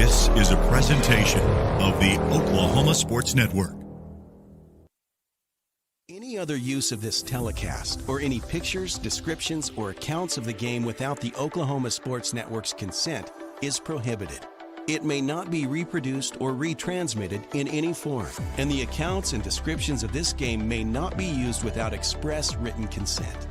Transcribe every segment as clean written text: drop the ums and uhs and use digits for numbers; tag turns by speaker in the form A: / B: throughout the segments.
A: This is a presentation of the Oklahoma Sports Network.
B: Any other use of this telecast or any pictures, descriptions, or accounts of the game without the Oklahoma Sports Network's consent is prohibited. It may not be reproduced or retransmitted in any form, and the accounts and descriptions of this game may not be used without express written consent.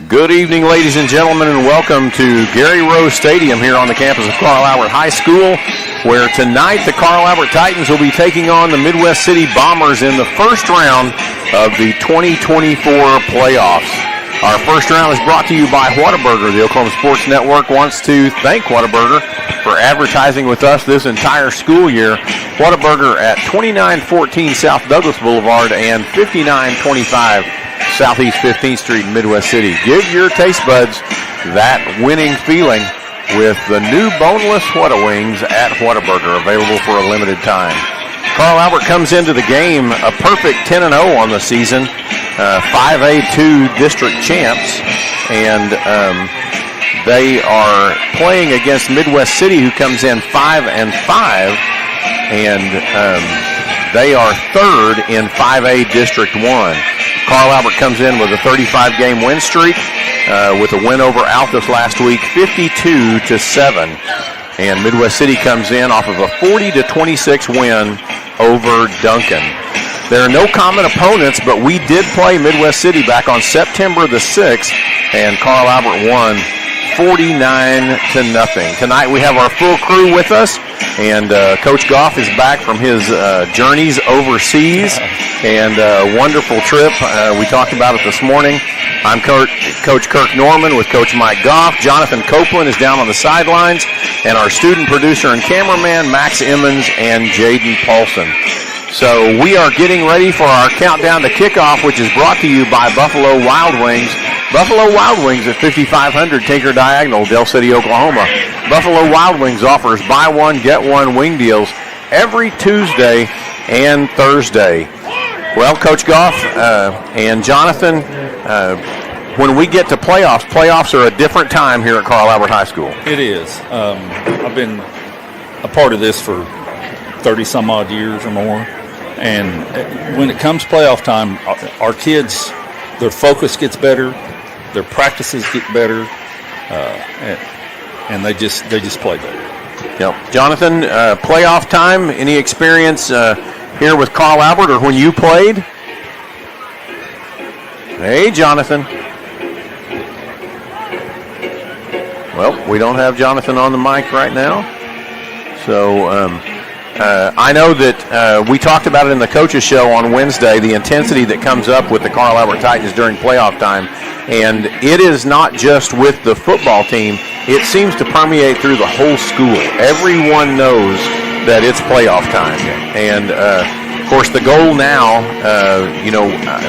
C: Good evening, ladies and gentlemen, and welcome to Gary Rose Stadium here on the campus of Carl Albert High School, where tonight the Carl Albert Titans will be taking on the Midwest City Bombers in the first round of the 2024 playoffs. Our first round is brought to you by Whataburger. The Oklahoma Sports Network wants to thank Whataburger for advertising with us this entire school year. Whataburger at 2914 South Douglas Boulevard and 5925 Southeast 15th Street in Midwest City. Give your taste buds that winning feeling with the new boneless Whata Wings at Whataburger, available for a limited time. Carl Albert comes into the game a perfect 10-0 on the season, 5A2 district champs, and they are playing against Midwest City, who comes in 5-5, and they are third in 5A District 1. Carl Albert comes in with a 35-game win streak, with a win over Altus last week, 52-7. And Midwest City comes in off of a 40-26 win over Duncan. There are no common opponents, but we did play Midwest City back on September the 6th, and Carl Albert won 49-0. Tonight we have our full crew with us, and Coach Goff is back from his journeys overseas, and a wonderful trip. We talked about it this morning. I'm Coach Kirk Norman with Coach Mike Goff. Jonathan Copeland is down on the sidelines, and our student producer and cameraman, Max Emmons and Jaden Paulson. So we are getting ready for our countdown to kickoff, which is brought to you by Buffalo Wild Wings. Buffalo Wild Wings at 5500 Tinker Diagonal, Del City, Oklahoma. Buffalo Wild Wings offers buy one, get one wing deals every Tuesday and Thursday. Well, Coach Goff and Jonathan, when we get to playoffs are a different time here at Carl Albert High School.
D: It is. I've been a part of this for 30-some-odd years or more. And when it comes playoff time, our kids, their focus gets better, their practices get better, and they just play better.
C: Yep. Jonathan, playoff time, any experience here with Carl Albert or when you played? Hey, Jonathan. Well, we don't have Jonathan on the mic right now. So I know that we talked about it in the coaches show on Wednesday, the intensity that comes up with the Carl Albert Titans during playoff time. And it is not just with the football team. It seems to permeate through the whole school. Everyone knows that it's playoff time. And, of course, the goal now,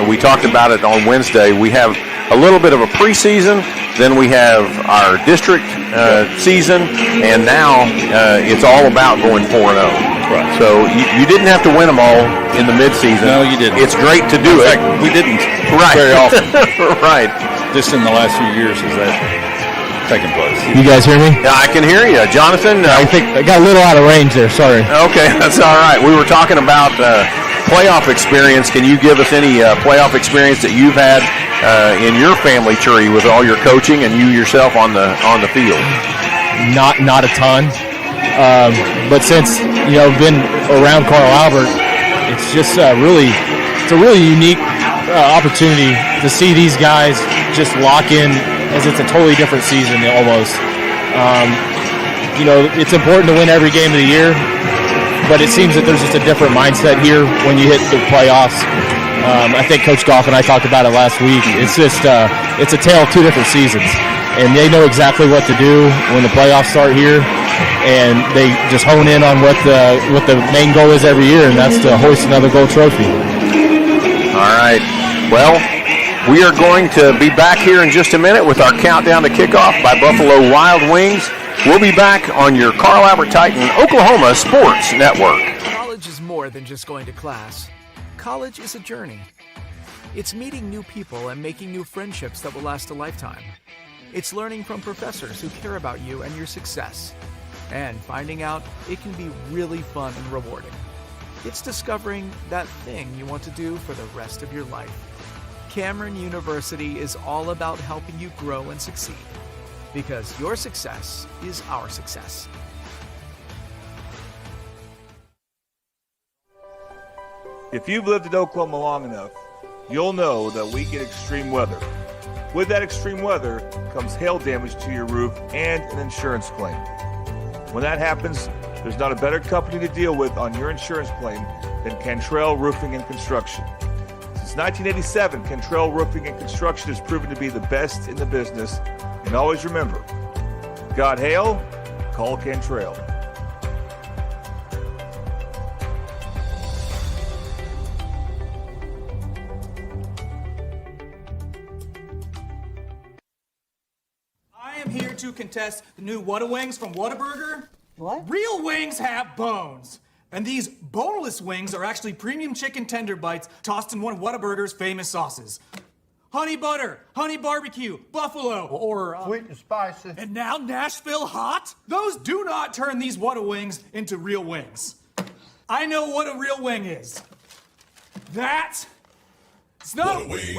C: we talked about it on Wednesday. We have a little bit of a preseason. Then we have our district season. And now it's all about going 4-0.
D: Right.
C: So you didn't have to win them all in the midseason.
D: No, you didn't.
C: It's great to do it.
D: In fact, we didn't
C: very
D: often.
C: Right.
D: Just in the last few years has that taken place.
E: You guys hear me?
C: Yeah, I can hear you. Jonathan?
E: I think I got a little out of range there. Sorry.
C: Okay, that's all right. We were talking about playoff experience. Can you give us any playoff experience that you've had in your family tree with all your coaching and you yourself on the field?
E: Not a ton. But since been around Carl Albert, it's just it's a really unique opportunity to see these guys just lock in as it's a totally different season almost. It's important to win every game of the year, but it seems that there's just a different mindset here when you hit the playoffs. I think Coach Goff and I talked about it last week. It's just it's a tale of two different seasons, and they know exactly what to do when the playoffs start here. And they just hone in on what the main goal is every year, and that's to hoist another gold trophy.
C: All right. Well, we are going to be back here in just a minute with our countdown to kickoff by Buffalo Wild Wings. We'll be back on your Carl Albert Titan Oklahoma Sports Network.
F: College is more than just going to class. College is a journey. It's meeting new people and making new friendships that will last a lifetime. It's learning from professors who care about you and your success. And finding out it can be really fun and rewarding. It's discovering that thing you want to do for the rest of your life. Cameron University is all about helping you grow and succeed. Because your success is our success.
G: If you've lived in Oklahoma long enough, you'll know that we get extreme weather. With that extreme weather comes hail damage to your roof and an insurance claim. When that happens, there's not a better company to deal with on your insurance claim than Cantrell Roofing and Construction. Since 1987, Cantrell Roofing and Construction has proven to be the best in the business. And always remember, got hail? Call Cantrell.
H: I am here to contest the new Whata Wings from Whataburger.
I: What?
H: Real wings have bones. And these boneless wings are actually premium chicken tender bites tossed in one of Whataburger's famous sauces. Honey butter, honey barbecue, buffalo, or
I: Sweet and spicy.
H: and now Nashville hot? Those do not turn these Whata Wings into real wings. I know what a real wing is. It's not
A: Wings.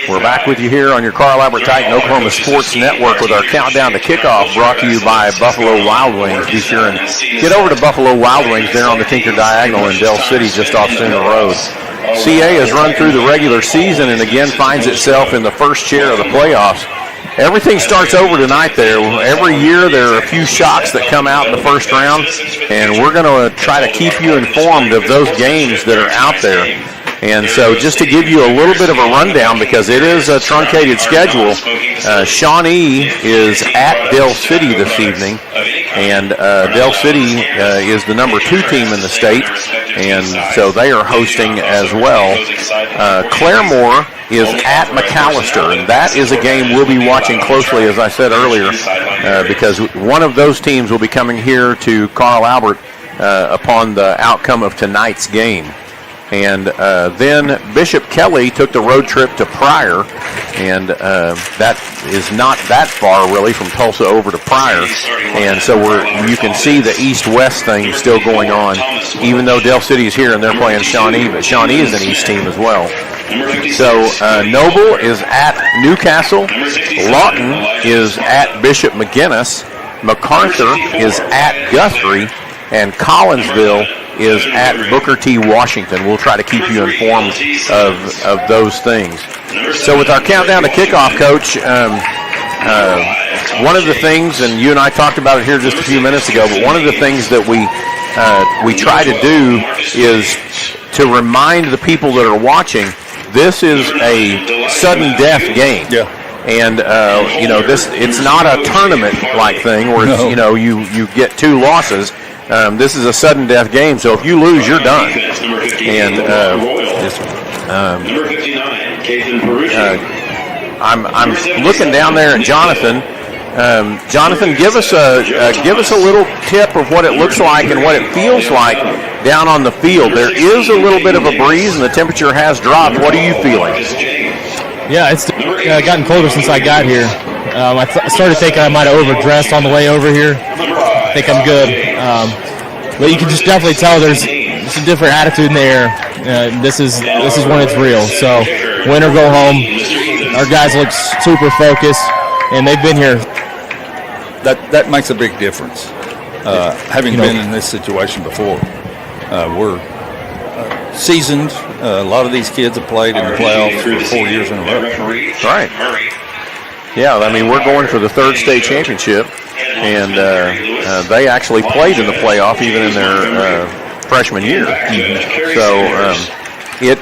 C: We're back with you here on your Carl Albert Titan Oklahoma Sports Network with our countdown to kickoff brought to you by Buffalo Wild Wings. Be sure and get over to Buffalo Wild Wings there on the Tinker Diagonal in Del City just off Center Road. CA has run through the regular season and again finds itself in the first chair of the playoffs. Everything starts over tonight there. Every year there are a few shocks that come out in the first round, and we're going to try to keep you informed of those games that are out there. And so just to give you a little bit of a rundown, because it is a truncated schedule, Shawnee is at Dell City this evening, and Dell City is the number 2 team in the state, and so they are hosting as well. Claremore is at McAllister, and that is a game we'll be watching closely, as I said earlier, because one of those teams will be coming here to Carl Albert upon the outcome of tonight's game. And then Bishop Kelly took the road trip to Pryor, and that is not that far really from Tulsa over to Pryor. And so you can see the east-west thing still going on, even though Dell City is here and they're playing Shawnee, but Shawnee is an east team as well. So Noble is at Newcastle, Lawton is at Bishop McGuinness, MacArthur is at Guthrie, and Collinsville is at Booker T. Washington. We'll try to keep you informed of those things. So with our countdown to kickoff, Coach, one of the things, and you and I talked about it here just a few minutes ago, but one of the things that we try to do is to remind the people that are watching, this is a sudden death game.
D: Yeah.
C: And it's not a tournament-like thing where it's, you get 2 losses. This is a sudden death game, so if you lose, you're done. And I'm looking down there at Jonathan. Jonathan, give us a little tip of what it looks like and what it feels like down on the field. There is a little bit of a breeze, and the temperature has dropped. What are you feeling?
E: Yeah, it's gotten colder since I got here. I started thinking I might have overdressed on the way over here. I think I'm good. But you can just definitely tell there's a different attitude in the air. This is when it's real. So win or go home. Our guys look super focused, and they've been here.
D: That makes a big difference. Having been in this situation before, we're seasoned. A lot of these kids have played in the playoffs for 4 years in a row.
C: Right. Yeah, I mean, we're going for the 3rd state championship, and they actually played in the playoff even in their freshman year. So it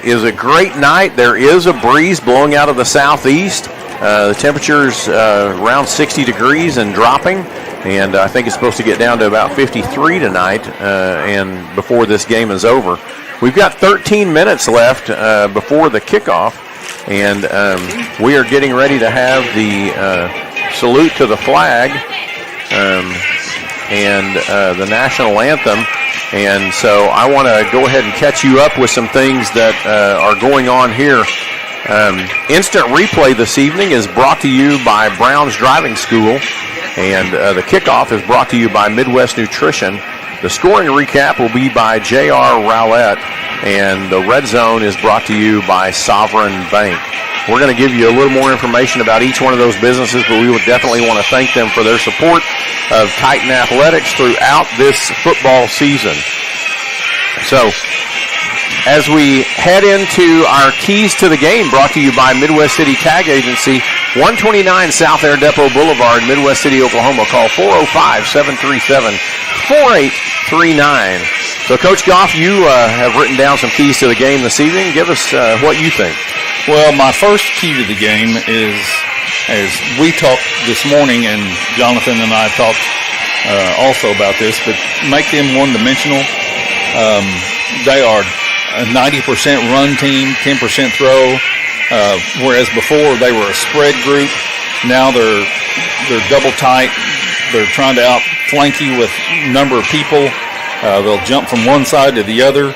C: is a great night. There is a breeze blowing out of the southeast. The temperature's around 60 degrees and dropping, and I think it's supposed to get down to about 53 tonight and before this game is over. We've got 13 minutes left before the kickoff, and we are getting ready to have the salute to the flag and the national anthem. And so I want to go ahead and catch you up with some things that are going on here. Instant replay this evening is brought to you by Brown's Driving School, and the kickoff is brought to you by Midwest Nutrition. The scoring recap will be by J.R. Rowlett, and the red zone is brought to you by Sovereign Bank. We're going to give you a little more information about each one of those businesses, but we would definitely want to thank them for their support of Titan Athletics throughout this football season. So, as we head into our keys to the game, brought to you by Midwest City Tag Agency, 129 South Air Depot Boulevard, Midwest City, Oklahoma. Call 405-737-4839. So, Coach Goff, you have written down some keys to the game this evening. Give us what you think.
D: Well, my first key to the game is, as we talked this morning, and Jonathan and I talked also about this, but make them one-dimensional. They are a 90% run team, 10% throw, whereas before they were a spread group. Now they're double tight. They're trying to outflank you with a number of people. They'll jump from one side to the other.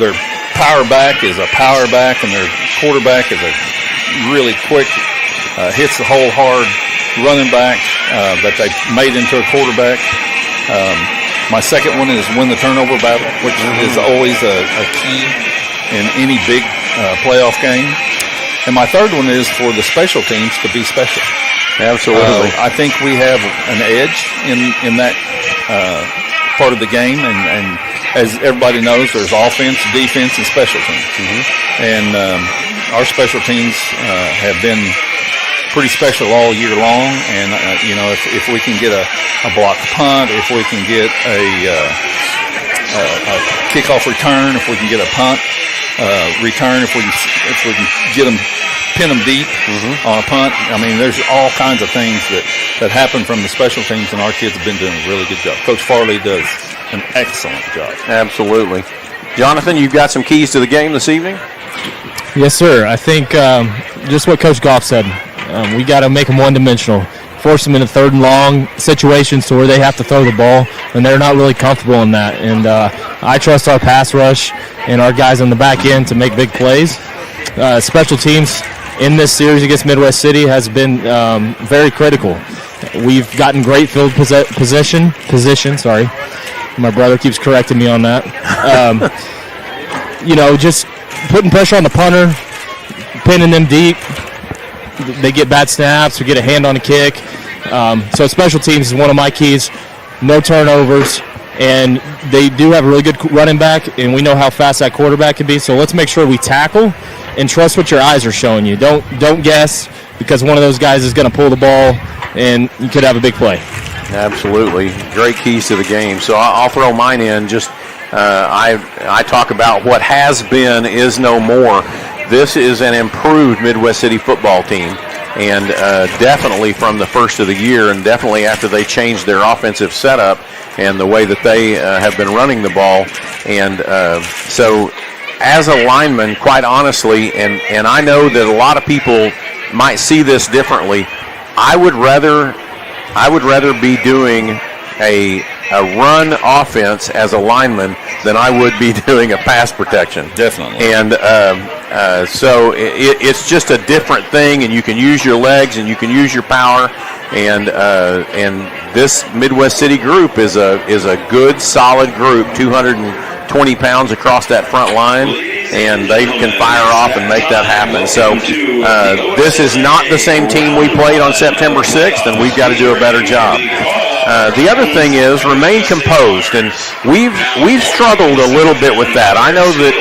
D: Their power back is a power back, and their quarterback is a really quick, hits the hole hard running back that they made into a quarterback. My second one is win the turnover battle, which is always a key in any big playoff game. And my third one is for the special teams to be special.
C: Absolutely.
D: I think we have an edge in that part of the game, and as everybody knows, there's offense, defense, and special teams. And our special teams have been pretty special all year long, and if we can get a blocked punt, if we can get a kickoff return, if we can get a punt return, if we can get them, pin them deep on a punt. I mean, there's all kinds of things that happen from the special teams, and our kids have been doing a really good job. Coach Farley does an excellent job.
C: Absolutely. Jonathan, you've got some keys to the game this evening?
E: Yes, sir. I think just what Coach Goff said. We got to make them one-dimensional. Force them into third and long situations to where they have to throw the ball, and they're not really comfortable in that. And I trust our pass rush and our guys on the back end to make big plays. Special teams in this series against Midwest City has been very critical. We've gotten great field position. Sorry, my brother keeps correcting me on that. Just putting pressure on the punter, pinning them deep. They get bad snaps or get a hand on a kick. So special teams is one of my keys. No turnovers, and they do have a really good running back, and we know how fast that quarterback can be. So let's make sure we tackle and trust what your eyes are showing you. Don't guess, because one of those guys is going to pull the ball, and you could have a big play.
C: Absolutely. Great keys to the game. So I'll throw mine in. Just I talk about what has been is no more. This is an improved Midwest City football team, and definitely from the first of the year, and definitely after they changed their offensive setup and the way that they have been running the ball. And so as a lineman, quite honestly, and I know that a lot of people might see this differently, I would rather be doing a run offense as a lineman than I would be doing a pass protection.
D: Definitely.
C: And so it's just a different thing, and you can use your legs and you can use your power. And this Midwest City group is a good, solid group, 220 pounds across that front line, and they can fire off and make that happen. So this is not the same team we played on September 6th, and we've got to do a better job. The other thing is remain composed, and we've struggled a little bit with that. I know that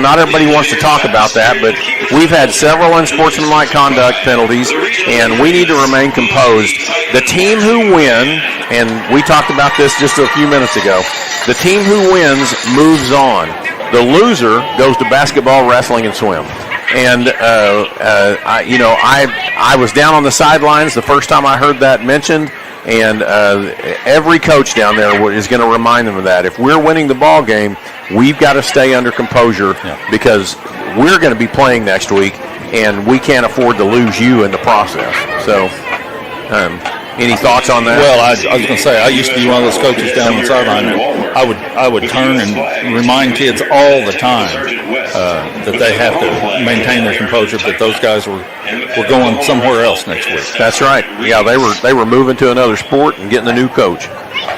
C: not everybody wants to talk about that, but we've had several unsportsmanlike conduct penalties, and we need to remain composed. The team who win, and we talked about this just a few minutes ago, the team who wins moves on. The loser goes to basketball, wrestling, and swim. And I was down on the sidelines the first time I heard that mentioned. And every coach down there is going to remind them of that. If we're winning the ball game, we've got to stay under composure, because we're going to be playing next week, and we can't afford to lose you in the process. So, any thoughts on that?
D: Well, I was going to say, I used to be one of those coaches down on the sideline. I would turn and remind kids all the time that they have to maintain their composure, that those guys were going somewhere else next week.
C: That's right. Yeah, they were moving to another sport and getting a new coach.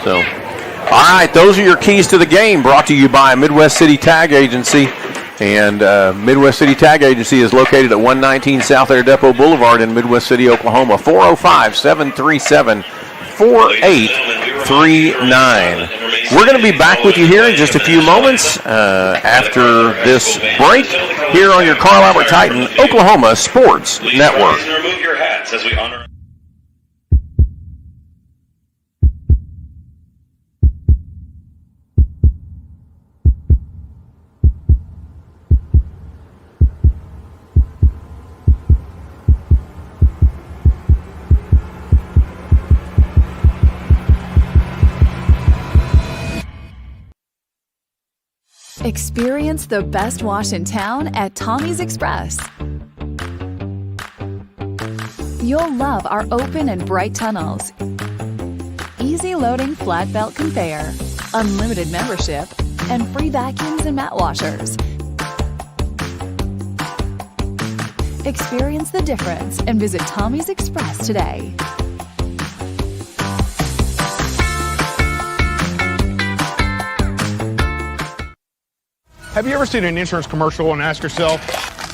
C: So, all right, those are your keys to the game, brought to you by Midwest City Tag Agency. And Midwest City Tag Agency is located at 119 South Air Depot Boulevard in Midwest City, Oklahoma. 405-737-4839. We're going to be back with you here in just a few moments after this break here on your Carl Albert Titan Oklahoma Sports Network.
I: Remove your hats as we honor.
J: Experience the best wash in town at Tommy's Express. You'll love our open and bright tunnels, easy loading flat belt conveyor, unlimited membership, and free vacuums and mat washers. Experience the difference and visit Tommy's Express today.
K: Have you ever seen an insurance commercial and ask yourself,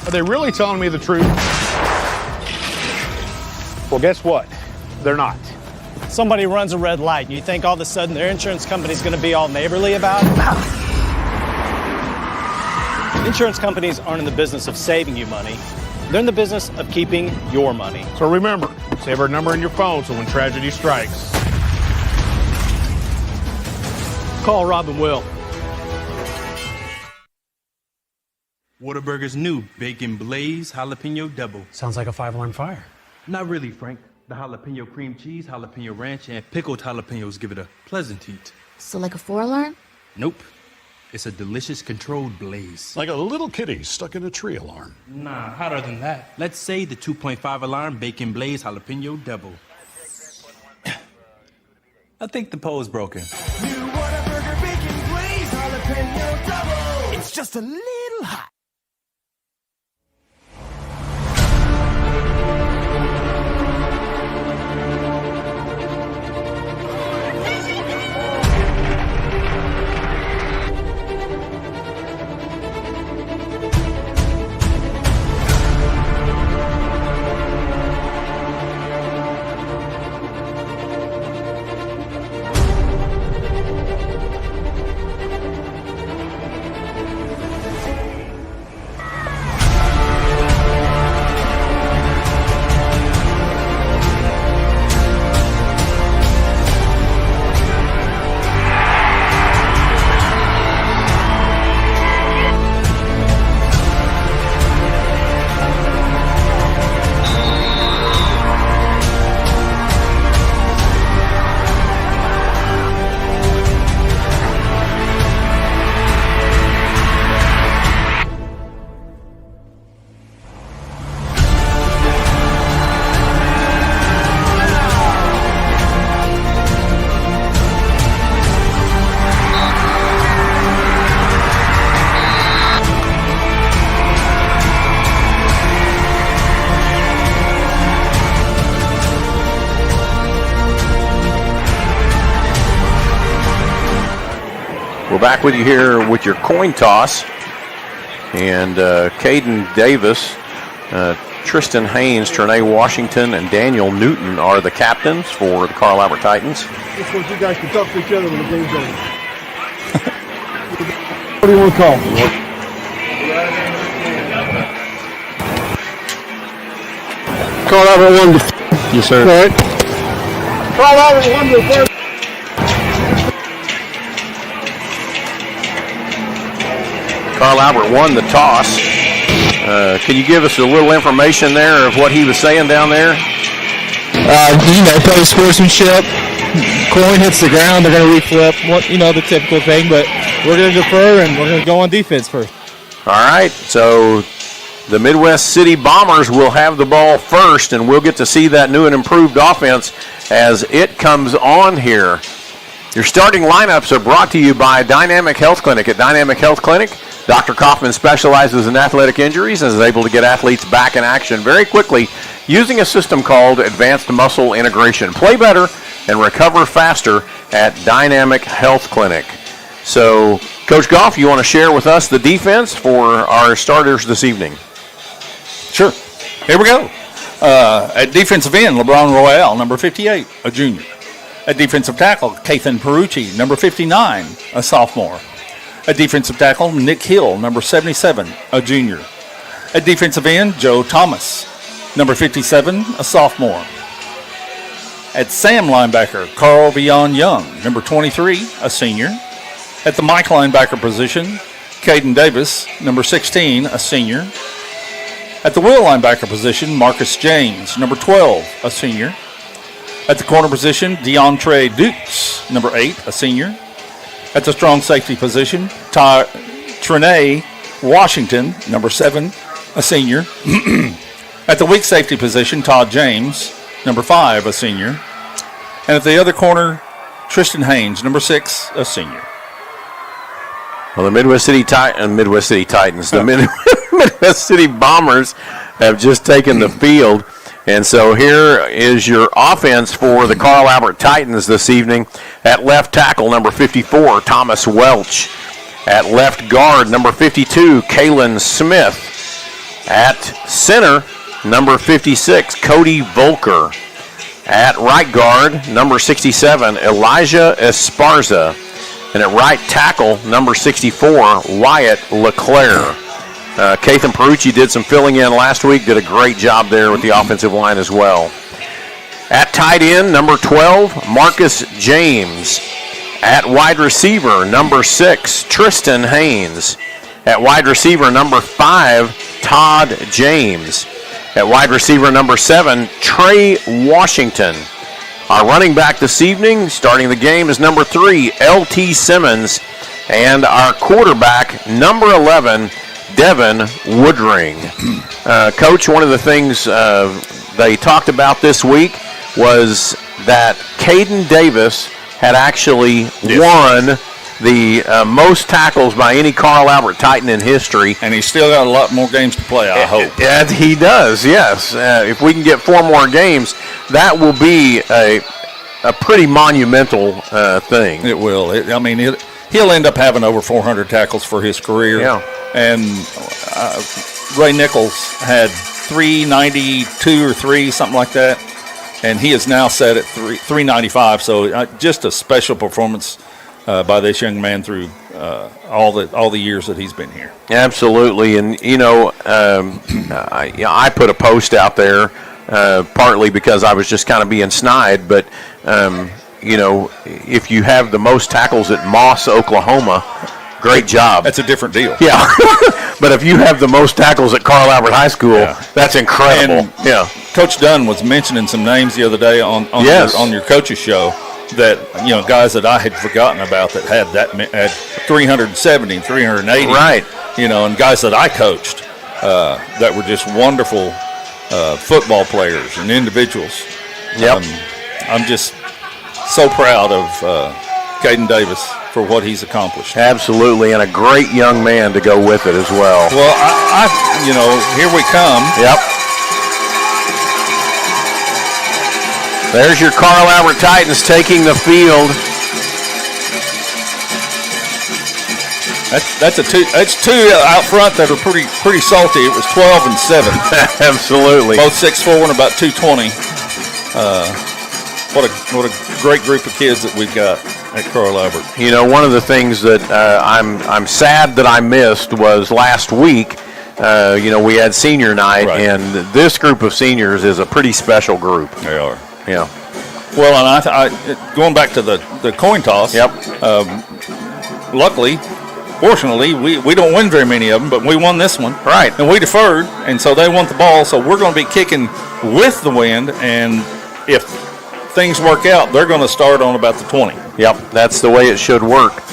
K: are they really telling me the truth? Well, guess what? They're not.
L: Somebody runs a red light and you think all of a sudden their insurance company's going to be all neighborly about it? Insurance companies aren't in the business of saving you money. They're in the business of keeping your money.
K: So remember, save our number in your phone so when tragedy strikes,
L: Call Rob and Will.
M: Whataburger's new Bacon Blaze Jalapeno Double.
N: Sounds like a 5-alarm fire.
M: Not really, Frank. The jalapeno cream cheese, jalapeno ranch, and pickled jalapenos give it a pleasant heat.
O: So like a 4-alarm?
M: Nope. It's a delicious controlled blaze.
P: Like a little kitty stuck in a tree alarm.
M: Nah, hotter than that. Let's say the 2.5 alarm Bacon Blaze Jalapeno Double. I think the pole's broken.
Q: New Whataburger Bacon Blaze Jalapeno Double. It's just a little hot.
C: We're back with you here with your coin toss. And Caden Davis, Tristan Haynes, Trinae Washington, and Daniel Newton are the captains for the Carl Albert Titans.
R: Just want you guys to talk to each other when the game's over. What do you want to call? Carl Albert won the
C: Yes, sir.
R: All right. Carl Albert won the first.
C: Carl Albert won the toss. Can you give us a little information there of what he was saying down there?
E: Play sportsmanship. Coin hits the ground, they're going to reflip. The typical thing, but we're going to defer and we're going to go on defense first.
C: All right, so the Midwest City Bombers will have the ball first, and we'll get to see that new and improved offense as it comes on here. Your starting lineups are brought to you by Dynamic Health Clinic. At Dynamic Health Clinic, Dr. Kaufman specializes in athletic injuries and is able to get athletes back in action very quickly using a system called Advanced Muscle Integration. Play better and recover faster at Dynamic Health Clinic. So, Coach Goff, you want to share with us the defense for our starters this evening?
D: Sure. Here we go. At defensive end, LeBron Royale, number 58, a junior. At defensive tackle, Kathan Perucci, number 59, a sophomore. At defensive tackle, Nick Hill, number 77, a junior. At defensive end, Joe Thomas, number 57, a sophomore. At Sam linebacker, Carl Vion Young, number 23, a senior. At the Mike linebacker position, Caden Davis, number 16, a senior. At the will linebacker position, Marcus James, number 12, a senior. At the corner position, DeAndre Dukes, number 8, a senior. At the strong safety position, Trinae Washington, number 7, a senior. At the weak safety position, Todd James, number 5, a senior. And at the other corner, Tristan Haynes, number 6, a senior.
C: Well, the Midwest City Titans, the Midwest City Bombers have just taken the field. And so here is your offense for the Carl Albert Titans this evening. At left tackle, number 54, Thomas Welch. At left guard, number 52, Kalen Smith. At center, number 56, Cody Volker. At right guard, number 67, Elijah Esparza. And at right tackle, number 64, Wyatt LeClaire. Kathan Perucci did some filling in last week, did a great job there with the offensive line as well. At tight end, number 12, Marcus James. At wide receiver, number 6, Tristan Haynes. At wide receiver, number 5, Todd James. At wide receiver, number 7, Trey Washington. Our running back this evening, starting the game, is number 3, L.T. Simmons. And our quarterback, number 11, Devin Woodring. Coach, one of the things they talked about this week was that Caden Davis had actually won the most tackles by any Carl Albert Titan in history.
D: And he's still got a lot more games to play, I hope.
C: And he does, yes. If we can get 4 more games, that will be a pretty monumental thing.
D: It will. He'll end up having over 400 tackles for his career.
C: Yeah.
D: And Ray Nichols had 392 or 3, something like that. And he is now set at 395. So just a special performance by this young man through all the years that he's been here.
C: Absolutely. And, I put a post out there partly because I was just kind of being snide, but if you have the most tackles at Moss, Oklahoma, great job.
D: That's a different deal.
C: Yeah. But if you have the most tackles at Carl Albert High School, that's incredible.
D: And Coach Dunn was mentioning some names the other day on your coach's show that, guys that I had forgotten about that had 370, 380.
C: Right.
D: And guys that I coached that were just wonderful football players and individuals.
C: Yep.
D: I'm just so proud of Caden Davis for what he's accomplished.
C: Absolutely, and a great young man to go with it as well.
D: Well, here we come.
C: Yep. There's your Carl Albert Titans taking the field.
D: That's two out front that are pretty salty. It was 12 and 7.
C: Absolutely.
D: Both 6'4" and about 220. What a great group of kids that we've got at Carl Albert.
C: One of the things that I'm sad that I missed was last week. We had senior night, right. And this group of seniors is a pretty special group.
D: They are.
C: Yeah.
D: Well, and I going back to the coin toss.
C: Yep.
D: Fortunately, we don't win very many of them, but we won this one.
C: Right.
D: And we deferred, and so they want the ball, so we're going to be kicking with the wind, and if things work out, they're going to start on about the 20.
C: Yep, that's the way it should work.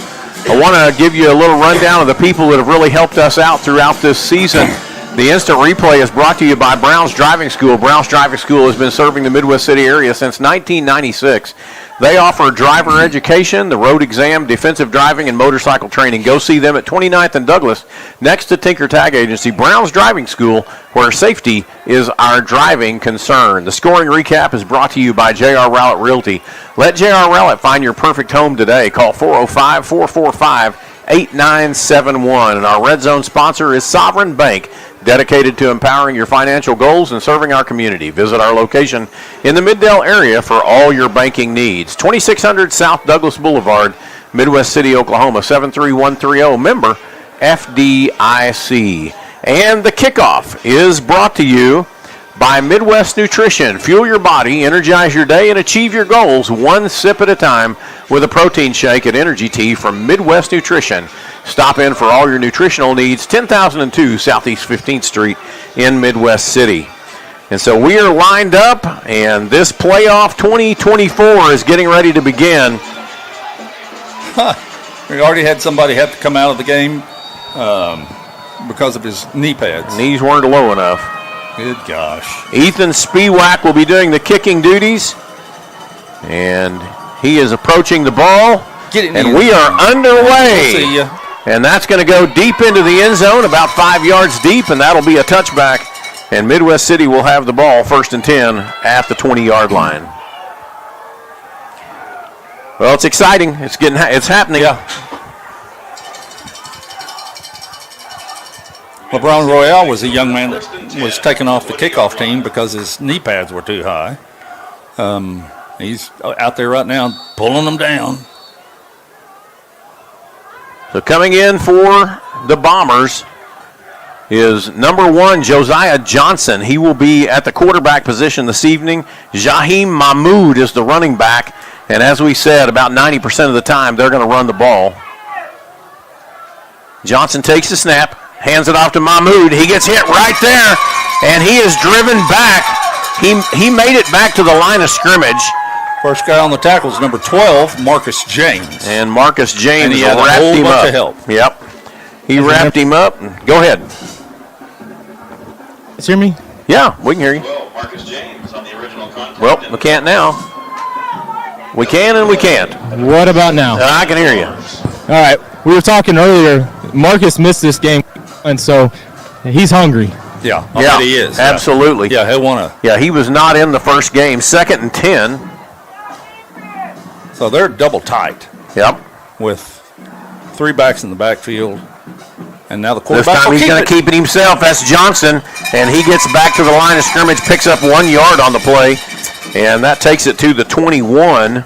C: I want to give you a little rundown of the people that have really helped us out throughout this season. The instant replay is brought to you by Brown's Driving School. Brown's Driving School has been serving the Midwest City area since 1996. They offer driver education, the road exam, defensive driving, and motorcycle training. Go see them at 29th and Douglas, next to Tinker Tag Agency. Brown's Driving School, where safety is our driving concern. The scoring recap is brought to you by J.R. Rowlett Realty. Let J.R. Rowlett find your perfect home today. Call 405-445-8971. And our Red Zone sponsor is Sovereign Bank, dedicated to empowering your financial goals and serving our community. Visit our location in the Middale area for all your banking needs. 2600 South Douglas Boulevard, Midwest City, Oklahoma, 73130. Member FDIC. And the kickoff is brought to you by Midwest Nutrition. Fuel your body, energize your day, and achieve your goals one sip at a time with a protein shake and energy tea from Midwest Nutrition. Stop in for all your nutritional needs, 10,002 Southeast 15th Street in Midwest City. And so we are lined up, and this playoff 2024 is getting ready to begin.
D: We already had somebody have to come out of the game because of his knee pads.
C: Knees weren't low enough.
D: Good gosh.
C: Ethan Spiewak will be doing the kicking duties, and he is approaching the ball, and we are underway.
D: We'll see ya.
C: And that's going to go deep into the end zone, about 5 yards deep, and that'll be a touchback. And Midwest City will have the ball, 1st and 10 at the 20-yard line. Well, it's exciting. It's happening.
D: Yeah. LeBron Royale was a young man that was taken off the kickoff team because his knee pads were too high. He's out there right now pulling them down.
C: So coming in for the Bombers is number 1, Josiah Johnson. He will be at the quarterback position this evening. Jaheim Mahmoud is the running back. And as we said, about 90% of the time, they're going to run the ball. Johnson takes the snap, hands it off to Mahmoud. He gets hit right there, and he is driven back. He made it back to the line of scrimmage.
D: First guy on the tackle is number 12, Marcus James.
C: And Marcus James
D: and he had
C: wrapped
D: a whole
C: him
D: bunch
C: up.
D: Of help.
C: Yep. He wrapped him up. Go ahead.
E: Hear me?
C: Yeah, we can hear you.
I: Well, Marcus James on the original contract.
C: Well, we can't now. We can and we can't.
E: What about now?
C: I can hear you.
E: All right. We were talking earlier. Marcus missed this game, and so he's hungry.
D: Yeah, I bet he is.
C: Absolutely.
D: Yeah, he'll want to.
C: Yeah, he was not in the first game. 2nd and 10.
D: So they're double tight.
C: Yep.
D: With 3 backs in the backfield. And now the
C: This
D: quarterback
C: time he's going to keep it himself. That's Johnson. And he gets back to the line of scrimmage, picks up 1 yard on the play. And that takes it to the 21.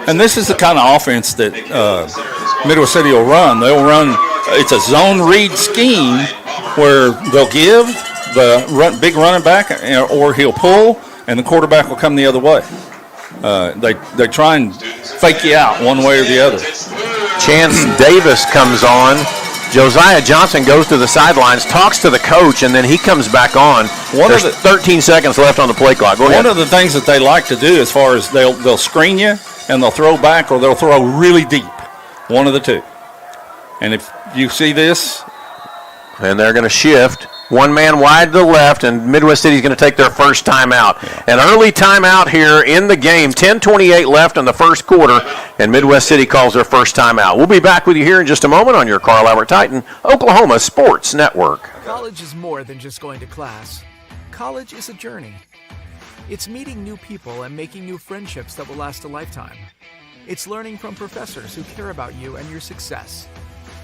D: And this is the kind of offense that Midwest City will run. They'll run, it's a zone read scheme where they'll give the big running back or he'll pull and the quarterback will come the other way. They try and fake you out one way or the other.
C: Chance Davis comes on. Josiah Johnson goes to the sidelines, talks to the coach, and then he comes back on. There's 13 seconds left on the play clock. Go ahead.
D: One of the things that they like to do as far as they'll screen you and they'll throw back or they'll throw really deep. One of the two. And if you see this.
C: And they're going to shift. 1 man wide to the left, and Midwest City is going to take their first timeout. Yeah. An early timeout here in the game. 10:28 left in the first quarter, and Midwest City calls their first timeout. We'll be back with you here in just a moment on your Carl Albert Titan, Oklahoma Sports Network.
F: College is more than just going to class. College is a journey. It's meeting new people and making new friendships that will last a lifetime. It's learning from professors who care about you and your success.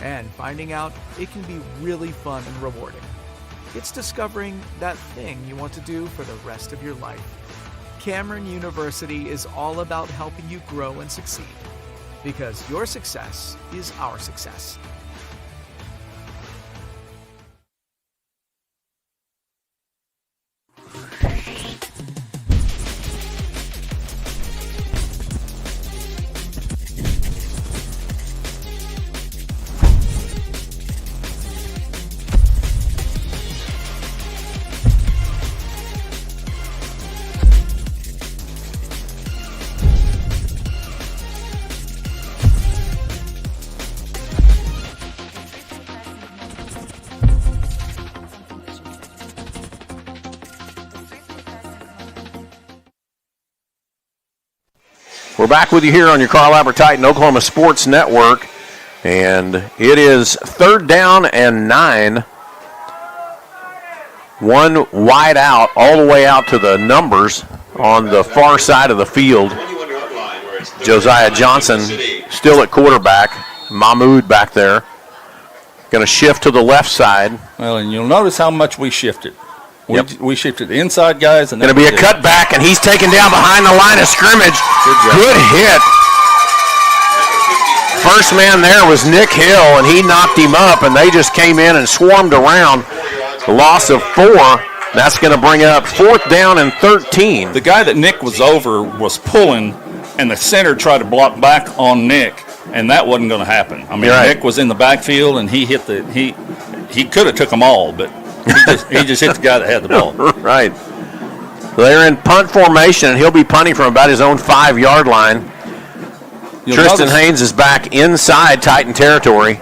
F: And finding out it can be really fun and rewarding. It's discovering that thing you want to do for the rest of your life. Cameron University is all about helping you grow and succeed. Because your success is our success.
C: We're back with you here on your Carl Albert Titan Oklahoma Sports Network, and it is 3rd down and 9. 1 wide out, all the way out to the numbers on the far side of the field. Josiah Johnson still at quarterback. Mahmoud back there. Going to shift to the left side.
D: Well, and you'll notice how much we shifted. We shifted the inside guys. And
C: going to be a cutback, and he's taken down behind the line of scrimmage. Good hit. First man there was Nick Hill, and he knocked him up, and they just came in and swarmed around. The loss of 4. That's going to bring up 4th down and 13.
D: The guy that Nick was over was pulling, and the center tried to block back on Nick, and that wasn't going to happen. I mean, Nick was in the backfield, and he hit he could have took them all, but he just hit the guy that had the ball.
C: Right. They're in punt formation, and he'll be punting from about his own 5-yard line. Tristan Haynes is back inside Titan territory.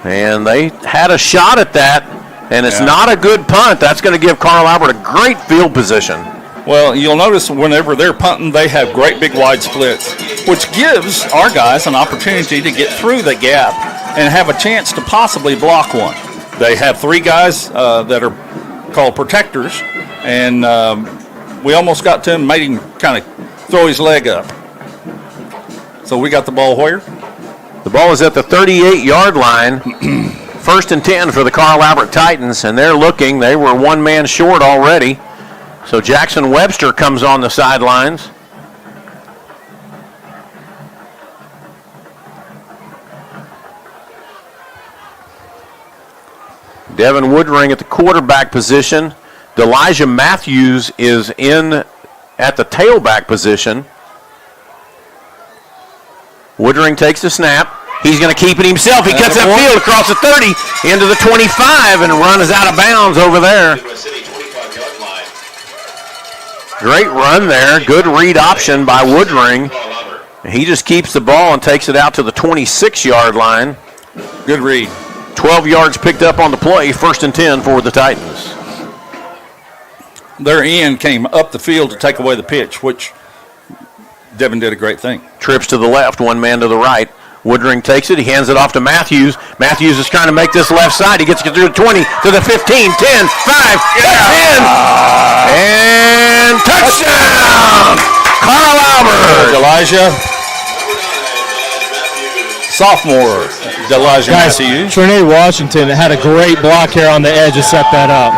C: And they had a shot at that, and it's not a good punt. That's going to give Carl Albert a great field position.
D: Well, you'll notice whenever they're punting, they have great big wide splits, which gives our guys an opportunity to get through the gap and have a chance to possibly block one. They have 3 guys that are called protectors, and we almost got to him, made him kind of throw his leg up. So we got the ball where?
C: The ball is at the 38-yard line. 1st and 10 for the Carl Albert Titans, and they're looking. They were 1 man short already. So Jackson Webster comes on the sidelines. Devin Woodring at the quarterback position. D'Elijah Matthews is in at the tailback position. Woodring takes the snap, He's going to keep it himself. He cuts that field across the 30 into the 25 and runs out of bounds over there. Great run there. Good read option by Woodring. He just keeps the ball and takes it out to the 26-yard line.
D: Good read.
C: 12 yards picked up on the play. 1st and 10 for the Titans.
D: Their end came up the field to take away the pitch, which Devin did a great thing.
C: Trips to the left, one man to the right. Woodring takes it. He hands it off to Matthews. Matthews is trying to make this left side. He gets it through the 20, to the 15, 10, 5, 10, and touchdown! Carl Albert.
D: Elijah. Sophomore Elijah Matthews.
E: Trene Washington had a great block here on the edge to set that up.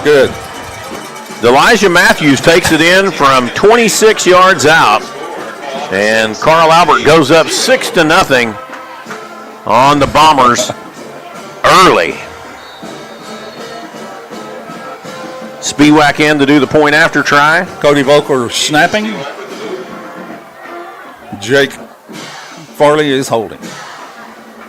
D: Good.
C: Elijah Matthews takes it in from 26 yards out. And Carl Albert goes up 6-0 on the Bombers early. Spiewak in to do the point after try.
D: Cody Volker snapping. Jake Farley is holding.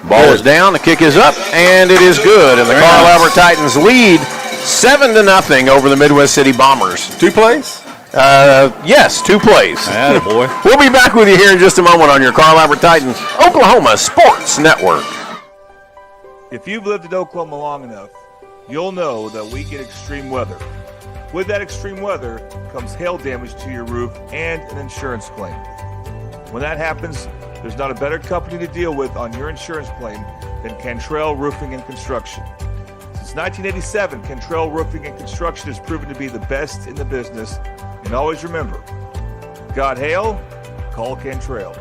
C: Ball is down, the kick is up, and it is good. And the Carl Albert Titans lead 7-0 over the Midwest City Bombers.
D: 2 plays?
C: Yes, 2 plays.
D: Attaboy.
C: We'll be back with you here in just a moment on your Carl Albert Titans Oklahoma Sports Network.
G: If you've lived in Oklahoma long enough, you'll know that we get extreme weather. With that extreme weather comes hail damage to your roof and an insurance claim. When that happens, there's not a better company to deal with on your insurance claim than Cantrell Roofing and Construction. Since 1987, Cantrell Roofing and Construction has proven to be the best in the business. And always remember, got hail? Call Cantrell.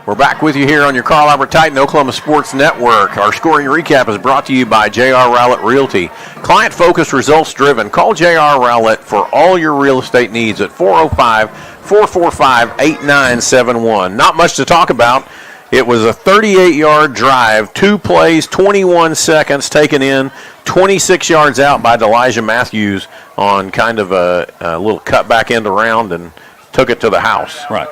C: We're back with you here on your Carl Albert Titan Oklahoma Sports Network. Our scoring recap is brought to you by J.R. Rowlett Realty. Client-focused, results-driven. Call J.R. Rowlett for all your real estate needs at 405-445-8971. Not much to talk about. It was a 38-yard drive, 2 plays, 21 seconds taken in, 26 yards out by Elijah Matthews on kind of a little cutback end around and took it to the house.
D: Right.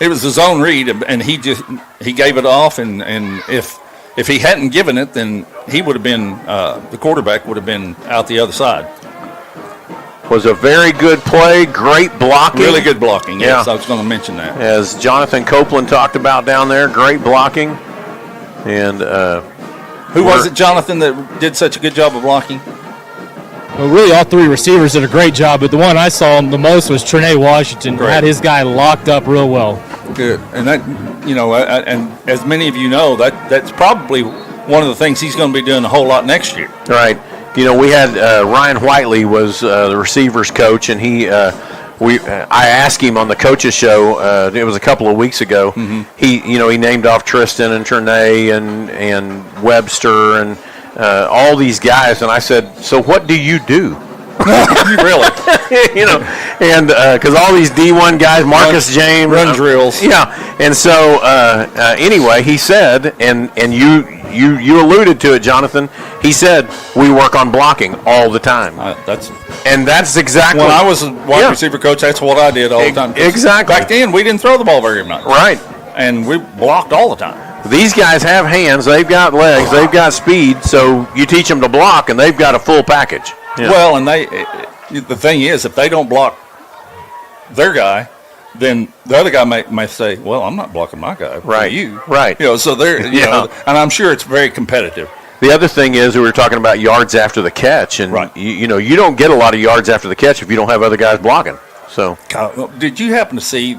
D: It was his own read, and he gave it off, and if he hadn't given it, then he would have been the quarterback would have been out the other side.
C: Was a very good play, great blocking.
D: Really good blocking, yes, I was going to mention that.
C: As Jonathan Copeland talked about down there, great blocking. And
D: who was it, Jonathan, that did such a good job of blocking?
E: Well, really, all 3 receivers did a great job, but the one I saw the most was Trene Washington.
D: Great.
E: Had his guy locked up real well.
D: Good, and that, and as many of you know, that's probably one of the things he's going to be doing a whole lot next year.
C: Right. We had Ryan Whiteley was the receivers coach, and I asked him on the coaches show. It was a couple of weeks ago.
D: Mm-hmm.
C: He named off Tristan and Trene and Webster and all these guys, and I said, so what do you do?
D: Really?
C: And because all these D1 guys, Marcus James,
D: run drills.
C: Yeah, and so anyway, he said, and you alluded to it, Jonathan. He said we work on blocking all the time.
D: That's
C: exactly
D: when I was a wide receiver coach. That's what I did all the time.
C: Exactly.
D: Back then, we didn't throw the ball very much.
C: Right.
D: And we blocked all the time.
C: These guys have hands. They've got legs. They've got speed. So you teach them to block, and they've got a full package. Yeah.
D: Well, and the thing is, if they don't block their guy, then the other guy may say, "Well, I'm not blocking my guy."
C: Right.
D: You.
C: Right.
D: So they're and I'm sure it's very competitive.
C: The other thing is we were talking about yards after the catch, and
D: right.
C: you don't get a lot of yards after the catch if you don't have other guys blocking. So,
D: did you happen to see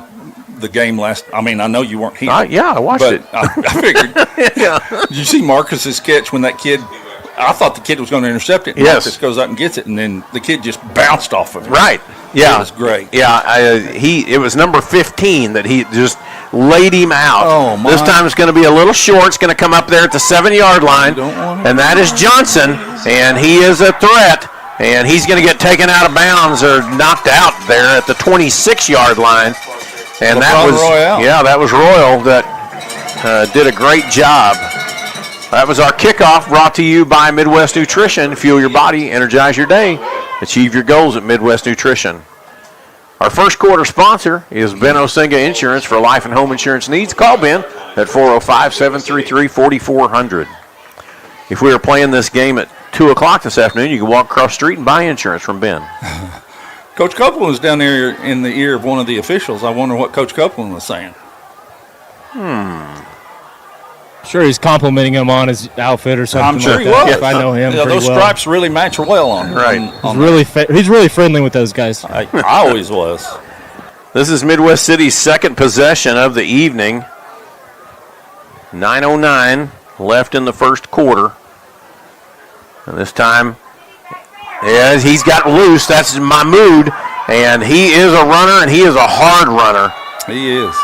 D: the game last? I mean, I know you weren't here.
C: I watched it.
D: I figured. Yeah. Did you see Marcus's catch when that kid I thought the kid was going to intercept it.
C: Yes.
D: Marcus goes up and gets it, and then the kid just bounced off of it.
C: Right. Yeah.
D: It was great.
C: Yeah. It was number 15 that he just laid him out.
D: Oh, my.
C: This time it's going to be a little short. It's going to come up there at the 7-yard line. And that is Johnson, and he is a threat. And he's going to get taken out of bounds or knocked out there at the 26-yard line. And that was Royal that did a great job. That was our kickoff, brought to you by Midwest Nutrition. Fuel your body, energize your day, achieve your goals at Midwest Nutrition. Our first quarter sponsor is Ben Osinga Insurance for life and home insurance needs. Call Ben at 405-733-4400. If we were playing this game at 2 o'clock this afternoon, you can walk across the street and buy insurance from Ben.
D: Coach Copeland was down there in the ear of one of the officials. I wonder what Coach Copeland was saying.
E: Sure, he's complimenting him on his outfit or something.
D: I'm sure
E: like
D: he
E: that.
D: was.
E: If I know him,
D: those
E: well.
D: stripes really match well on him.
C: Right.
E: He's really friendly with those guys.
D: I always was.
C: This is Midwest City's second possession of the evening. 9:09 left in the first quarter. And this time, he's got loose. That's Mahmoud, and he is a runner, and he is a hard runner.
D: He is.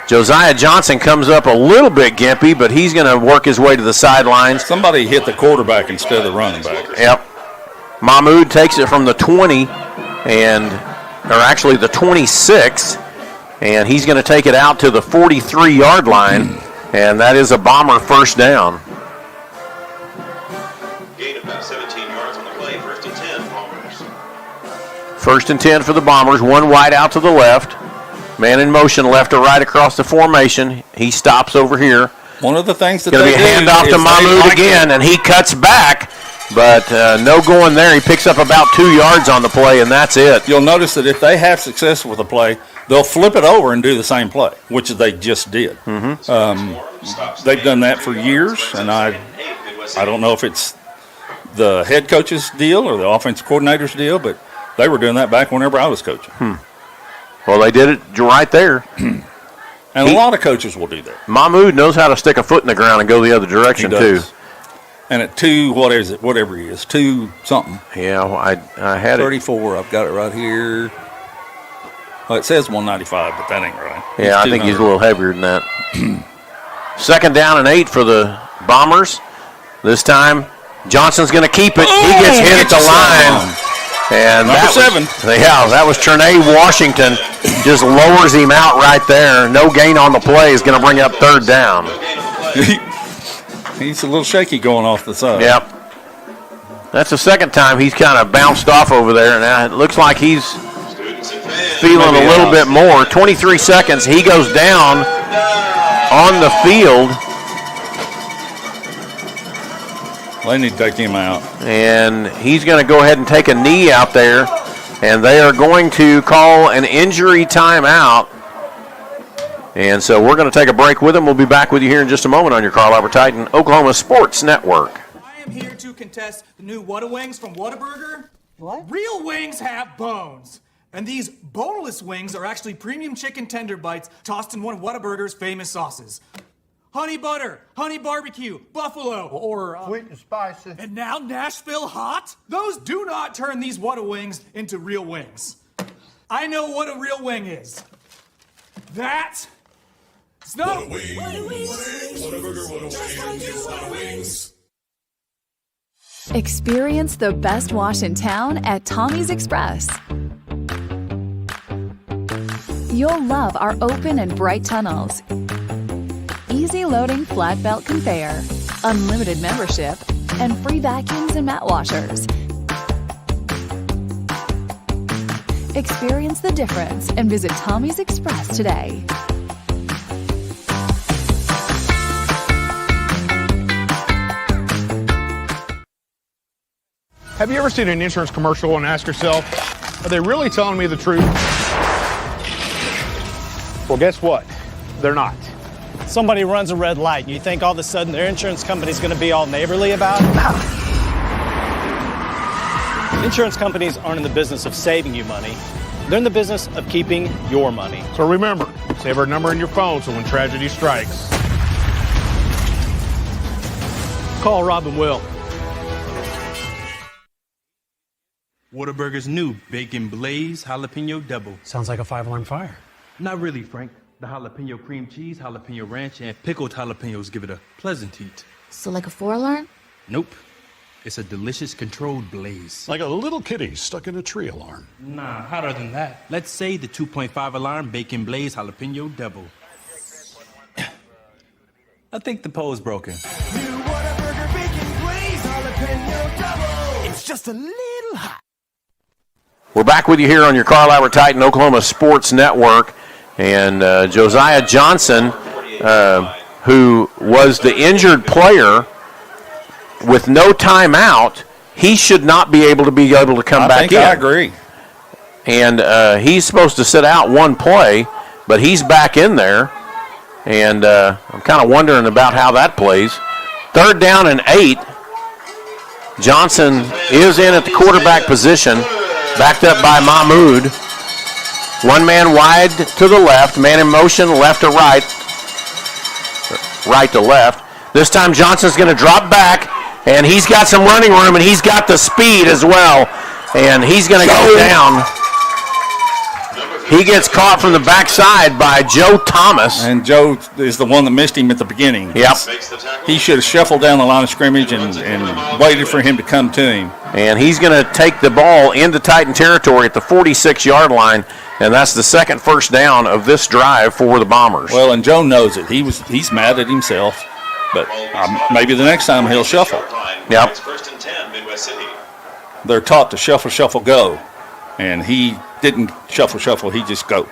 C: Josiah Johnson comes up a little bit gimpy, but he's going to work his way to the sidelines.
D: Somebody hit the quarterback instead of the running back.
C: Yep. Mahmoud takes it from the 20, or actually the 26, and he's going to take it out to the 43-yard line, and that is a Bomber first down.
I: Gain of about 17 yards on the play. 1st and 10, Bombers.
C: 1st and 10 for the Bombers. One wide out to the left. Man in motion, left to right across the formation. He stops over here.
D: One of the things that
C: going to be a handoff to Mahmoud again, and he cuts back, but no going there. He picks up about 2 yards on the play, and that's it.
D: You'll notice that if they have success with a play, they'll flip it over and do the same play, which they just did. They've done that for years, and I don't know if it's the head coach's deal or the offensive coordinator's deal, but they were doing that back whenever I was coaching.
C: Well, they did it right there.
D: And a lot of coaches will do that.
C: Mahmoud knows how to stick a foot in the ground and go the other direction, too.
D: And at 2, whatever he is, 2 something.
C: Yeah, well, I had
D: 34, I've got it right here. Well, it says 195, but that ain't right.
C: Yeah, I think he's a little heavier than that. 2nd down and 8 for the Bombers. This time, Johnson's going to keep it. He gets hit at the line. And
D: Number 7.
C: That was Trernay Washington. Just lowers him out right there. No gain on the play is going to bring up 3rd down.
D: He's a little shaky going off the side.
C: Yep. That's the second time he's kind of bounced off over there. Now it looks like he's feeling a little bit more. 23 seconds. He goes down on the field.
D: They need to take him out.
C: And he's going to go ahead and take a knee out there. And they are going to call an injury timeout. And so we're going to take a break with him. We'll be back with you here in just a moment on your Carl Albert Titan Oklahoma Sports Network.
H: I am here to contest the new Whata Wings from Whataburger. What? Real wings have bones. And these boneless wings are actually premium chicken tender bites tossed in one of Whataburger's famous sauces. Honey butter, honey barbecue, buffalo, or
R: Sweet and spicy.
H: And now Nashville hot? Those do not turn these Whata Wings into real wings. I know what a real wing is. That snow. Wings.
J: Experience the best wash in town at Tommy's Express. You'll love our open and bright tunnels, easy loading flat belt conveyor, unlimited membership, and free vacuums and mat washers. Experience the difference and visit Tommy's Express today.
K: Have you ever seen an insurance commercial and ask yourself, are they really telling me the truth? Well, guess what? They're not.
L: Somebody runs a red light, and you think all of a sudden their insurance company's going to be all neighborly about it? Insurance companies aren't in the business of saving you money. They're in the business of keeping your money.
K: So remember, save our number in your phone so when tragedy strikes,
L: Call Rob and Will.
M: Whataburger's new Bacon Blaze Jalapeno Double.
N: Sounds like a 5-alarm fire.
M: Not really, Frank. The jalapeno cream cheese, jalapeno ranch, and pickled jalapenos give it a pleasant heat.
O: So like a 4-alarm?
M: Nope. It's a delicious controlled blaze.
P: Like a little kitty stuck in a tree alarm.
M: Nah, hotter than that. Let's say the 2.5 alarm Bacon Blaze Jalapeno Double. I think the pole's broken.
Q: New Whataburger Bacon Blaze Jalapeno Double. It's just a little hot.
C: We're back with you here on your Carl Albert Titan Oklahoma Sports Network. And Josiah Johnson, who was the injured player with no timeout, he should not be able to come back in.
D: I agree.
C: And he's supposed to sit out one play, but he's back in there. And I'm kind of wondering about how that plays. 3rd down and 8. Johnson is in at the quarterback position, backed up by Mahmoud. One man wide to the left, man in motion, left to right, right to left. This time Johnson's going to drop back, and he's got some running room, and he's got the speed as well, and he's going to go down. He gets caught from the backside by Joe Thomas.
D: And Joe is the one that missed him at the beginning.
C: Yep.
D: He should have shuffled down the line of scrimmage and waited for him to come to him.
C: And he's going to take the ball into Titan territory at the 46-yard line, and that's the second first down of this drive for the Bombers.
D: Well, and Joe knows it. He's mad at himself, but maybe the next time he'll shuffle.
C: Yep.
I: First and 10, Midwest City.
D: They're taught to shuffle, shuffle, go, and he didn't shuffle, shuffle. He just go.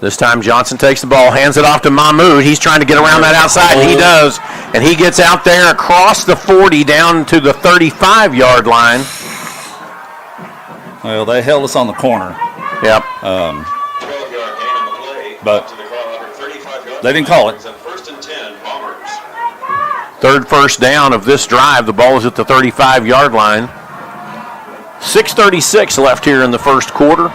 C: This time Johnson takes the ball, hands it off to Mahmoud. He's trying to get around that outside, and he does. And he gets out there across the 40 down to the 35-yard line.
D: Well, they held us on the corner.
C: Yep.
I: 12-yard gain on the play.
D: But
I: to the Carl 35-yard
D: they didn't call it.
I: First and 10, Bombers.
C: 3rd first down of this drive. The ball is at the 35-yard line. 6:36 left here in the first quarter.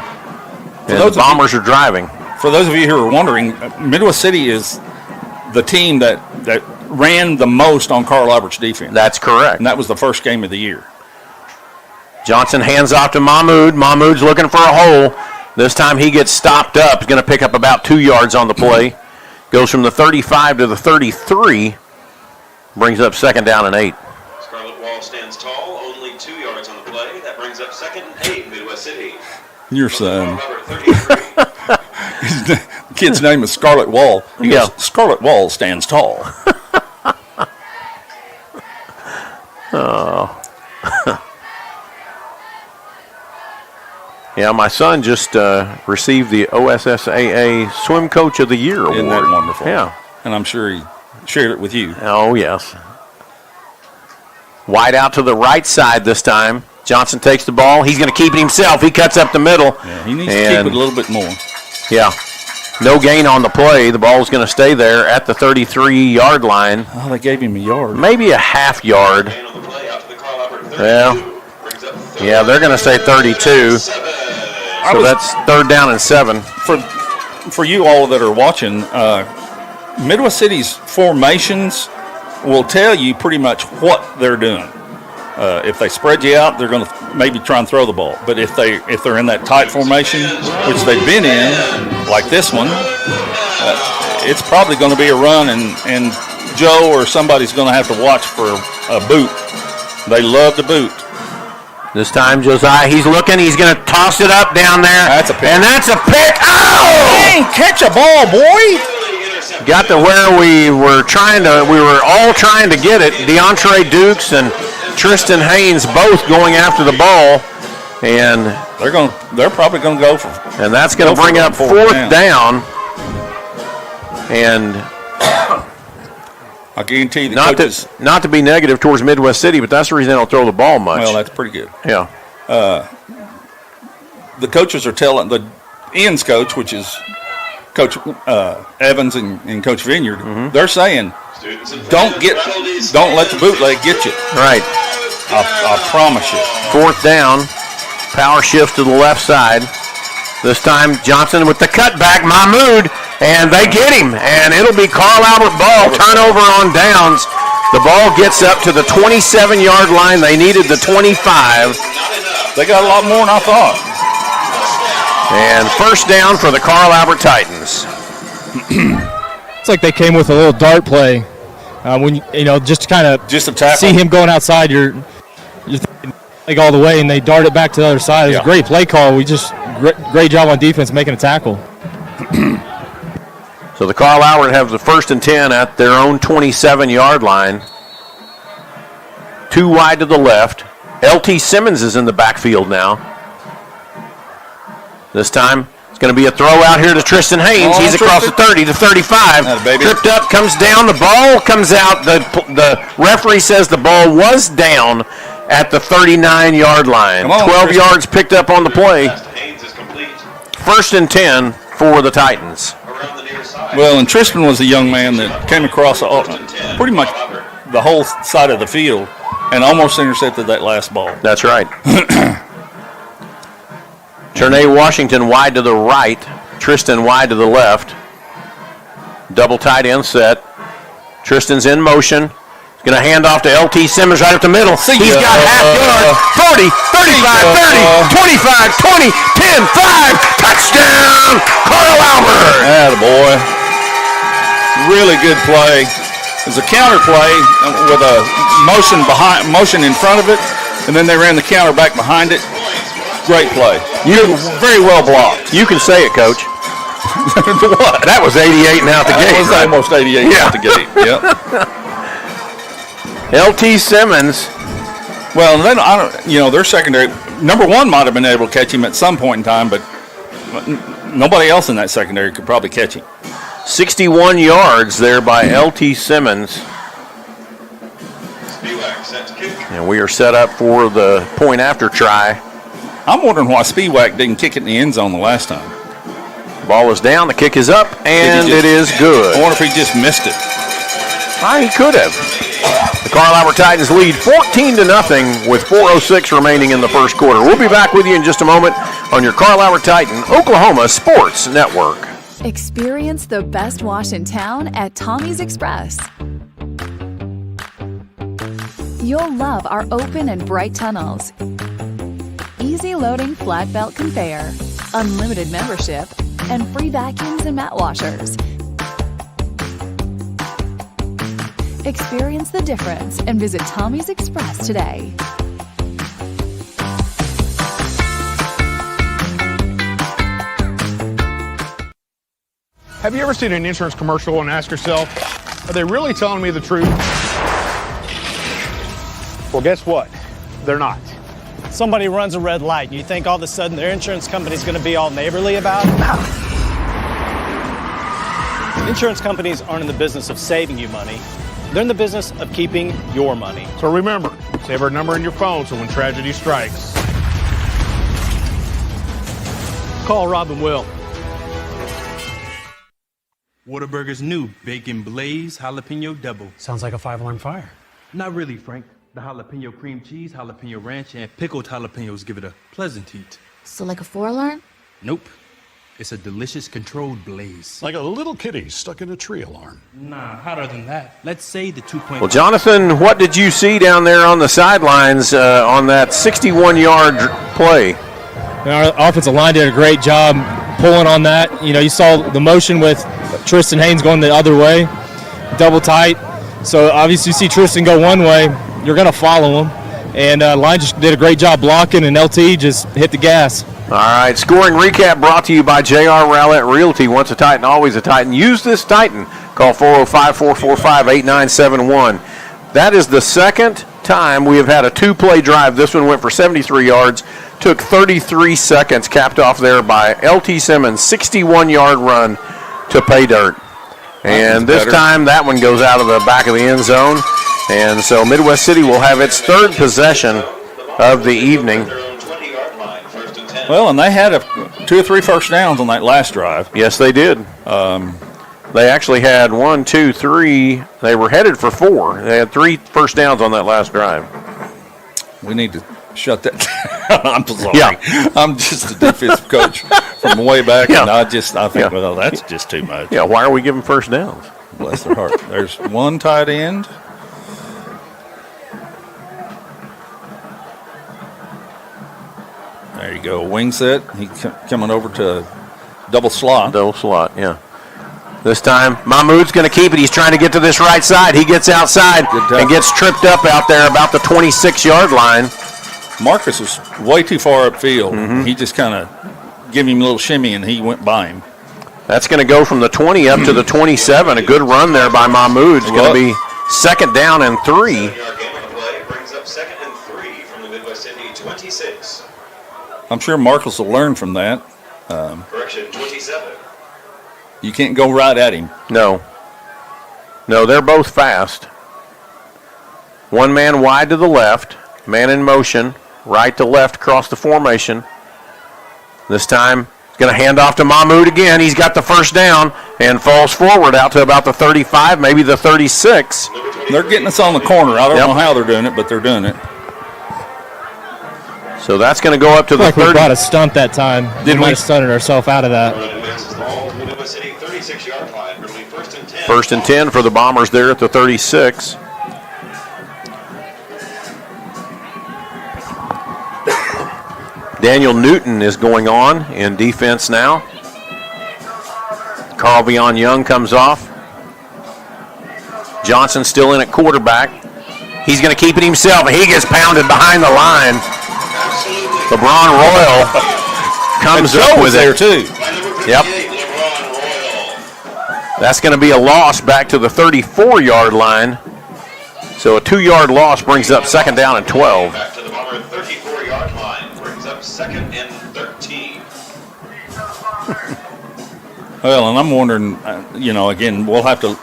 C: And the Bombers are driving.
D: For those of you who are wondering, Midwest City is the team that ran the most on Carl Albert's defense.
C: That's correct.
D: And that was the first game of the year.
C: Johnson hands off to Mahmoud. Mahmoud's looking for a hole. This time he gets stopped up. He's going to pick up about 2 yards on the play. Goes from the 35 to the 33. Brings up 2nd down and 8.
I: Scarlet Wall stands tall, only 2 yards on the play. That brings up 2nd and 8, Midwest City.
D: Your son. The kid's name is Scarlet Wall. He goes, Scarlet Wall stands tall.
C: Oh. Yeah, my son just received the OSSAA Swim Coach of the Year award.
D: Isn't that wonderful?
C: Yeah.
D: And I'm sure he shared it with you.
C: Oh, yes. Wide out to the right side this time. Johnson takes the ball. He's going to keep it himself. He cuts up the middle.
D: Yeah, he needs to keep it a little bit more.
C: Yeah. No gain on the play. The ball's going to stay there at the 33-yard line.
D: Oh, they gave him a yard.
C: Maybe a half yard. Well, yeah, they're going to say 32. So that's 3rd down and 7.
D: For you all that are watching, Midwest City's formations will tell you pretty much what they're doing. If they spread you out, they're going to maybe try and throw the ball. But if they're in that tight formation, which they've been in, like this one, it's probably going to be a run, and Joe or somebody's going to have to watch for a boot. They love to boot.
C: This time, Josiah, he's looking. He's going to toss it up down there.
D: That's a pick.
C: And that's a pick. Oh!
D: Dang, catch a ball, boy!
C: Got to where we were all trying to get it. DeAndre Dukes and Tristan Haynes both going after the ball, and
D: they're probably going to go for.
C: And that's going to bring up 4th down. And
D: I guarantee the
C: coaches, not to be negative towards Midwest City, but that's the reason they don't throw the ball much.
D: Well, that's pretty good.
C: Yeah.
D: The coaches are telling the ends coach, which is Coach Evans and Coach Vineyard, they're saying, don't let the bootleg get you.
C: Right.
D: I promise you.
C: 4th down. Power shift to the left side. This time Johnson with the cutback, Mahmoud, and they get him. And it'll be Carl Albert ball, turnover on downs. The ball gets up to the 27-yard line. They needed the 25.
D: They got a lot more than I thought.
C: And first down for the Carl Albert Titans.
E: It's like they came with a little dart play. When just to kind of see him going outside, you're thinking like all the way, and they dart it back to the other side. It was a great play call. Great job on defense making a tackle.
C: So the Carl Albert have the 1st and 10 at their own 27-yard line. 2 wide to the left. LT Simmons is in the backfield now. This time it's going to be a throw out here to Tristan Haynes. He's across the 30 to 35. Tripped up, comes down. The ball comes out. The referee says the ball was down at the 39-yard line. 12 yards picked up on the play. 1st and 10 for the Titans.
D: Well, and Tristan was a young man that came across pretty much the whole side of the field and almost intercepted that last ball.
C: That's right. Ternay Washington wide to the right. Tristan wide to the left. Double tight end set. Tristan's in motion. Going to hand off to LT Simmons right up the middle. He's got half yard. 40, 35, 30, 25, 20, 10, 5. Touchdown, Carl Albert.
D: Attaboy. Really good play. It was a counter play with a motion in front of it, and then they ran the counter back behind it. Great play. Very well blocked.
C: You can say it, Coach.
D: What?
C: That was 88 and out the gate.
D: That was
C: right?
D: almost 88 out the gate. Yep.
C: LT Simmons.
D: Well, then their secondary. Number 1 might have been able to catch him at some point in time, but nobody else in that secondary could probably catch him.
C: 61 yards there by LT Simmons. And we are set up for the point after try.
D: I'm wondering why Spiewak didn't kick it in the end zone the last time.
C: Ball is down, the kick is up, and it is good.
D: I wonder if he just missed it.
C: He could have. The Carl Albert Titans lead 14-0 with 4:06 remaining in the first quarter. We'll be back with you in just a moment on your Carl Albert Titan Oklahoma Sports Network.
J: Experience the best wash in town at Tommy's Express. You'll love our open and bright tunnels, easy loading flat belt conveyor, unlimited membership, and free vacuums and mat washers. Experience the difference and visit Tommy's Express today.
K: Have you ever seen an insurance commercial and ask yourself, are they really telling me the truth? Well, guess what? They're not.
L: Somebody runs a red light, and you think all of a sudden their insurance company's going to be all neighborly about it? Insurance companies aren't in the business of saving you money. They're in the business of keeping your money.
K: So remember, save our number in your phone so when tragedy strikes, call Rob and Will.
M: Whataburger's new Bacon Blaze Jalapeno Double.
N: Sounds like a 5-alarm fire.
M: Not really, Frank. The jalapeno cream cheese, jalapeno ranch, and pickled jalapenos give it a pleasant heat.
O: So like a 4-alarm?
M: Nope. It's a delicious controlled blaze.
P: Like a little kitty stuck in a tree alarm.
M: Nah, hotter than that. Let's say the 2.5.
C: Well, Jonathan, what did you see down there on the sidelines on that 61-yard play?
E: Our offensive line did a great job pulling on that. You saw the motion with Tristan Haynes going the other way, double tight. So obviously you see Tristan go one way, you're going to follow him. And line just did a great job blocking, and LT just hit the gas.
C: All right, scoring recap brought to you by J.R. Rowlett Realty. Once a Titan, always a Titan. Use this Titan. Call 405-445-8971. That is the second time we have had a 2-play drive. This one went for 73 yards, took 33 seconds, capped off there by LT Simmons' 61-yard run to pay dirt. And this time that one goes out of the back of the end zone. And so Midwest City will have its third possession of the evening.
D: Well, and they had 2 or 3 first downs on that last drive.
C: Yes, they did. They actually had 1, 2, 3. They were headed for 4. They had 3 first downs on that last drive.
D: We need to shut that I'm sorry.
C: Yeah.
D: I'm just a defensive coach from way back, and I think, well, that's just too much.
C: Yeah, why are we giving first downs?
D: Bless their heart. There's one tight end. There you go, wing set. He's coming over to double slot.
C: Double slot, yeah. This time, Mahmoud's going to keep it. He's trying to get to this right side. He gets outside and gets tripped up out there about the 26-yard line.
D: Marcus was way too far upfield. He just kind of gave him a little shimmy, and he went by him.
C: That's going to go from the 20 up to the 27. A good run there by Mahmoud. It's going to be 2nd down and 3.
I: 7-yard game on the play brings up 2nd and 3 from the Midwest Indy 26.
D: I'm sure Marcus will learn from that.
I: Correction, 27.
D: You can't go right at him.
C: No, they're both fast. One man wide to the left, man in motion, right to left across the formation. This time, he's going to hand off to Mahmoud again. He's got the first down and falls forward out to about the 35, maybe the 36.
D: They're getting us on the corner. I don't know how they're doing it, but they're doing it.
C: So that's going to go up to the 30.
E: We brought a stunt that time.
C: Did we?
E: Might have stunted ourselves out of that.
C: First and 10 for the Bombers there at the 36. Daniel Newton is going on in defense now. Carl Vion Young comes off. Johnson still in at quarterback. He's going to keep it himself. He gets pounded behind the line. LeBron Royal comes up with
D: there
C: it.
D: Too.
C: Yep. That's going to be a loss back to the 34-yard line. So a 2-yard loss brings up 2nd down and 12.
I: Back to the Bomber 34-yard line brings up 2nd and 13.
D: Well, and I'm wondering, again, we'll have to,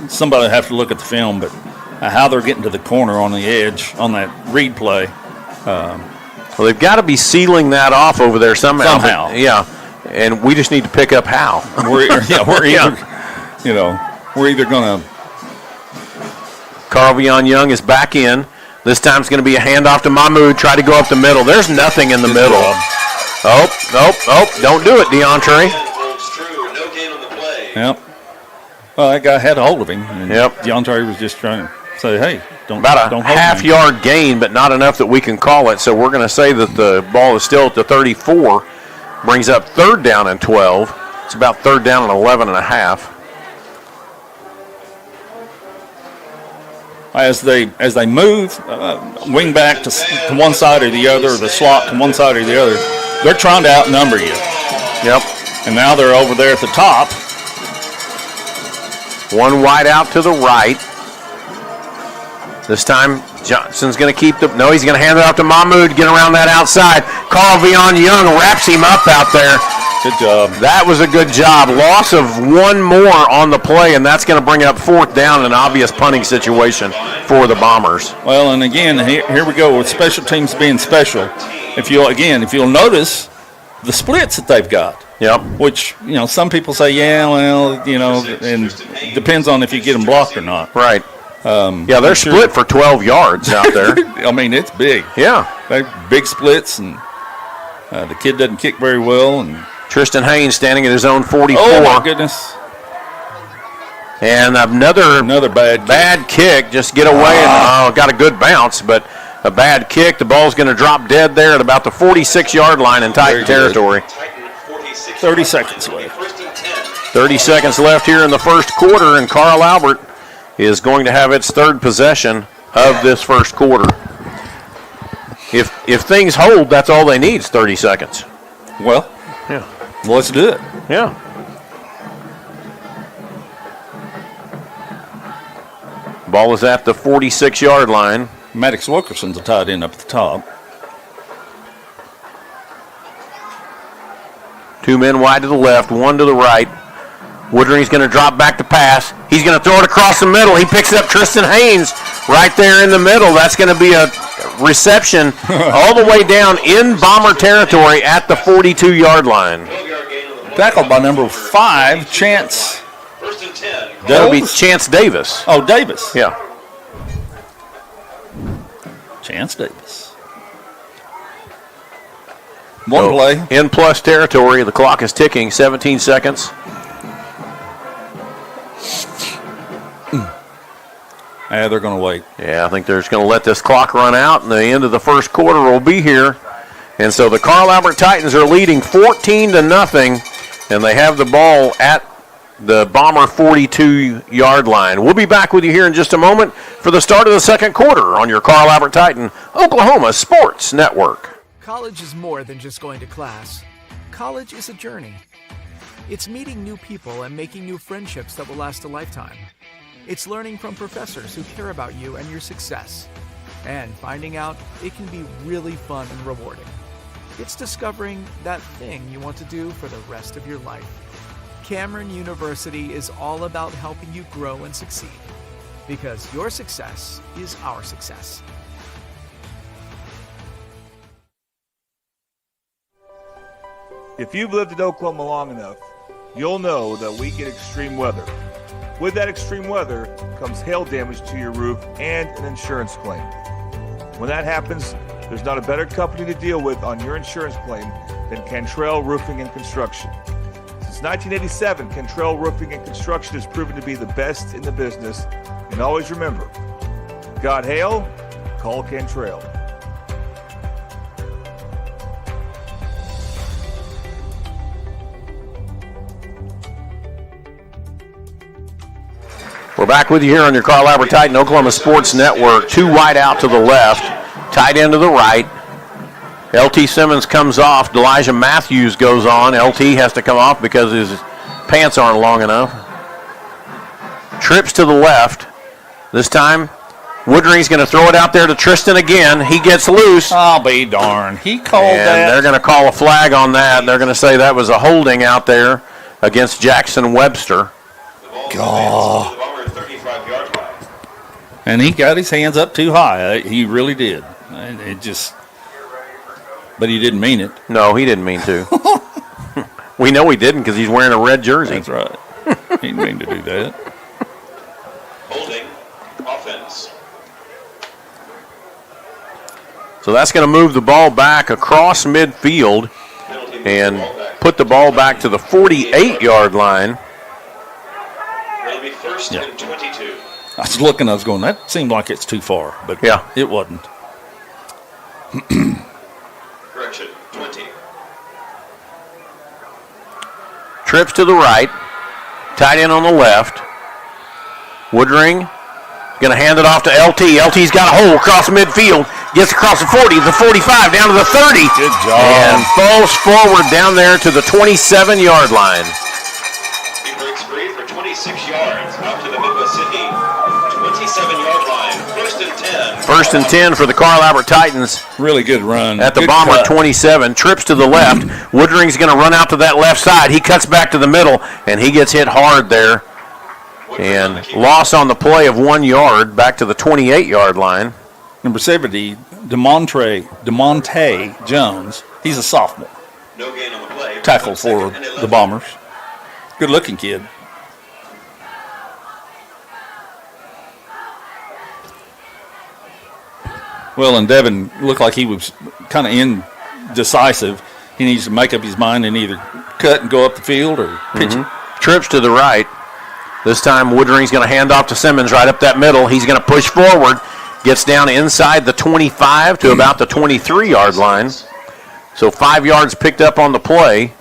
D: somebody will have to look at the film, but how they're getting to the corner on the edge on that read play.
C: Well, they've got to be sealing that off over there somehow. But, yeah, and we just need to pick up how.
D: We're either going to.
C: Carl Vion Young is back in. This time it's going to be a handoff to Mahmoud. Try to go up the middle. There's nothing in the middle. Oh, don't do it, DeAndre.
D: Yep. Well, that guy had a hold of him. And
C: yep.
D: DeAndre was just trying to say, hey, don't
C: About a
D: don't hold
C: half-yard gain, but not enough that we can call it. So we're going to say that the ball is still at the 34. Brings up 3rd down and 12. It's about 3rd down and 11 and a half.
D: As they move wing back to one side or the other, or the slot to one side or the other, they're trying to outnumber you.
C: Yep.
D: And now they're over there at the top.
C: One wide out to the right. This time, Johnson's going to keep the... No, he's going to hand it off to Mahmoud to get around that outside. Carl Vion Young wraps him up out there.
D: Good job.
C: That was a good job. Loss of one more on the play, and that's going to bring up 4th down, an obvious punting situation for the Bombers.
D: Well, and again, here we go with special teams being special. If you'll notice the splits that they've got.
C: Yep.
D: Which, some people say, and depends on if you get them blocked or not.
C: Right. Yeah, they're split for 12 yards out there.
D: I mean, it's big.
C: Yeah.
D: They're big splits, and the kid doesn't kick very well. And
C: Tristan Haynes standing at his own 44.
D: Oh, my goodness.
C: And another bad kick. Just get away and got a good bounce, but a bad kick. The ball's going to drop dead there at about the 46-yard line in Titan territory.
D: 30 seconds left.
C: 30 seconds left here in the first quarter, and Carl Albert is going to have its 3rd possession of this first quarter. If things hold, that's all they need is 30 seconds.
D: Well,
C: yeah.
D: Well, let's do it.
C: Yeah. Ball is at the 46-yard line.
D: Maddox Wilkerson's a tight end up at the top.
C: 2 men wide to the left, 1 to the right. Woodring's going to drop back to pass. He's going to throw it across the middle. He picks up Tristan Haynes right there in the middle. That's going to be a reception all the way down in Bomber territory at the 42-yard line.
D: Tackled by number 5, Chance.
C: That'll be Chance Davis.
D: Oh, Davis.
C: Yeah.
D: Chance Davis. One play.
C: In plus territory. The clock is ticking. 17 seconds.
D: Yeah, they're going to wait.
C: Yeah, I think they're just going to let this clock run out, and the end of the first quarter will be here. And so the Carl Albert Titans are leading 14-0, and they have the ball at the Bomber 42-yard line. We'll be back with you here in just a moment for the start of the second quarter on your Carl Albert Titan Oklahoma Sports Network.
F: College is more than just going to class. College is a journey. It's meeting new people and making new friendships that will last a lifetime. It's learning from professors who care about you and your success, and finding out it can be really fun and rewarding. It's discovering that thing you want to do for the rest of your life. Cameron University is all about helping you grow and succeed, because your success is our success.
G: If you've lived in Oklahoma long enough, you'll know that we get extreme weather. With that extreme weather comes hail damage to your roof and an insurance claim. When that happens, there's not a better company to deal with on your insurance claim than Cantrell Roofing and Construction. Since 1987, Cantrell Roofing and Construction has proven to be the best in the business. And always remember, got hail? Call Cantrell.
C: We're back with you here on your Carl Albert Titan Oklahoma Sports Network. Two wide out to the left, tight end to the right. LT Simmons comes off. Elijah Matthews goes on. LT has to come off because his pants aren't long enough. Trips to the left. This time, Woodring's going to throw it out there to Tristan again. He gets loose.
D: I'll be darned. He called
C: and
D: that.
C: They're going to call a flag on that. They're going to say that was a holding out there against Jackson Webster.
D: God. And he got his hands up too high. He really did. And it just, but he didn't mean it.
C: No, he didn't mean to. We know he didn't because he's wearing a red jersey.
D: That's right. He didn't mean to do that.
I: Holding offense.
C: So that's going to move the ball back across midfield and put the ball back to the 48-yard line.
I: It'll be first and 22.
D: I was looking, I was going, that seemed like it's too far, but
C: yeah,
D: it wasn't.
I: Correction, 20.
C: Trips to the right, tight end on the left. Woodring going to hand it off to LT. LT's got a hole across midfield, gets across the 40, the 45, down to the 30.
D: Good job.
C: And falls forward down there to the 27-yard line.
I: He breaks free for 26 yards out to the Midwest Sydney 27-yard line. First and 10.
C: First and 10 for the Carl Albert Titans.
D: Really good run.
C: At the
D: good
C: Bomber
D: cut.
C: 27. Trips to the left. Woodring's going to run out to that left side. He cuts back to the middle, and he gets hit hard there. And loss on the play of 1 yard back to the 28-yard line.
D: Number 70, DeMonte Jones. He's a sophomore.
I: No gain on the play.
D: Tackle for the Bombers. Good-looking kid. Well, and Devin looked like he was kind of indecisive. He needs to make up his mind and either cut and go up the field or pitch it.
C: Trips to the right. This time Woodring's going to hand off to Simmons right up that middle. He's going to push forward. Gets down inside the 25 to about the 23-yard line. So 5 yards picked up on the play.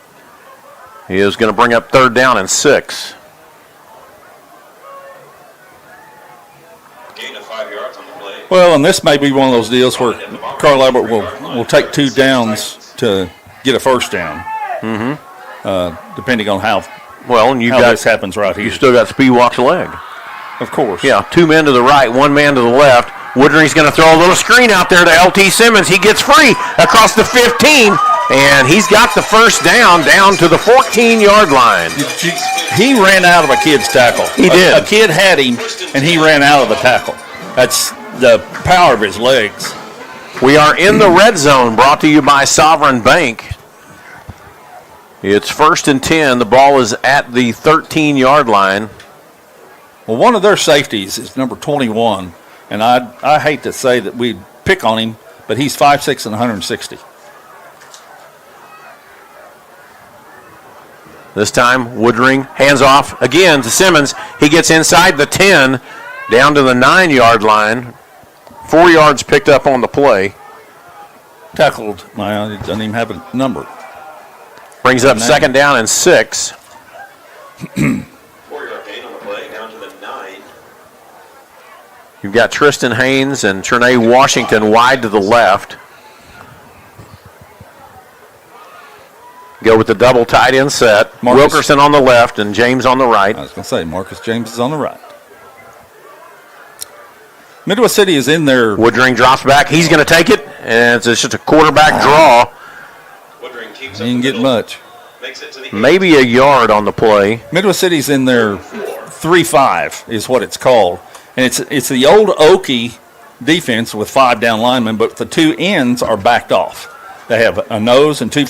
C: He is going to bring up 3rd down and 6.
I: Gain of 5 yards on the play.
D: Well, and this may be one of those deals where Carl Albert will take 2 downs to get a first down. Depending on how this happens right here.
C: You still got Speedwalk's leg.
D: Of course.
C: Yeah, 2 men to the right, 1 man to the left. Woodring's going to throw a little screen out there to LT Simmons. He gets free across the 15, and he's got the first down to the 14-yard line.
D: He ran out of a kid's tackle.
C: He did.
D: A kid had him, and he ran out of the tackle. That's the power of his legs.
C: We are in the red zone, brought to you by Sovereign Bank. It's 1st and 10. The ball is at the 13-yard line.
D: Well, one of their safeties is number 21, and I hate to say that we pick on him, but he's 5'6" and 160.
C: This time, Woodring hands off again to Simmons. He gets inside the 10, down to the 9-yard line. 4 yards picked up on the play.
D: Tackled. Well, it doesn't even have a number.
C: Brings up 2nd down and 6.
I: 4-yard gain on the play, down to the 9.
C: You've got Tristan Haynes and Trinae Washington wide to the left. Go with the double tight end set. Wilkerson on the left and James on the right.
D: I was going to say, Marcus James is on the right. Midwest City is in there.
C: Woodring drops back. He's going to take it, and it's just a quarterback draw.
I: Woodring keeps
D: He didn't get much.
I: Makes it to the
C: Maybe a yard on the play.
D: Midwest City's in there 3-5 is what it's called. And it's the old Okie defense with 5 down linemen, but the 2 ends are backed off. They have a nose and 2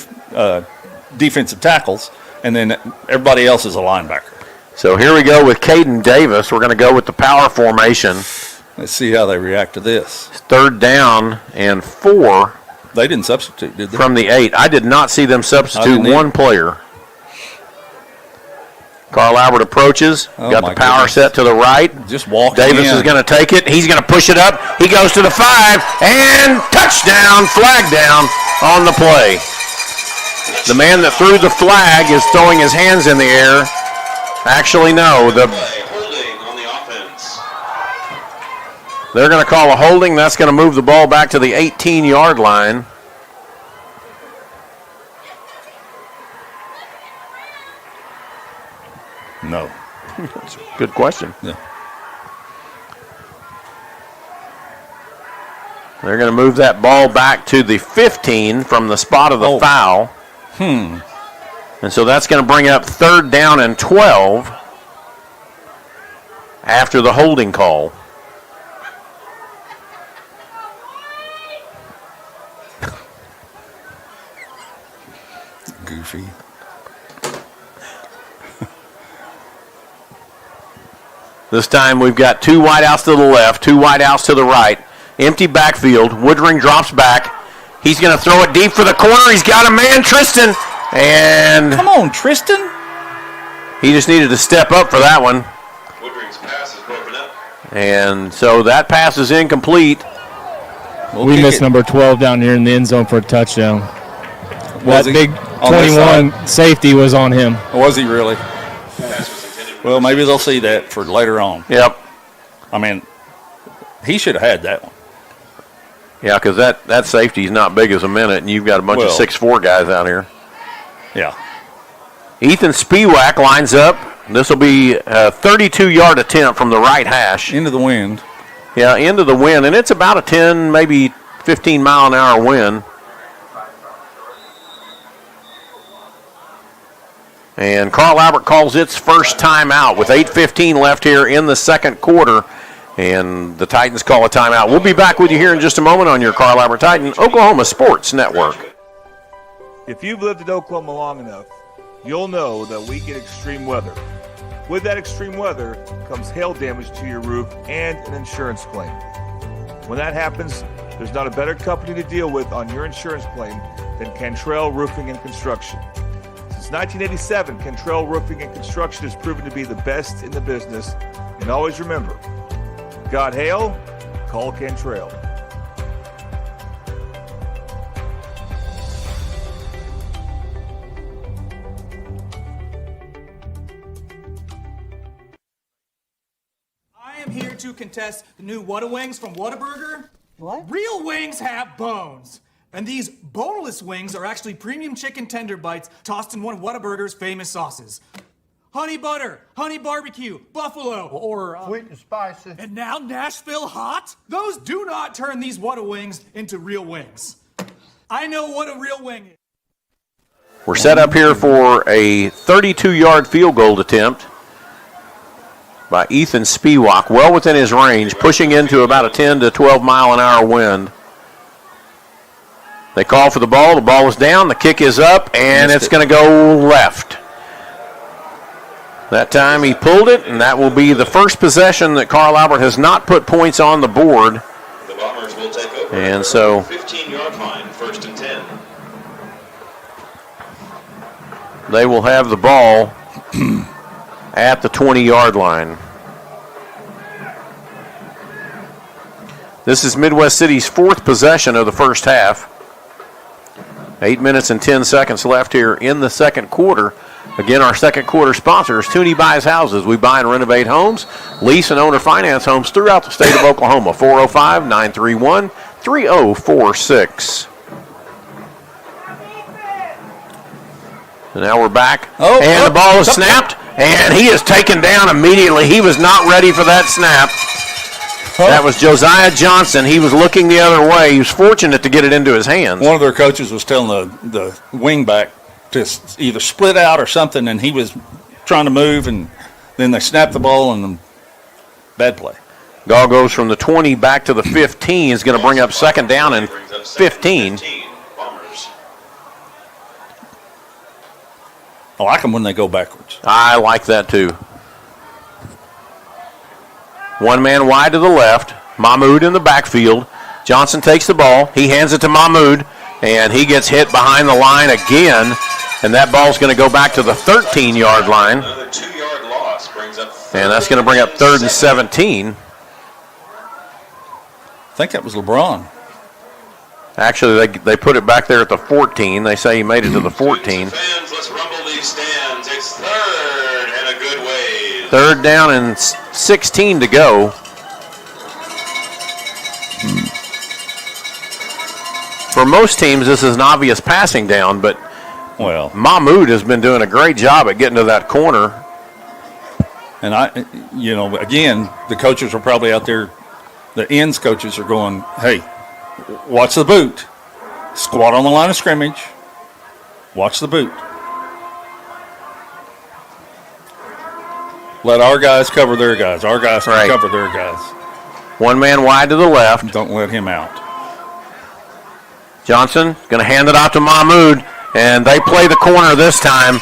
D: defensive tackles, and then everybody else is a linebacker.
C: So here we go with Caden Davis. We're going to go with the power formation.
D: Let's see how they react to this.
C: 3rd down and 4.
D: They didn't substitute, did they?
C: From the 8. I did not see them substitute one player. Carl Albert approaches. Got the power set to the right.
D: Just walking
C: Davis is going to take it. He's going to push it up. He goes to the 5. And touchdown, flag down on the play. The man that threw the flag is throwing his hands in the air. Actually, no. They're going to call a holding. That's going to move the ball back to the 18-yard line.
D: No.
C: That's a good question.
D: Yeah.
C: They're going to move that ball back to the 15 from the spot of the foul. And so that's going to bring up 3rd down and 12 after the holding call.
D: Goofy.
C: This time we've got 2 wideouts to the left, 2 wideouts to the right. Empty backfield. Woodring drops back. He's going to throw it deep for the corner. He's got a man, Tristan. And
D: come on, Tristan.
C: He just needed to step up for that one.
I: Woodring's pass is broken up.
C: And so that pass is incomplete.
E: We missed number 12 down here in the end zone for a touchdown.
D: Was
E: that
D: he?
E: big 21 safety was on him.
D: Was he really? Well, maybe they'll see that for later on.
C: Yep.
D: I mean, he should have had that one.
C: Yeah, because that safety's not big as a minute, and you've got a bunch of 6'4" guys out here.
D: Yeah.
C: Ethan Spiewak lines up. This will be a 32-yard attempt from the right hash.
D: Into the wind.
C: Yeah, into the wind, and it's about a 10, maybe 15-mile-an-hour wind. And Carl Albert calls its first timeout with 8:15 left here in the second quarter. And the Titans call a timeout. We'll be back with you here in just a moment on your Carl Albert Titan Oklahoma Sports Network.
G: If you've lived in Oklahoma long enough, you'll know that we get extreme weather. With that extreme weather comes hail damage to your roof and an insurance claim. When that happens, there's not a better company to deal with on your insurance claim than Cantrell Roofing and Construction. Since 1987, Cantrell Roofing and Construction has proven to be the best in the business. And always remember, got hail? Call Cantrell.
H: I am here to contest the new Whata Wings from Whataburger. What? Real wings have bones. And these boneless wings are actually premium chicken tender bites tossed in one of Whataburger's famous sauces. Honey butter, honey barbecue, buffalo, or
R: sweet and spicy.
H: And now Nashville hot? Those do not turn these Whata Wings into real wings. I know what a real wing is.
C: We're set up here for a 32-yard field goal attempt by Ethan Spiewak, well within his range, pushing into about a 10 to 12-mile-an-hour wind. They call for the ball. The ball is down. The kick is up, and it's going to go left. That time he pulled it, and that will be the first possession that Carl Albert has not put points on the board.
I: The Bombers will take over.
C: And so
I: 15-yard line, 1st and 10.
C: They will have the ball at the 20-yard line. This is Midwest City's 4th possession of the first half. 8 minutes and 10 seconds left here in the second quarter. Again, our second quarter sponsor is Tooney Buys Houses. We buy and renovate homes, lease and owner finance homes throughout the state of Oklahoma. 405-931-3046. And now we're back. The ball is snapped, and he is taken down immediately. He was not ready for that snap. That was Josiah Johnson. He was looking the other way. He was fortunate to get it into his hands.
D: One of their coaches was telling the wing back to either split out or something, and he was trying to move, and then they snapped the ball, and bad play.
C: Ball goes from the 20 back to the 15. Is going to bring up second down and 15.
D: I like them when they go backwards.
C: I like that too. One man wide to the left. Mahmoud in the backfield. Johnson takes the ball. He hands it to Mahmoud, and he gets hit behind the line again, and that ball's going to go back to the 13-yard line.
I: Another 2-yard loss brings up
C: and that's going to bring up 3rd and 17.
D: I think that was LeBron.
C: Actually, they put it back there at the 14. They say he made it to the 14.
I: Fans, let's rumble these stands. It's 3rd and a good way.
C: 3rd down and 16 to go. For most teams, this is an obvious passing down, but Mahmoud has been doing a great job at getting to that corner.
D: And again, the coaches are probably out there. The ends coaches are going, hey, watch the boot. Squat on the line of scrimmage. Watch the boot. Let our guys cover their guys. Our guys can cover their guys.
C: One man wide to the left.
D: Don't let him out.
C: Johnson going to hand it out to Mahmoud, and they play the corner this time,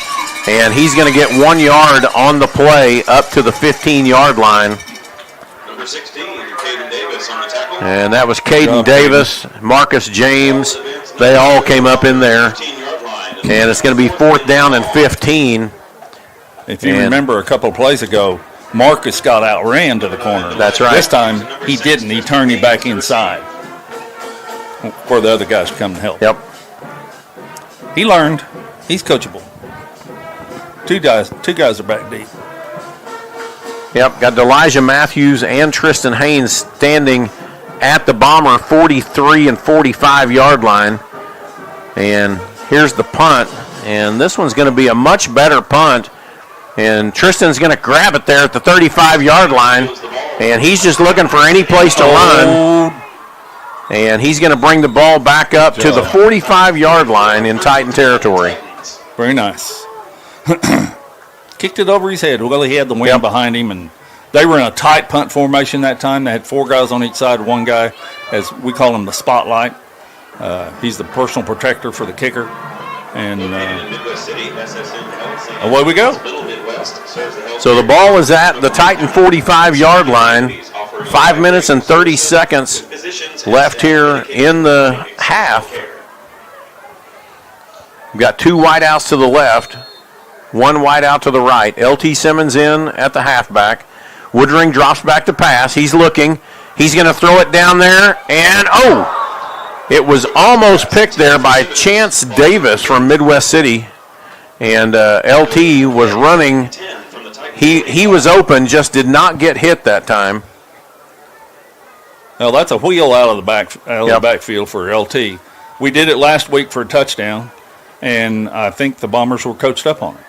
C: and he's going to get 1 yard on the play up to the 15-yard line.
I: Number 16, Caden Davis on the tackle.
C: And that was Caden Davis, Marcus James. They all came up in there. And it's going to be 4th down and 15.
D: If you remember a couple of plays ago, Marcus got outran to the corner.
C: That's right.
D: This time he didn't. He turned him back inside where the other guys come to help.
C: Yep.
D: He learned. He's coachable. Two guys are back deep.
C: Yep, got Elijah Matthews and Tristan Haynes standing at the Bomber 43 and 45-yard line. And here's the punt. And this one's going to be a much better punt. And Tristan's going to grab it there at the 35-yard line. And he's just looking for any place to run. And he's going to bring the ball back up to the 45-yard line in Titan territory.
D: Very nice. Kicked it over his head. Well, he had the wind behind him, and they were in a tight punt formation that time. They had 4 guys on each side. One guy, as we call him, the spotlight. He's the personal protector for the kicker. And away we go.
C: So the ball is at the Titan 45-yard line. 5 minutes and 30 seconds left here in the half. We've got 2 wideouts to the left, 1 wideout to the right. LT Simmons in at the halfback. Woodring drops back to pass. He's looking. He's going to throw it down there, and it was almost picked there by Chance Davis from Midwest City. And LT was running. He was open, just did not get hit that time.
D: Well, that's a wheel out of the backfield for LT. We did it last week for a touchdown, and I think the Bombers were coached up on it.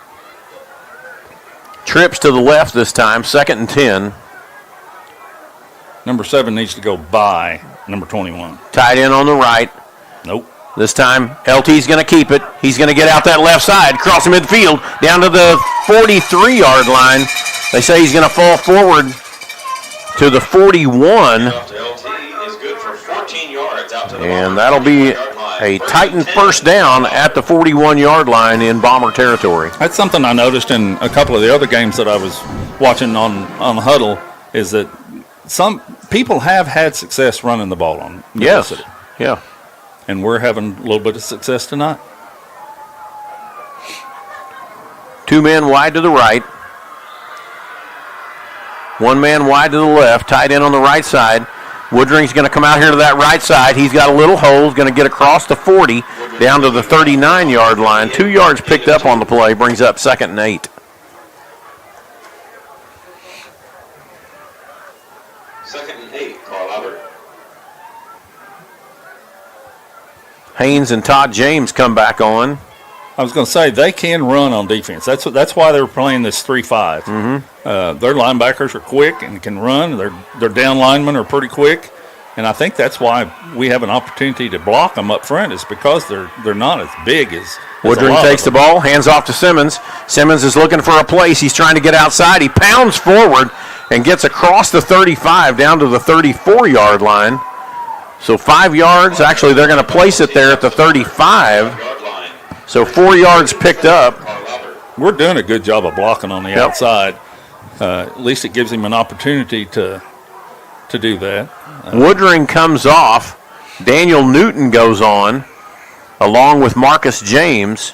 C: Trips to the left this time, 2nd and 10.
D: Number 7 needs to go by number 21.
C: Tight end on the right.
D: Nope.
C: This time, LT's going to keep it. He's going to get out that left side, cross midfield, down to the 43-yard line. They say he's going to fall forward to the 41. And that'll be a Titan first down at the 41-yard line in Bomber territory.
D: That's something I noticed in a couple of the other games that I was watching on the huddle, is that some people have had success running the ball on Midwest City.
C: Yeah.
D: And we're having a little bit of success tonight.
C: Two men wide to the right. One man wide to the left, tight end on the right side. Woodring's going to come out here to that right side. He's got a little hole, going to get across the 40, down to the 39-yard line. 2 yards picked up on the play, brings up 2nd and 8.
I: Second and 8, Carl Albert.
C: Haynes and Todd James come back on.
D: I was going to say, they can run on defense. That's why they're playing this 3-5. Their linebackers are quick and can run. Their down linemen are pretty quick. And I think that's why we have an opportunity to block them up front, is because they're not as big as
C: Woodring takes the ball, hands off to Simmons. Simmons is looking for a place. He's trying to get outside. He pounds forward and gets across the 35 down to the 34-yard line. So 5 yards. Actually, they're going to place it there at the 35. So 4 yards picked up.
D: We're doing a good job of blocking on the outside. At least it gives him an opportunity to do that.
C: Woodring comes off. Daniel Newton goes on, along with Marcus James.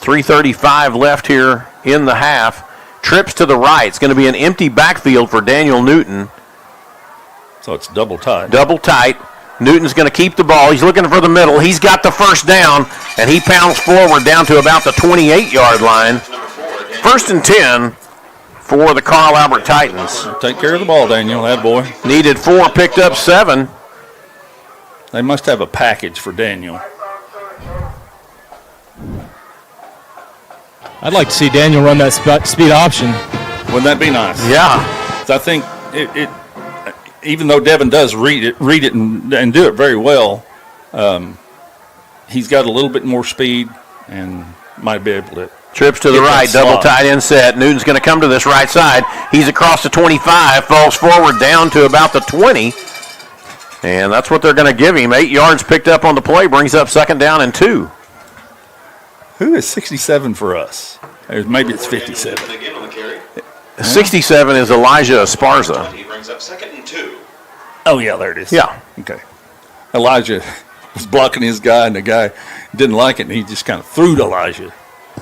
C: .335 left here in the half. Trips to the right. It's going to be an empty backfield for Daniel Newton.
D: So it's double tight.
C: Double tight. Newton's going to keep the ball. He's looking for the middle. He's got the first down, and he pounds forward down to about the 28-yard line. 1st and 10 for the Carl Albert Titans.
D: Take care of the ball, Daniel. That boy.
C: Needed 4, picked up 7.
D: They must have a package for Daniel.
E: I'd like to see Daniel run that speed option.
D: Wouldn't that be nice?
C: Yeah.
D: So I think it even though Devin does read it and do it very well, he's got a little bit more speed and might be able to.
C: Trips to the right, double tight end set. Newton's going to come to this right side. He's across the 25, falls forward down to about the 20. And that's what they're going to give him. 8 yards picked up on the play, brings up 2nd down and 2.
D: Who is 67 for us? Maybe it's 57.
C: 67 is Elijah Esparza.
I: He brings up 2nd and 2.
D: Oh, yeah, there it is.
C: Yeah.
D: Okay. Elijah was blocking his guy, and the guy didn't like it, and he just kind of threw Elijah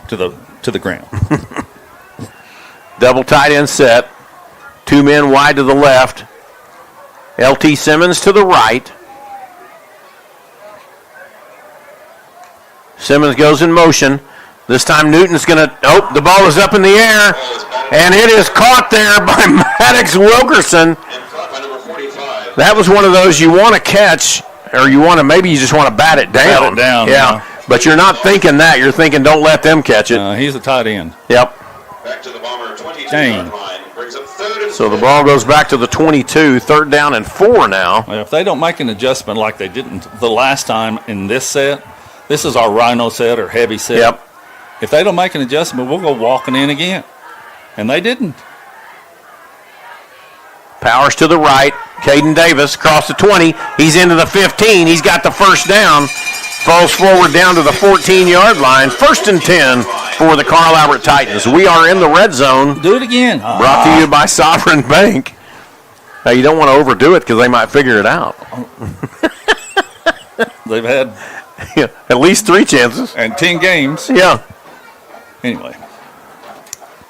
D: to the ground.
C: Double tight end set. 2 men wide to the left. LT Simmons to the right. Simmons goes in motion. This time Newton's going to, the ball is up in the air, and it is caught there by Maddox Wilkerson. That was one of those you want to catch, or maybe you just want to bat it down.
D: Bat it down.
C: Yeah. But you're not thinking that. You're thinking don't let them catch it.
D: He's a tight end.
C: Yep.
I: Back to the Bomber
D: 22-yard
I: line. Brings up 3rd and 4.
C: So the ball goes back to the 22, 3rd down and 4 now.
D: Well, if they don't make an adjustment like they didn't the last time in this set, this is our Rhino set or heavy set.
C: Yep.
D: If they don't make an adjustment, we'll go walking in again. And they didn't.
C: Powers to the right. Caden Davis across the 20. He's into the 15. He's got the first down. Falls forward down to the 14-yard line. 1st and 10 for the Carl Albert Titans. We are in the red zone.
D: Do it again.
C: Brought to you by Sovereign Bank. Now, you don't want to overdo it because they might figure it out.
D: They've had
C: at least 3 chances.
D: And 10 games.
C: Yeah.
D: Anyway,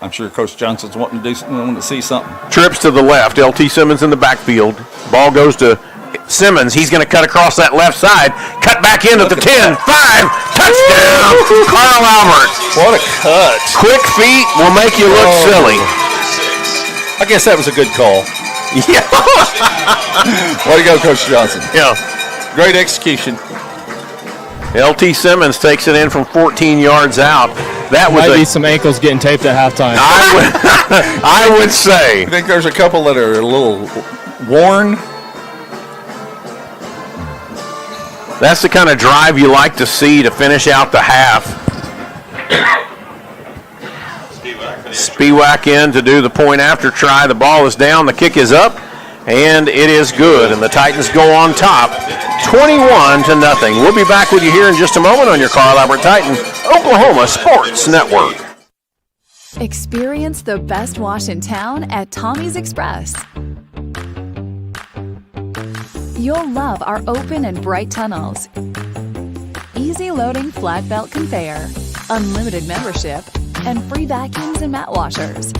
D: I'm sure Coach Johnson's wanting to see something.
C: Trips to the left. LT Simmons in the backfield. Ball goes to Simmons. He's going to cut across that left side. Cut back in at the 10. 5. Touchdown. Carl Albert.
D: What a cut.
C: Quick feet will make you look silly.
D: I guess that was a good call.
C: Yeah.
D: Way to go, Coach Johnson.
C: Yeah.
D: Great execution.
C: LT Simmons takes it in from 14 yards out. That
E: might be some ankles getting taped at halftime.
C: I would say.
D: I think there's a couple that are a little worn.
C: That's the kind of drive you like to see to finish out the half. Spiewak in to do the point after try. The ball is down. The kick is up. And it is good. And the Titans go on top 21-0. We'll be back with you here in just a moment on your Carl Albert Titan Oklahoma Sports Network.
J: Experience the best wash in town at Tommy's Express. You'll love our open and bright tunnels, easy loading flat belt conveyor, unlimited membership, and free vacuums and mat washers.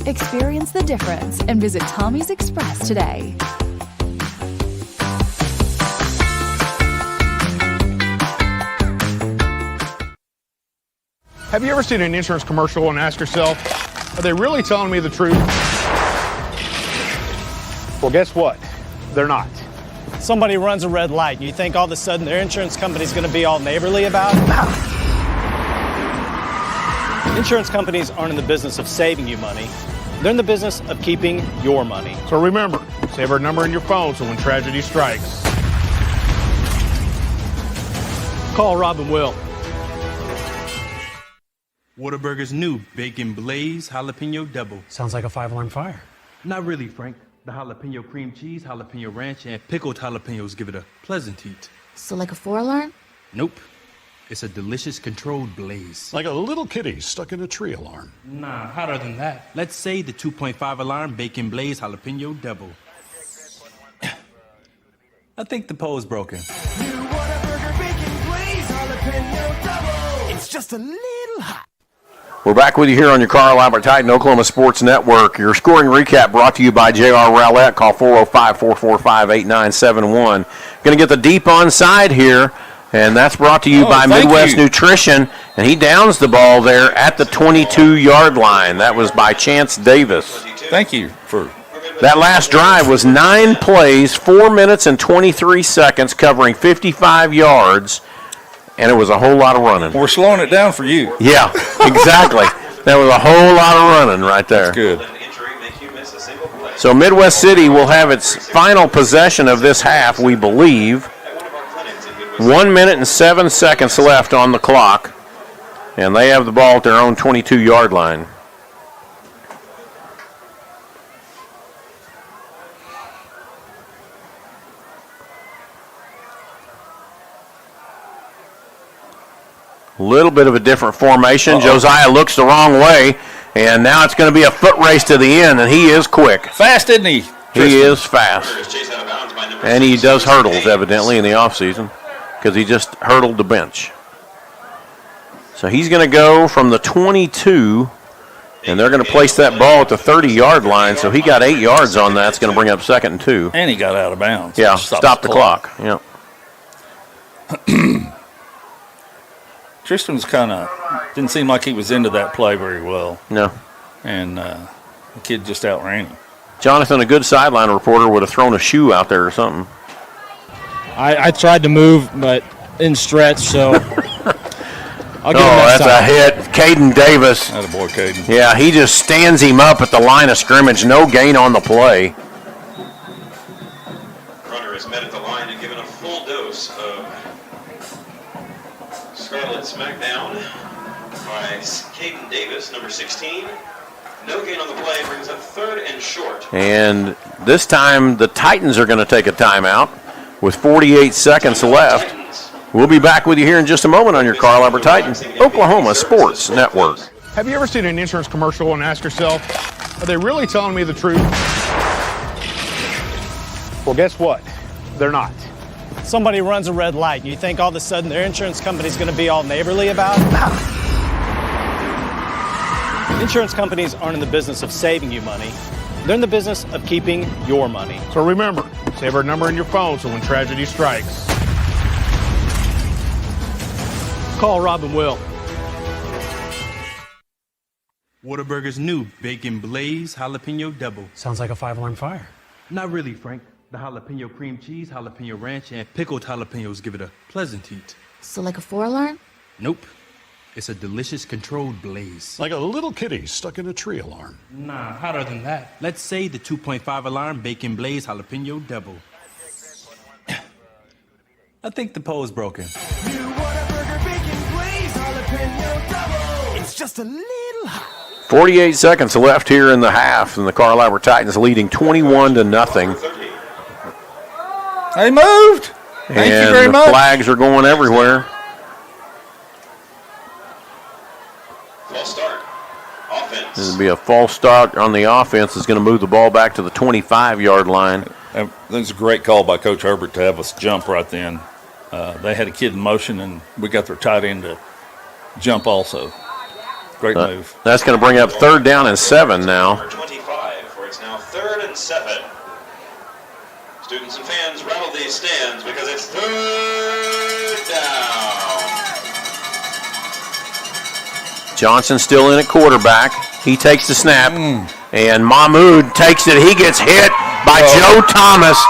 J: Experience the difference and visit Tommy's Express today.
K: Have you ever seen an insurance commercial and asked yourself, are they really telling me the truth? Well, guess what? They're not.
L: Somebody runs a red light and you think all of a sudden their insurance company's going to be all neighborly about it? Insurance companies aren't in the business of saving you money. They're in the business of keeping your money.
K: So remember, save our number in your phone so when tragedy strikes,
L: Call Rob and Will.
M: Whataburger's new Bacon Blaze Jalapeno Double.
N: Sounds like a 5-alarm fire.
M: Not really, Frank. The jalapeno cream cheese, jalapeno ranch, and pickled jalapenos give it a pleasant heat.
O: So like a 4-alarm?
M: Nope. It's a delicious controlled blaze.
P: Like a little kitty stuck in a tree alarm.
M: Nah, hotter than that. Let's say the 2.5 alarm Bacon Blaze Jalapeno Double. I think the pole's broken.
Q: New Whataburger Bacon Blaze Jalapeno Double. It's just a little hot.
C: We're back with you here on your Carl Albert Titan Oklahoma Sports Network. Your scoring recap brought to you by J.R. Rowlett. Call 405-445-8971. Going to get the deep onside here, and that's brought to you by Midwest Nutrition. And he downs the ball there at the 22-yard line. That was by Chance Davis.
D: Thank you for
C: that last drive was 9 plays, 4 minutes and 23 seconds, covering 55 yards. And it was a whole lot of running.
D: We're slowing it down for you.
C: Yeah, exactly. That was a whole lot of running right there.
D: That's good.
C: So Midwest City will have its final possession of this half, we believe. 1 minute and 7 seconds left on the clock. And they have the ball at their own 22-yard line. Little bit of a different formation. Josiah looks the wrong way, and now it's going to be a foot race to the end, and he is quick.
D: Fast, isn't he?
C: He is fast. And he does hurdles, evidently, in the offseason, because he just hurdled the bench. So he's going to go from the 22, and they're going to place that ball at the 30-yard line, so he got 8 yards on that. It's going to bring up 2nd and 2.
D: And he got out of bounds.
C: Yeah, stop the clock. Yeah.
D: Tristan's didn't seem like he was into that play very well.
C: No.
D: And the kid just outran him.
C: Jonathan, a good sideline reporter, would have thrown a shoe out there or something.
E: I tried to move, but didn't stretch, so I'll give him
C: that's a hit. Caden Davis.
D: That's a boy, Caden.
C: Yeah, he just stands him up at the line of scrimmage. No gain on the play.
I: Runner is met at the line and given a full dose of Scarlet Smackdown by Caden Davis, number 16. No gain on the play, brings up 3rd and short.
C: And this time the Titans are going to take a timeout with 48 seconds left. We'll be back with you here in just a moment on your Carl Albert Titan Oklahoma Sports Network.
K: Have you ever seen an insurance commercial and asked yourself, are they really telling me the truth? Well, guess what? They're not.
L: Somebody runs a red light and you think all of a sudden their insurance company's going to be all neighborly about it? Insurance companies aren't in the business of saving you money. They're in the business of keeping your money.
K: So remember, save our number in your phone so when tragedy strikes,
L: call Rob and Will.
M: Whataburger's new Bacon Blaze Jalapeno Double.
N: Sounds like a 5-alarm fire.
M: Not really, Frank. The jalapeno cream cheese, jalapeno ranch, and pickled jalapenos give it a pleasant heat.
O: So like a 4-alarm?
M: Nope. It's a delicious controlled blaze.
P: Like a little kitty stuck in a tree alarm.
M: Nah, hotter than that. Let's say the 2.5 alarm Bacon Blaze Jalapeno Double. I think the pole's broken.
Q: New Whataburger Bacon Blaze Jalapeno Double. It's just a little hot.
C: 48 seconds left here in the half, and the Carl Albert Titans leading 21-0.
D: They moved. Thank you very much.
C: And the flags are going everywhere.
I: False start. Offense.
C: It'll be a false start on the offense. Is going to move the ball back to the 25-yard line.
D: That was a great call by Coach Herbert to have us jump right then. They had a kid in motion, and we got their tight end to jump also. Great move.
C: That's going to bring up 3rd down and 7 now.
I: Number 25, where it's now 3rd and 7. Students and fans rattle these stands because it's 3rd down.
C: Johnson still in at quarterback. He takes the snap, and Mahmoud takes it. He gets hit by Joe Thomas,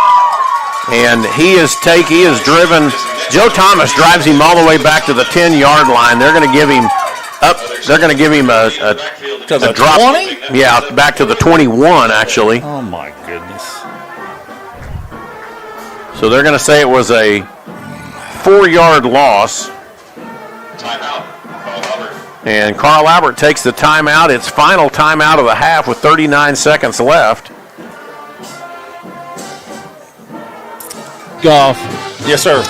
C: and he is driven. Joe Thomas drives him all the way back to the 10-yard line. They're going to give him up. They're going to give him a drop.
D: 20?
C: Yeah, back to the 21 actually.
D: Oh my goodness.
C: So they're going to say it was a 4-yard loss.
I: Timeout. Carl Albert.
C: And Carl Albert takes the timeout. It's final timeout of the half with 39 seconds left.
E: Goff.
D: Yes, sir.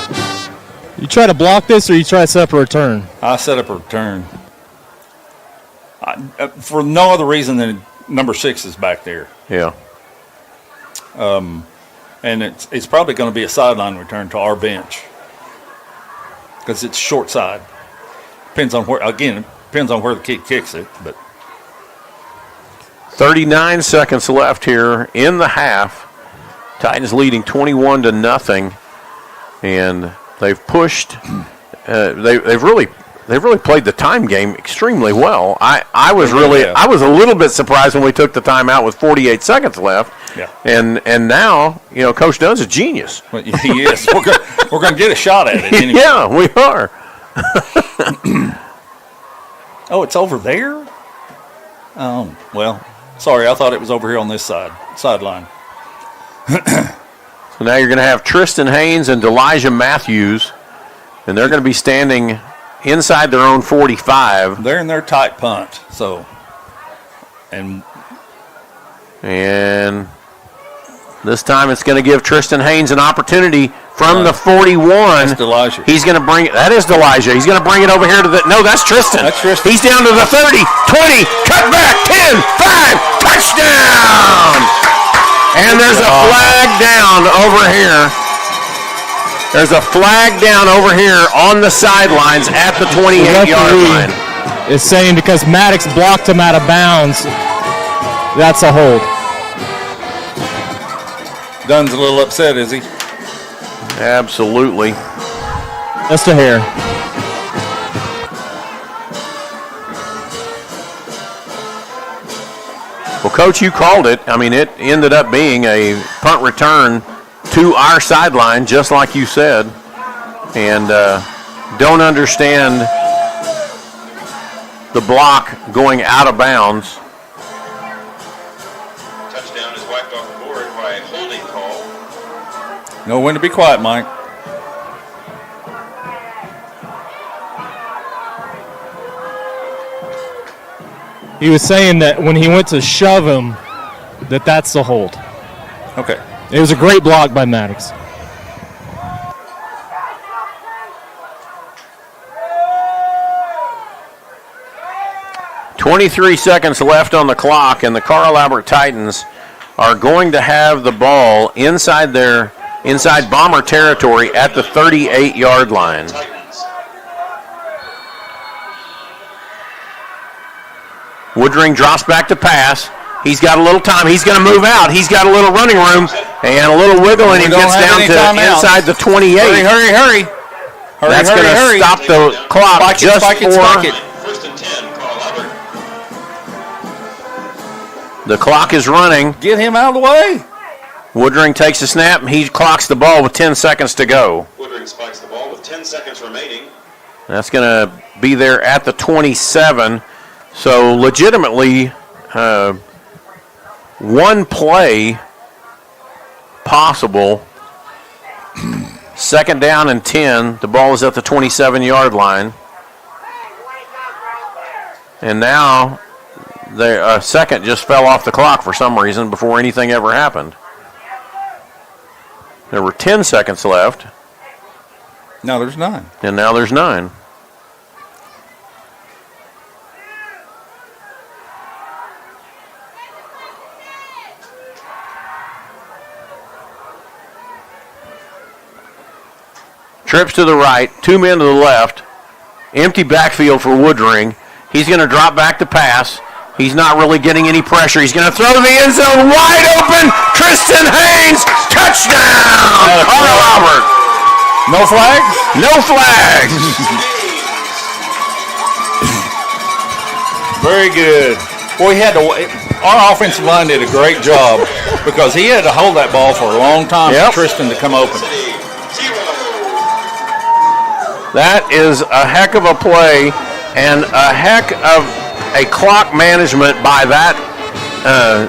E: You try to block this or you try to set up a return?
D: I set up a return. For no other reason than number 6 is back there.
C: Yeah.
D: And it's probably going to be a sideline return to our bench because it's short side. Depends on where the kid kicks it. But
C: 39 seconds left here in the half. Titans leading 21-0, and they've pushed. They've really played the time game extremely well. I was a little bit surprised when we took the timeout with 48 seconds left.
D: Yeah.
C: And now, Coach Dunn's a genius.
D: Well, he is. We're going to get a shot at it. Anyway.
C: Yeah, we are.
D: Oh, it's over there? Well, sorry, I thought it was over here on this sideline.
C: So now you're going to have Tristan Haynes and Elijah Matthews, and they're going to be standing inside their own 45.
D: They're in their tight punt. So, and
C: this time it's going to give Tristan Haynes an opportunity from the 41.
D: That's Elijah.
C: He's going to bring it. That is Elijah. He's going to bring it over here to the. No, that's Tristan.
D: That's Tristan.
C: He's down to the 30, 20, cut back, 10, 5, touchdown! And there's a flag down over here. There's a flag down over here on the sidelines at the 28-yard line.
E: Is saying because Maddox blocked him out of bounds, that's a hold.
D: Dunn's a little upset, is he?
C: Absolutely.
E: Just a hair.
C: Well, Coach, you called it. I mean, it ended up being a punt return to our sideline, just like you said. And don't understand the block going out of bounds.
I: Touchdown is whacked off the board by a holding call.
D: Know when to be quiet, Mike.
E: He was saying that when he went to shove him, that's the hold.
D: Okay.
E: It was a great block by Maddox.
C: .23 seconds left on the clock, and the Carl Albert Titans are going to have the ball inside Bomber territory at the 38-yard line. Woodring drops back to pass. He's got a little time. He's going to move out. He's got a little running room and a little wiggle, and he gets down to inside the 28.
D: Hurry.
C: That's going to stop the clock
D: Spike it.
I: First and 10, Carl Albert.
C: The clock is running.
D: Get him out of the way.
C: Woodring takes a snap, and he clocks the ball with 10 seconds to go.
I: Woodring spikes the ball with 10 seconds remaining.
C: That's going to be there at the 27. So legitimately, one play possible. Second down and 10. The ball is at the 27-yard line. And now the second just fell off the clock for some reason before anything ever happened. There were 10 seconds left.
D: Now there's 9.
C: And now there's 9. Trips to the right, 2 men to the left. Empty backfield for Woodring. He's going to drop back to pass. He's not really getting any pressure. He's going to throw to the end zone, wide open. Tristan Haynes, touchdown! Carl Albert.
D: No flags?
C: No flags.
D: Very good. Boy, our offensive line did a great job because he had to hold that ball for a long time for Tristan to come open.
C: That is a heck of a play and a heck of a clock management by that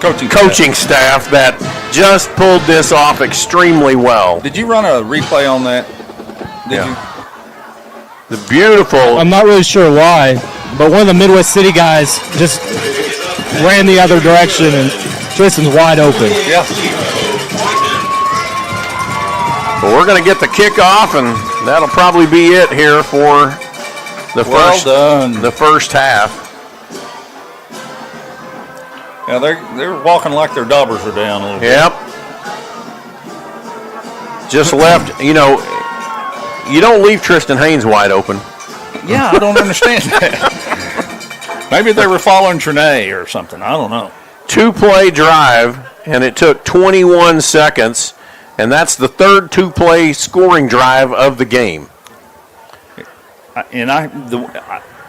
C: coaching staff that just pulled this off extremely well.
D: Did you run a replay on that? Did you?
C: The beautiful.
E: I'm not really sure why, but one of the Midwest City guys just ran the other direction, and Tristan's wide open.
D: Yeah.
C: Well, we're going to get the kickoff, and that'll probably be it here for the first half.
D: Yeah, they're walking like their daubers are down a little bit.
C: Yep. Just left, you don't leave Tristan Haynes wide open.
D: Yeah, I don't understand that. Maybe they were following Trinae or something. I don't know.
C: 2-play drive, and it took 21 seconds, and that's the third 2-play scoring drive of the game.
D: And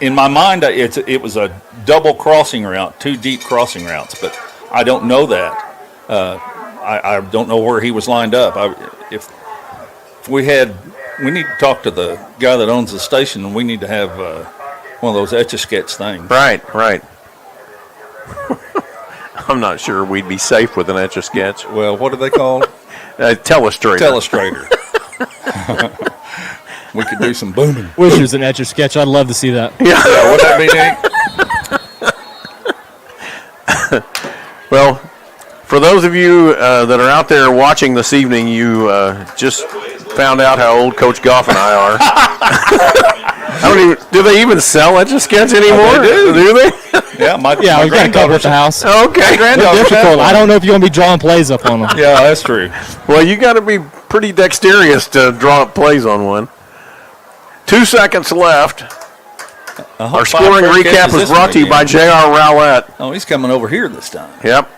D: in my mind, it was a double crossing route, 2 deep crossing routes, but I don't know that. I don't know where he was lined up. We need to talk to the guy that owns the station, and we need to have one of those Etch-a-Sketch things.
C: Right. I'm not sure we'd be safe with an Etch-a-Sketch.
D: Well, what are they called?
C: Telestrator.
D: We could do some booming.
E: Wish it was an Etch-a-Sketch. I'd love to see that.
C: Yeah.
D: Would that be neat?
C: Well, for those of you that are out there watching this evening, you just found out how old Coach Goff and I are. Do they even sell Etch-a-Sketch anymore? Do they?
D: Yeah, my
E: we got a couple at the house.
C: Okay.
E: They're difficult. I don't know if you're going to be drawing plays up on them.
D: Yeah, that's true.
C: Well, you got to be pretty dexterous to draw up plays on one. 2 seconds left. Our scoring recap was brought to you by J.R. Rowlett.
D: Oh, he's coming over here this time.
C: Yep.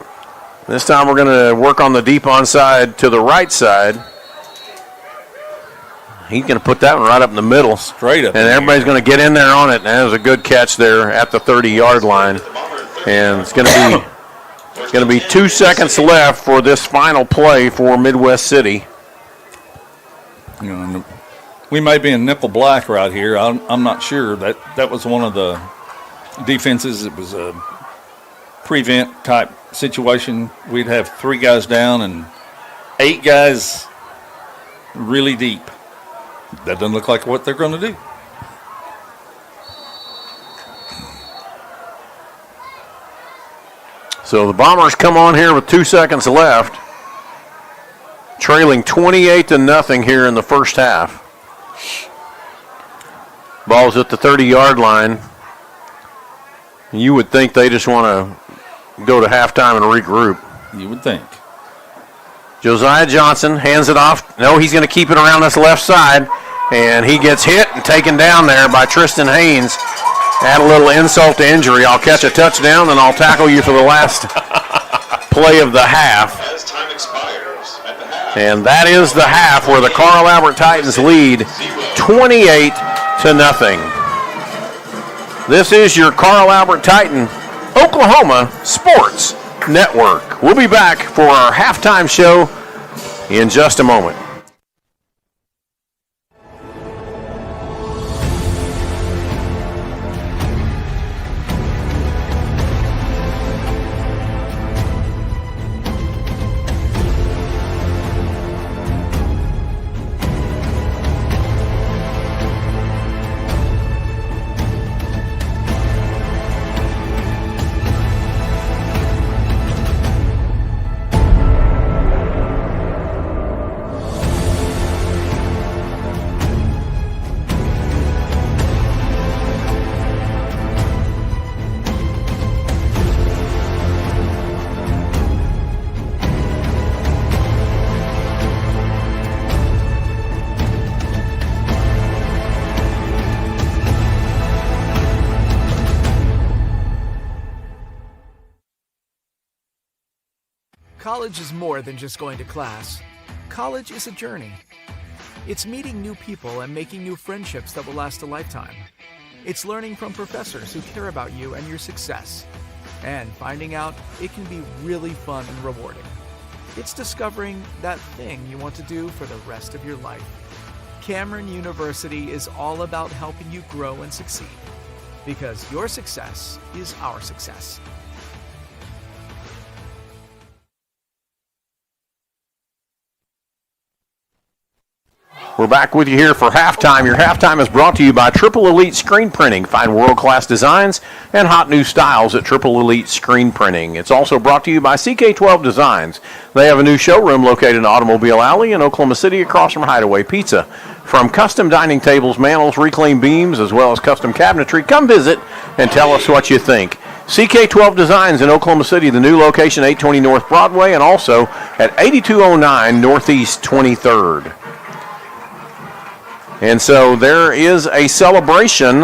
C: This time we're going to work on the deep onside to the right side. He's going to put that one right up in the middle.
D: Straight up.
C: And everybody's going to get in there on it. And that was a good catch there at the 30-yard line. And it's going to be 2 seconds left for this final play for Midwest City.
D: We may be in nickel black right here. I'm not sure. That was one of the defenses. It was a prevent type situation. We'd have 3 guys down and 8 guys really deep. That doesn't look like what they're going to do.
C: So the Bombers come on here with 2 seconds left, trailing 28-0 here in the first half. Ball's at the 30-yard line. You would think they just want to go to halftime and regroup.
D: You would think.
C: Josiah Johnson hands it off. No, he's going to keep it around this left side. And he gets hit and taken down there by Tristan Haynes. Add a little insult to injury. I'll catch a touchdown, and I'll tackle you for the last play of the half.
I: As time expires at the half.
C: And that is the half where the Carl Albert Titans lead 28-0. This is your Carl Albert Titan Oklahoma Sports Network. We'll be back for our halftime show in just a moment.
F: College is more than just going to class. College is a journey. It's meeting new people and making new friendships that will last a lifetime. It's learning from professors who care about you and your success. And finding out it can be really fun and rewarding. It's discovering that thing you want to do for the rest of your life. Cameron University is all about helping you grow and succeed. Because your success is our success.
C: We're back with you here for halftime. Your halftime is brought to you by Triple Elite Screen Printing. Find world-class designs and hot new styles at Triple Elite Screen Printing. It's also brought to you by CK12 Designs. They have a new showroom located in Automobile Alley in Oklahoma City across from Hideaway Pizza. From custom dining tables, mantels, reclaimed beams, as well as custom cabinetry, come visit and tell us what you think. CK12 Designs in Oklahoma City, the new location, 820 North Broadway, and also at 8209 Northeast 23rd. And so there is a celebration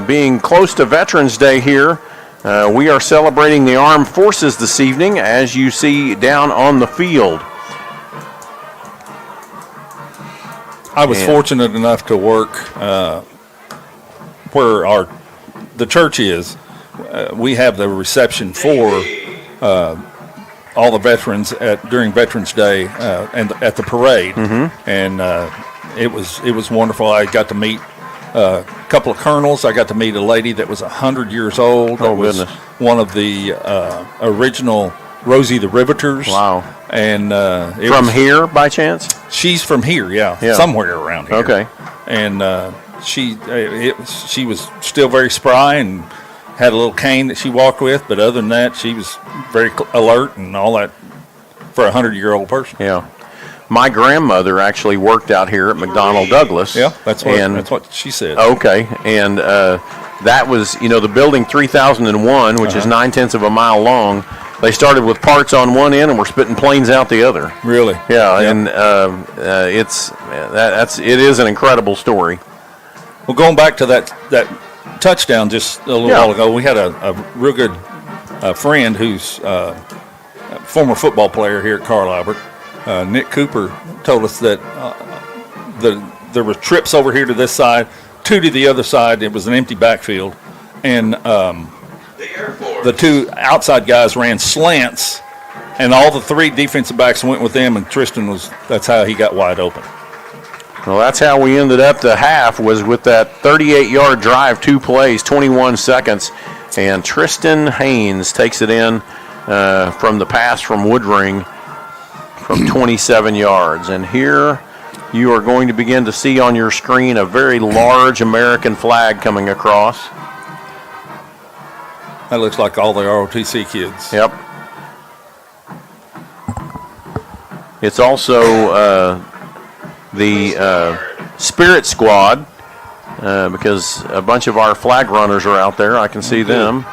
C: being close to Veterans Day here. We are celebrating the armed forces this evening, as you see down on the field.
D: I was fortunate enough to work where the church is. We have the reception for all the veterans during Veterans Day and at the parade, and it was wonderful. I got to meet a couple of colonels. I got to meet a lady that was 100 years old.
C: Oh, goodness.
D: One of the original Rosie the Riveters.
C: Wow.
D: And
C: from here, by chance?
D: She's from here, yeah. Somewhere around here.
C: Okay.
D: And she was still very spry and had a little cane that she walked with, but other than that, she was very alert and all that for a 100-year-old person.
C: Yeah. My grandmother actually worked out here at McDonnell Douglas.
D: Yeah, that's what she said.
C: Okay, and that was, the building 3001, which is 9/10 of a mile long. They started with parts on one end and were spitting planes out the other.
D: Really?
C: Yeah, and it is an incredible story.
D: Well, going back to that touchdown just a little while ago, we had a real good friend who's a former football player here at Carl Albert. Nick Cooper told us that there were trips over here to this side, two to the other side. It was an empty backfield, and the two outside guys ran slants, and all the three defensive backs went with them, and that's how he got wide open.
C: Well, that's how we ended up the half, was with that 38-yard drive, 2 plays, 21 seconds, and Tristan Haynes takes it in from the pass from Woodring from 27 yards. And here you are going to begin to see on your screen a very large American flag coming across.
D: That looks like all the ROTC kids.
C: Yep. It's also the Spirit Squad, because a bunch of our flag runners are out there. I can see them.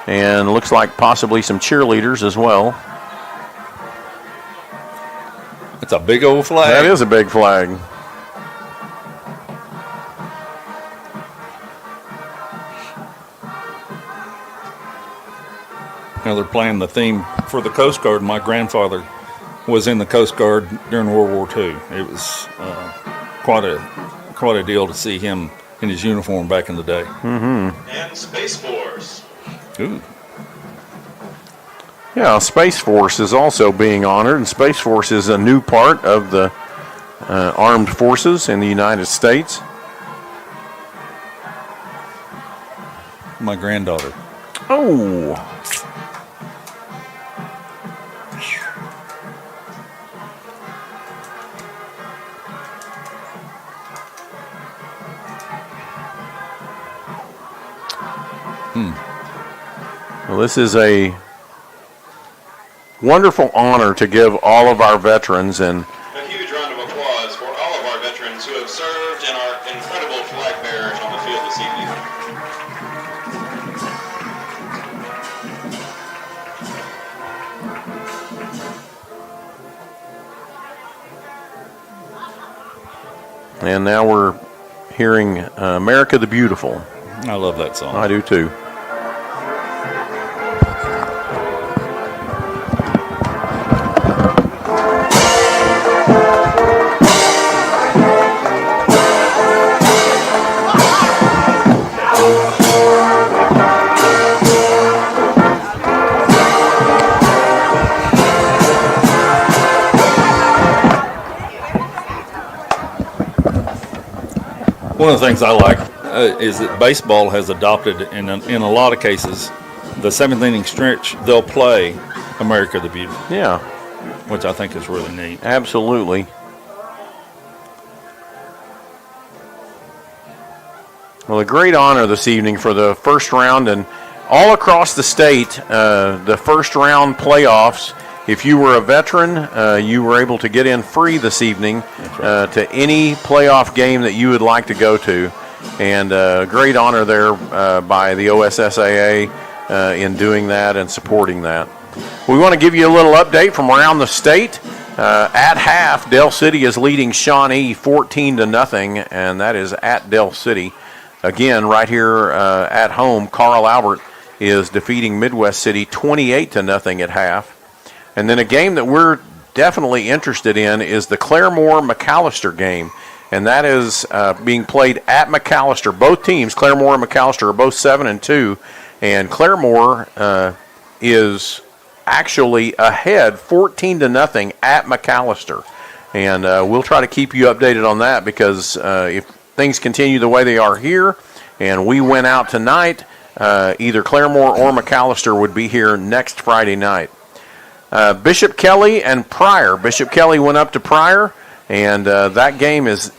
C: And it looks like possibly some cheerleaders as well.
D: It's a big old flag.
C: That is a big flag.
D: Now they're playing the theme for the Coast Guard. My grandfather was in the Coast Guard during World War II. It was quite a deal to see him in his uniform back in the day.
C: Mm-hmm.
I: And Space Force.
D: Ooh.
C: Yeah, Space Force is also being honored, and Space Force is a new part of the armed forces in the United States.
D: My granddaughter.
C: Oh. Well, this is a wonderful honor to give all of our veterans, and
I: A huge round of applause for all of our veterans who have served and are incredible flag bearers on the field this evening.
C: and now we're hearing America the Beautiful.
D: I love that song.
C: I do too.
D: One of the things I like is that baseball has adopted, in a lot of cases, the 7th inning stretch, they'll play America the Beautiful.
C: Yeah.
D: Which I think is really neat.
C: Absolutely. Well, a great honor this evening for the first round, and all across the state, the first round playoffs. If you were a veteran, you were able to get in free this evening to any playoff game that you would like to go to. And great honor there by the OSSAA in doing that and supporting that. We want to give you a little update from around the state. At half, Del City is leading Shawnee 14-0, and that is at Del City. Again, right here at home, Carl Albert is defeating Midwest City 28-0 at half. And then a game that we're definitely interested in is the Claremore-McAllister game, and that is being played at McAllister. Both teams, Claremore and McAllister, are both 7-2, and Claremore is actually ahead 14-0 at McAllister. And we'll try to keep you updated on that, because if things continue the way they are here and we win out tonight, either Claremore or McAllister would be here next Friday night. Bishop Kelly and Pryor. Bishop Kelly went up to Pryor, and that game is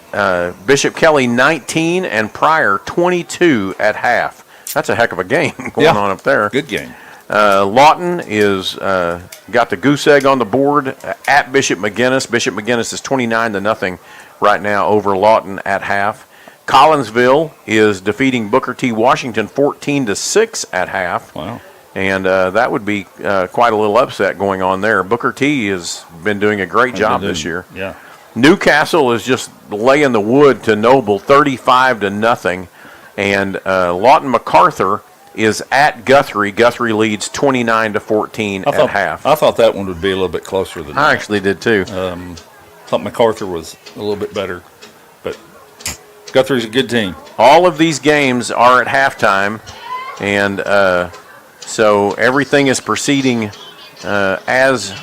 C: Bishop Kelly 19 and Pryor 22 at half. That's a heck of a game going on up there.
D: Good game.
C: Lawton is got the goose egg on the board at Bishop McGinnis. Bishop McGinnis is 29-0 right now over Lawton at half. Collinsville is defeating Booker T. Washington 14-6 at half.
D: Wow.
C: And that would be quite a little upset going on there. Booker T has been doing a great job this year.
D: Yeah.
C: Newcastle is just laying the wood to Noble 35-0. And Lawton MacArthur is at Guthrie. Guthrie leads 29-14 at half.
D: I thought that one would be a little bit closer than that.
C: I actually did too.
D: Thought MacArthur was a little bit better, but Guthrie's a good team.
C: All of these games are at halftime, and so everything is proceeding as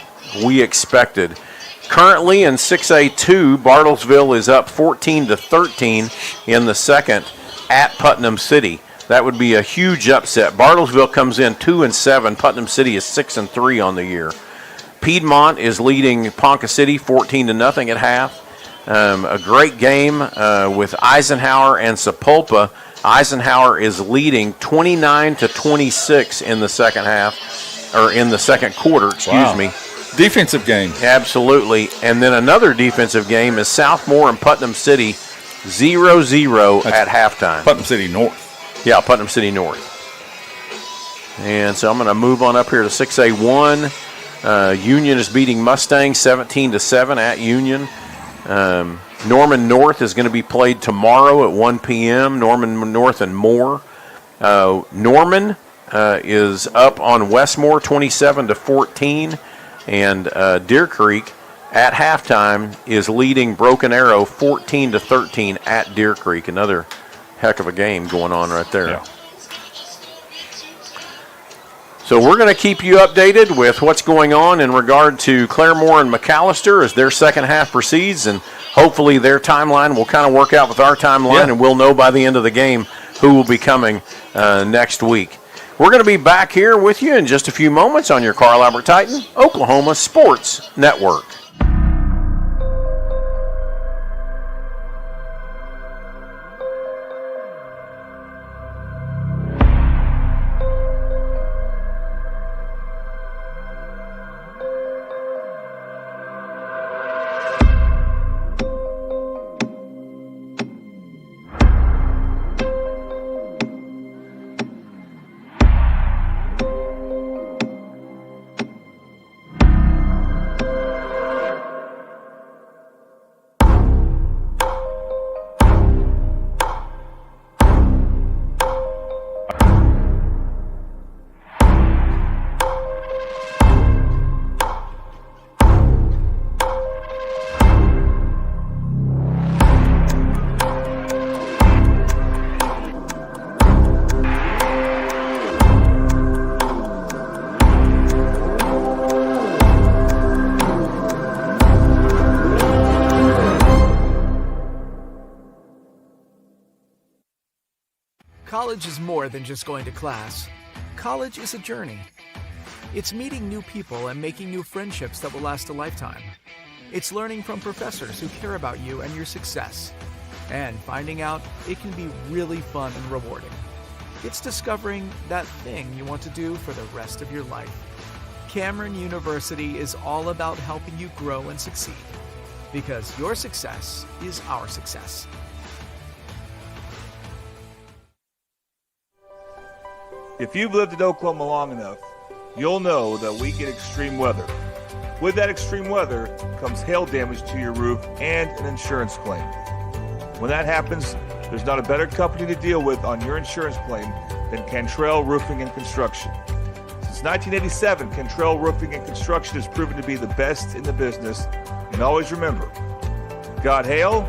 C: we expected. Currently in 6A2, Bartlesville is up 14-13 in the second at Putnam City. That would be a huge upset. Bartlesville comes in 2-7. Putnam City is 6-3 on the year. Piedmont is leading Ponca City 14-0 at half. A great game with Eisenhower and Sapulpa. Eisenhower is leading 29-26 in the second half, or in the second quarter, excuse me.
D: Defensive game.
C: Absolutely. And then another defensive game is Southmore and Putnam City 0-0 at halftime.
D: Putnam City North.
C: Yeah, Putnam City North. And so I'm going to move on up here to 6A1. Union is beating Mustang 17-7 at Union. Norman North is going to be played tomorrow at 1 p.m. Norman North and Moore. Norman is up on Westmore 27-14. And Deer Creek at halftime is leading Broken Arrow 14-13 at Deer Creek. Another heck of a game going on right there.
D: Yeah.
C: So we're going to keep you updated with what's going on in regard to Claremore and McAllister as their second half proceeds, and hopefully their timeline will kind of work out with our timeline, and we'll know by the end of the game who will be coming next week. We're going to be back here with you in just a few moments on your Carl Albert Titan Oklahoma Sports Network.
F: College is more than just going to class. College is a journey. It's meeting new people and making new friendships that will last a lifetime. It's learning from professors who care about you and your success. And finding out it can be really fun and rewarding. It's discovering that thing you want to do for the rest of your life. Cameron University is all about helping you grow and succeed. Because your success is our success.
G: If you've lived in Oklahoma long enough, you'll know that we get extreme weather. With that extreme weather comes hail damage to your roof and an insurance claim. When that happens, there's not a better company to deal with on your insurance claim than Cantrell Roofing and Construction. Since 1987, Cantrell Roofing and Construction has proven to be the best in the business. And always remember, got hail?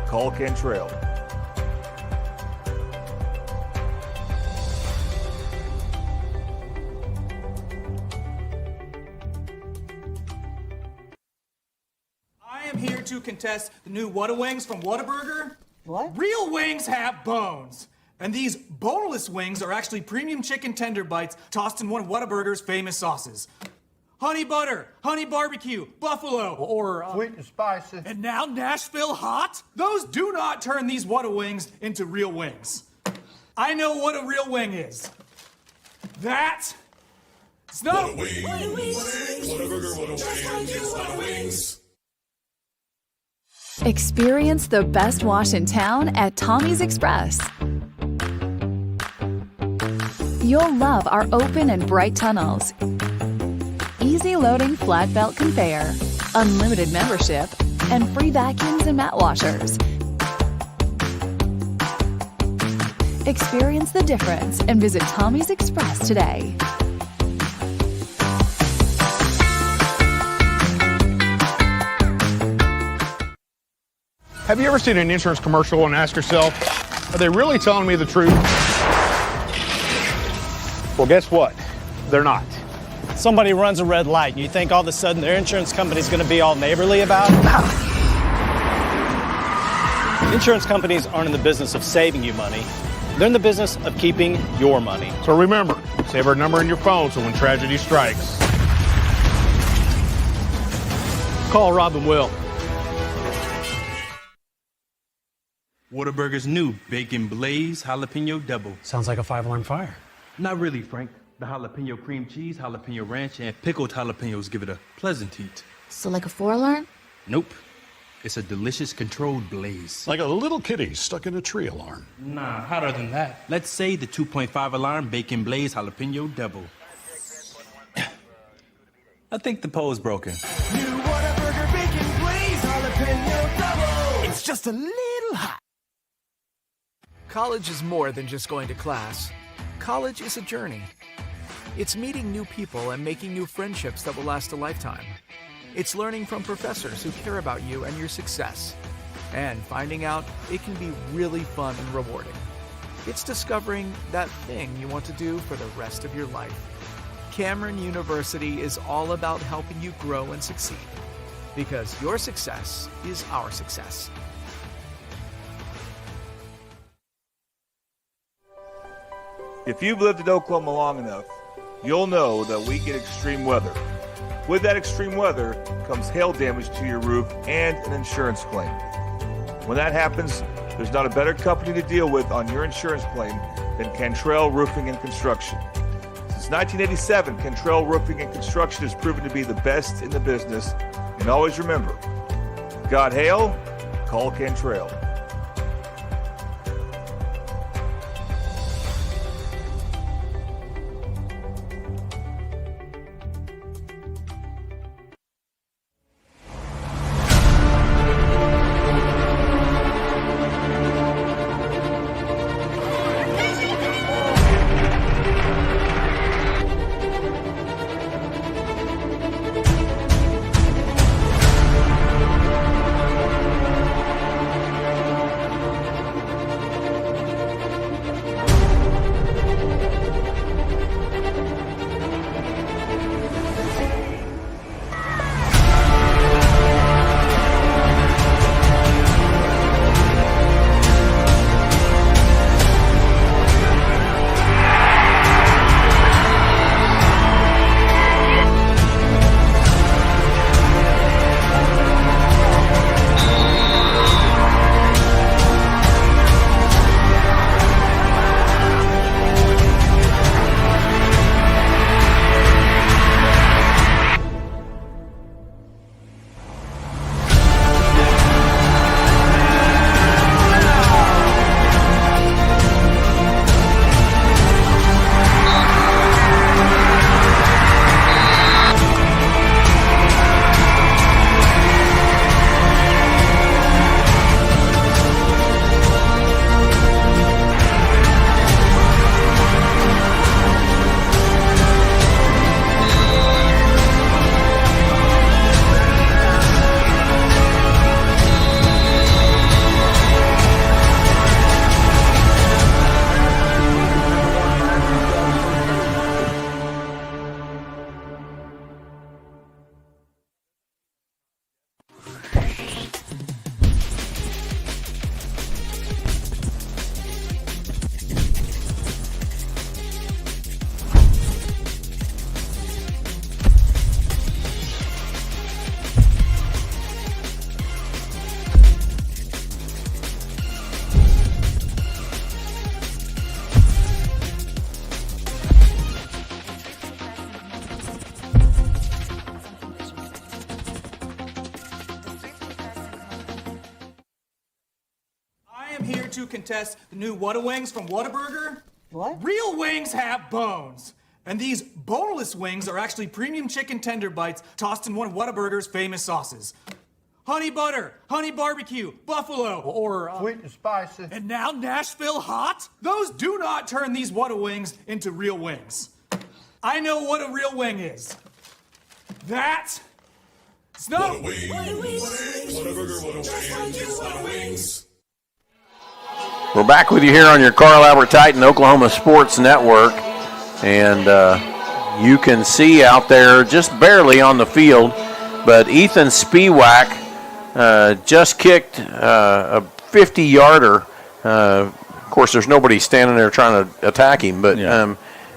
G: Call Cantrell.
H: I am here to contest the new Whataburgers from Whataburger. What? Real wings have bones. And these boneless wings are actually premium chicken tender bites tossed in one of Whataburger's famous sauces. Honey butter, honey barbecue, buffalo, or
R: Sweet and spicy.
H: and now Nashville hot? Those do not turn these Whata wings into real wings. I know what a real wing is. That it's not a wing.
J: Experience the best wash in town at Tommy's Express. You'll love our open and bright tunnels, easy loading flat belt conveyor, unlimited membership, and free vacuums and mat washers. Experience the difference and visit Tommy's Express today.
K: Have you ever seen an insurance commercial and ask yourself, are they really telling me the truth? Well, guess what? They're not.
L: Somebody runs a red light and you think all of a sudden their insurance company's going to be all neighborly about it? Insurance companies aren't in the business of saving you money. They're in the business of keeping your money.
K: So remember, save our number in your phone so when tragedy strikes,
L: Call Rob and Will.
M: Whataburger's new Bacon Blaze Jalapeno Double.
N: Sounds like a 5-alarm fire.
M: Not really, Frank. The jalapeno cream cheese, jalapeno ranch, and pickled jalapenos give it a pleasant heat.
O: So like a 4-alarm?
M: Nope. It's a delicious controlled blaze.
P: Like a little kitty stuck in a tree alarm.
M: Nah, hotter than that. Let's say the 2.5 alarm Bacon Blaze Jalapeno Double. I think the pole's broken.
Q: New Whataburger Bacon Blaze Jalapeno Double. It's just a little hot.
F: College is more than just going to class. College is a journey. It's meeting new people and making new friendships that will last a lifetime. It's learning from professors who care about you and your success. And finding out it can be really fun and rewarding. It's discovering that thing you want to do for the rest of your life. Cameron University is all about helping you grow and succeed. Because your success is our success.
G: If you've lived in Oklahoma long enough, you'll know that we get extreme weather. With that extreme weather comes hail damage to your roof and an insurance claim. When that happens, there's not a better company to deal with on your insurance claim than Cantrell Roofing and Construction. Since 1987, Cantrell Roofing and Construction has proven to be the best in the business. And always remember, got hail? Call Cantrell.
H: to contest the new Whata Wings from Whataburger. What? Real wings have bones. And these boneless wings are actually premium chicken tender bites tossed in one of Whataburger's famous sauces. Honey butter, honey barbecue, buffalo, or
R: Sweet and spicy.
H: and now Nashville hot? Those do not turn these Whata Wings into real wings. I know what a real wing is. That Snow.
C: We're back with you here on your Carl Albert Titan Oklahoma Sports Network. And you can see out there just barely on the field, but Ethan Spiewak just kicked a 50-yarder. Of course, there's nobody standing there trying to attack him, but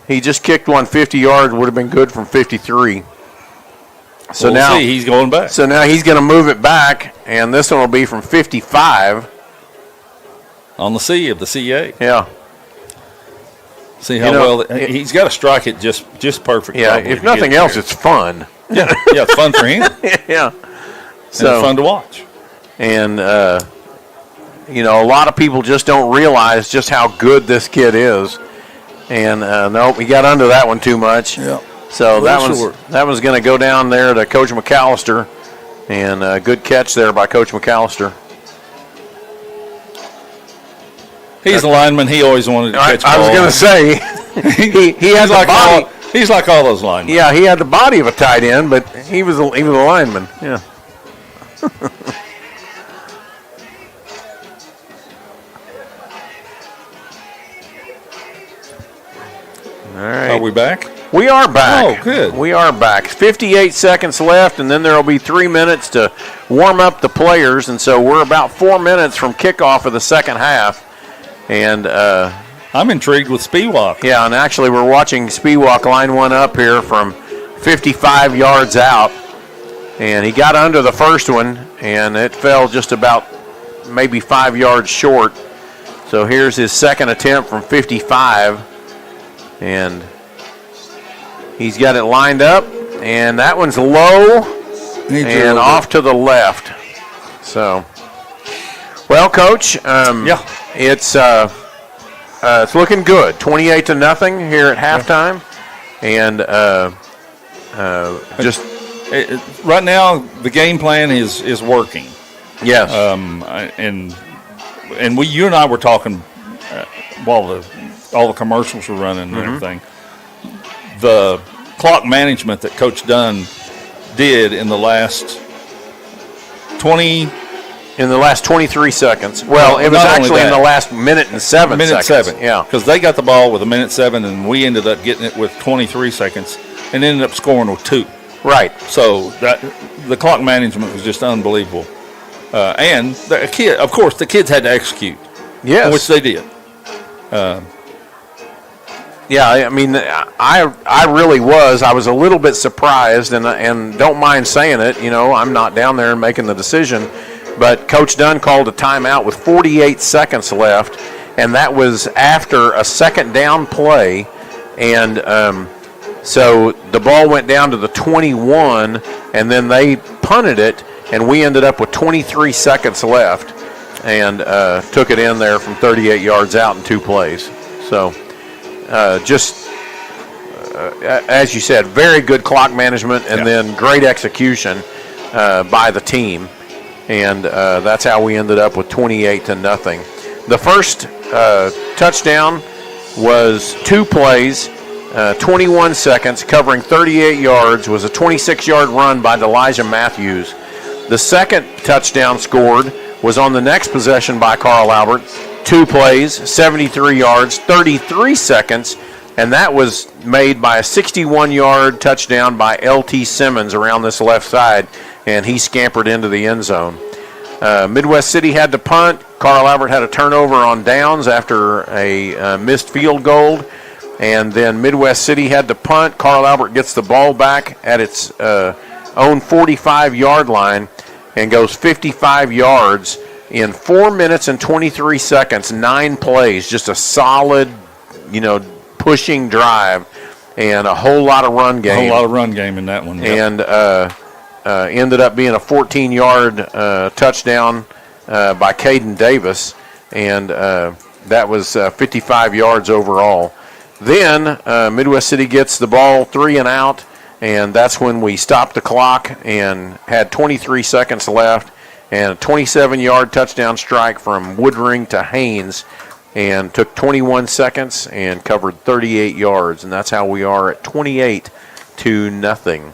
C: he just kicked one 50 yards, would have been good from 53. So
D: we'll
C: now
D: see. He's going back.
C: So now he's going to move it back, and this one will be from 55.
D: On the C of the CA.
C: Yeah.
D: See how well he's got to strike it just perfect.
C: Yeah, if nothing else, it's fun.
D: Yeah, it's fun for him.
C: Yeah,
D: so it's fun to watch.
C: And a lot of people just don't realize just how good this kid is. And nope, he got under that one too much.
D: Yeah.
C: So that one's going to go down there to Coach McAllister, and good catch there by Coach McAllister.
D: He's a lineman. He always wanted to catch ball.
C: I was going to say, he has
D: like
C: the body.
D: He's like all those linemen.
C: Yeah, he had the body of a tight end, but he was a lineman. Yeah. All right.
D: Are we back?
C: We are back.
D: Oh, good.
C: We are back. 58 seconds left, and then there will be 3 minutes to warm up the players, and so we're about 4 minutes from kickoff of the second half. And
D: I'm intrigued with Spiewak.
C: Yeah, and actually we're watching Spiewak line one up here from 55 yards out. And he got under the first one, and it fell just about maybe 5 yards short. So here's his second attempt from 55. And he's got it lined up, and that one's low and off to the left. So, well, Coach, it's looking good. 28-0 here at halftime, and
D: right now the game plan is working.
C: Yes.
D: And you and I were talking while all the commercials were running and everything. The clock management that Coach Dunn did in the last 23
C: seconds. Well, it was actually in the last minute and 7 seconds.
D: Yeah. Because they got the ball with 1:07, and we ended up getting it with 23 seconds and ended up scoring with 2.
C: Right.
D: So the clock management was just unbelievable. And the kids had to execute.
C: Yes.
D: Which they did.
C: Yeah, I mean, I really was. I was a little bit surprised, and don't mind saying it. I'm not down there and making the decision, but Coach Dunn called a timeout with 48 seconds left, and that was after a second down play, and so the ball went down to the 21, and then they punted it, and we ended up with 23 seconds left, and took it in there from 38 yards out in 2 plays. So. As you said, very good clock management, and then great execution by the team, and that's how we ended up with 28-0. The first touchdown was 2 plays, 21 seconds, covering 38 yards, was a 26-yard run by Elijah Matthews. The second touchdown scored was on the next possession by Carl Albert. 2 plays, 73 yards, 33 seconds, and that was made by a 61-yard touchdown by L.T. Simmons around this left side, and he scampered into the end zone. Midwest City had to punt. Carl Albert had a turnover on downs after a missed field goal, and then Midwest City had to punt. Carl Albert gets the ball back at its own 45-yard line and goes 55 yards in 4 minutes and 23 seconds, 9 plays, just a solid, pushing drive, and a whole lot of run game.
D: A whole lot of run game in that one. Yep.
C: And ended up being a 14-yard touchdown by Caden Davis. and that was 55 yards overall. Then Midwest City gets the ball 3 and out, and that's when we stopped the clock and had 23 seconds left, and a 27-yard touchdown strike from Woodring to Haynes, and took 21 seconds and covered 38 yards, and that's how we are at 28-0.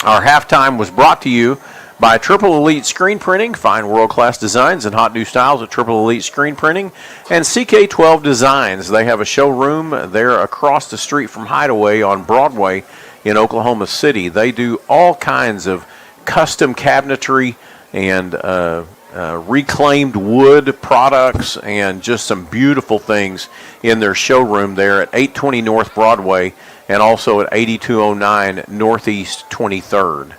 C: Our halftime was brought to you by Triple Elite Screen Printing. Find world-class designs and hot new styles at Triple Elite Screen Printing and CK12 Designs. They have a showroom there across the street from Hideaway on Broadway in Oklahoma City. They do all kinds of custom cabinetry and reclaimed wood products and just some beautiful things in their showroom there at 820 North Broadway and also at 8209 Northeast 23rd.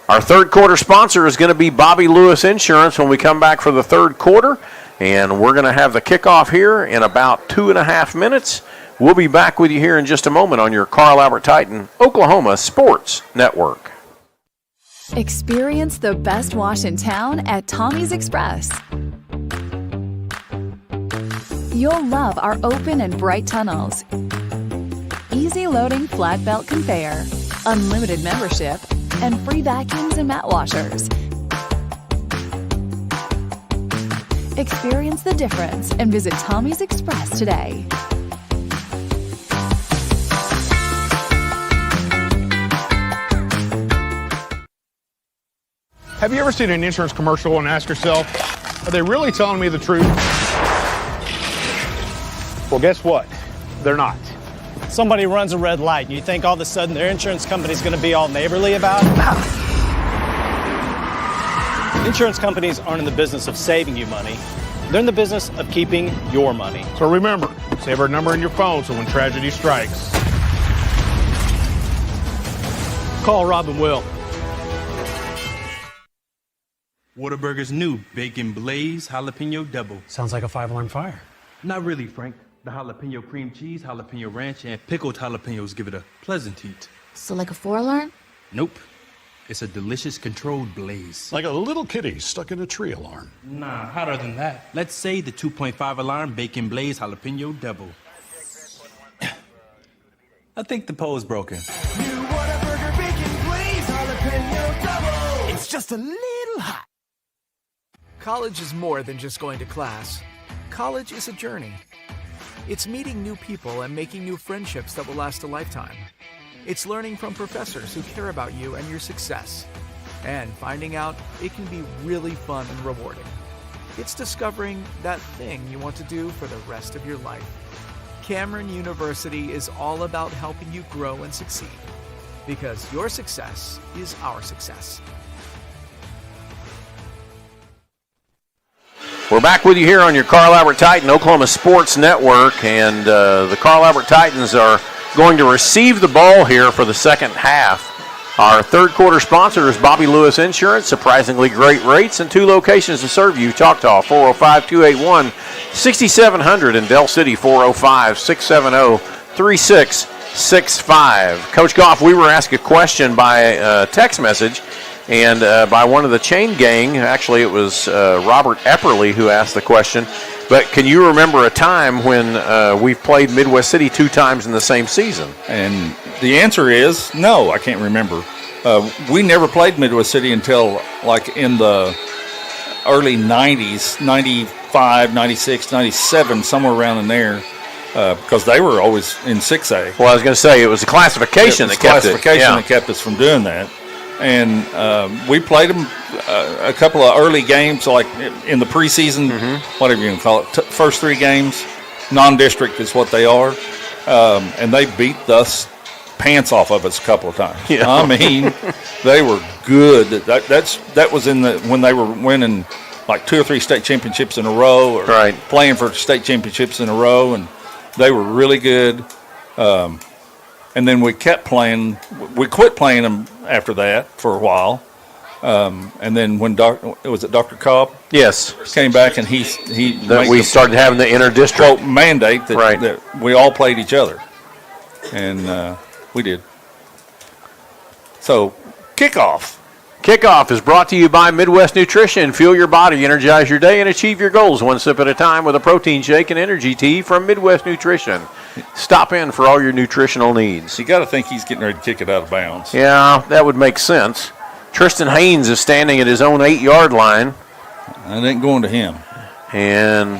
C: Our third quarter sponsor is going to be Bobby Lewis Insurance when we come back for the third quarter, and we're going to have the kickoff here in about 2.5 minutes. We'll be back with you here in just a moment on your Carl Albert Titan Oklahoma Sports Network.
J: Experience the best wash in town at Tommy's Express. You'll love our open and bright tunnels, easy loading flat belt conveyor, unlimited membership, and free vacuums and mat washers. Experience the difference and visit Tommy's Express today.
K: Have you ever seen an insurance commercial and ask yourself, are they really telling me the truth? Well, guess what? They're not.
L: Somebody runs a red light, and you think all of a sudden their insurance company's going to be all neighborly about it? Insurance companies aren't in the business of saving you money. They're in the business of keeping your money.
K: So remember, save our number in your phone so when tragedy strikes, call Rob and Will.
M: Whataburger's new Bacon Blaze Jalapeno Double.
N: Sounds like a 5-alarm fire.
M: Not really, Frank. The jalapeno cream cheese, jalapeno ranch, and pickled jalapenos give it a pleasant heat.
O: So like a 4-alarm?
M: Nope. It's a delicious controlled blaze.
P: Like a little kitty stuck in a tree alarm.
M: Nah, hotter than that. Let's say the 2.5 alarm Bacon Blaze Jalapeno Double. I think the pole's broken.
Q: New Whataburger Bacon Blaze Jalapeno Double. It's just a little hot.
F: College is more than just going to class. College is a journey. It's meeting new people and making new friendships that will last a lifetime. It's learning from professors who care about you and your success. And finding out it can be really fun and rewarding. It's discovering that thing you want to do for the rest of your life. Cameron University is all about helping you grow and succeed. Because your success is our success.
C: We're back with you here on your Carl Albert Titan Oklahoma Sports Network, and the Carl Albert Titans are going to receive the ball here for the second half. Our third quarter sponsor is Bobby Lewis Insurance, surprisingly great rates and 2 locations to serve you. Choctaw, 405-281-6700, and Del City, 405-670-3665. Coach Goff, we were asked a question by text message, and by one of the chain gang. Actually, it was Robert Epperly who asked the question. But can you remember a time when we've played Midwest City 2 times in the same season?
D: And the answer is no, I can't remember. We never played Midwest City until like in the early 90s, 95, 96, 97, somewhere around in there. Because they were always in 6A.
C: Well, I was going to say, it was the classification that kept it.
D: That kept us from doing that. And we played them a couple of early games, like in the preseason, whatever you can call it, first 3 games. Non-district is what they are. And they beat us pants off of us a couple of times. Yeah. I mean, they were good. That was in when they were winning like 2 or 3 state championships in a row, or playing for state championships in a row, and they were really good. And then we kept playing. We quit playing them after that for a while. And then when was it Dr. Cobb?
C: Yes.
D: Came back and we
C: started having the inter-district
D: mandate that we all played each other. And we did. So, kickoff.
C: Kickoff is brought to you by Midwest Nutrition. Fuel your body, energize your day, and achieve your goals one sip at a time with a protein shake and energy tea from Midwest Nutrition. Stop in for all your nutritional needs.
D: You got to think he's getting ready to kick it out of bounds.
C: Yeah, that would make sense. Tristan Haynes is standing at his own 8-yard line.
D: And it ain't going to him.
C: And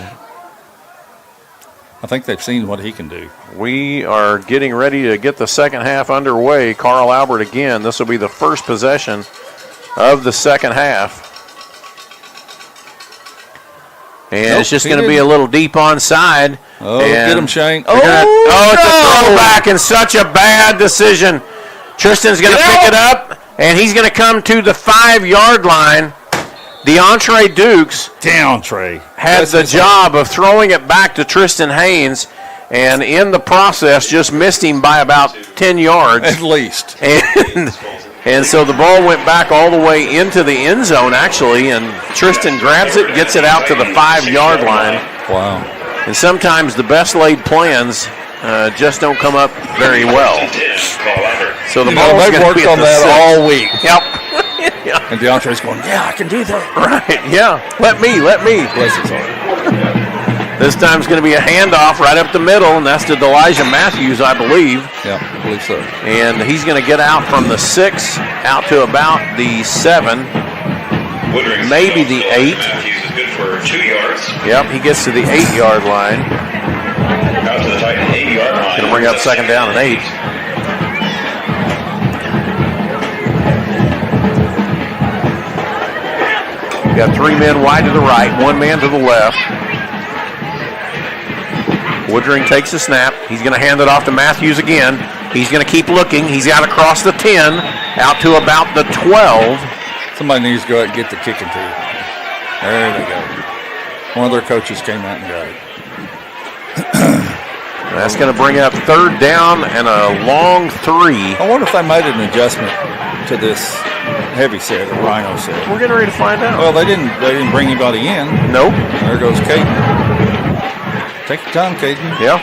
D: I think they've seen what he can do.
C: We are getting ready to get the second half underway. Carl Albert again. This will be the first possession of the second half. And it's just going to be a little deep onside.
D: Oh, get him, Shane.
C: It's a throwback and such a bad decision. Tristan's going to pick it up, and he's going to come to the 5-yard line. DeAndre Dukes had the job of throwing it back to Tristan Haynes, and in the process just missed him by about 10 yards.
D: At least.
C: And so the ball went back all the way into the end zone, actually, and Tristan grabs it, gets it out to the 5-yard line.
D: Wow.
C: And sometimes the best laid plans just don't come up very well. So the ball's
D: they've worked on that all week.
C: Yep.
D: Yeah. And DeAndre's going, yeah, I can do that.
C: Right, yeah. Let me.
D: Bless his heart.
C: This time it's going to be a handoff right up the middle, and that's to Elijah Matthews, I believe.
D: Yeah, I believe so.
C: And he's going to get out from the 6 out to about the 7, maybe the 8.
I: Matthews is good for 2 yards.
C: Yep, he gets to the 8-yard line.
I: Out to the Titan 8-yard line.
C: Going to bring up second down and 8. We got 3 men wide to the right, 1 man to the left. Woodring takes the snap. He's going to hand it off to Matthews again. He's going to keep looking. He's out across the 10, out to about the 12.
D: Somebody needs to go out and get the kicking too. There they go. One of their coaches came out and got it.
C: That's going to bring up third down and a long 3.
D: I wonder if they made an adjustment to this heavy set, or Rhino set.
C: We're getting ready to find out.
D: Well, they didn't bring anybody in.
C: Nope.
D: There goes Caden. Take your time, Caden.
C: Yeah.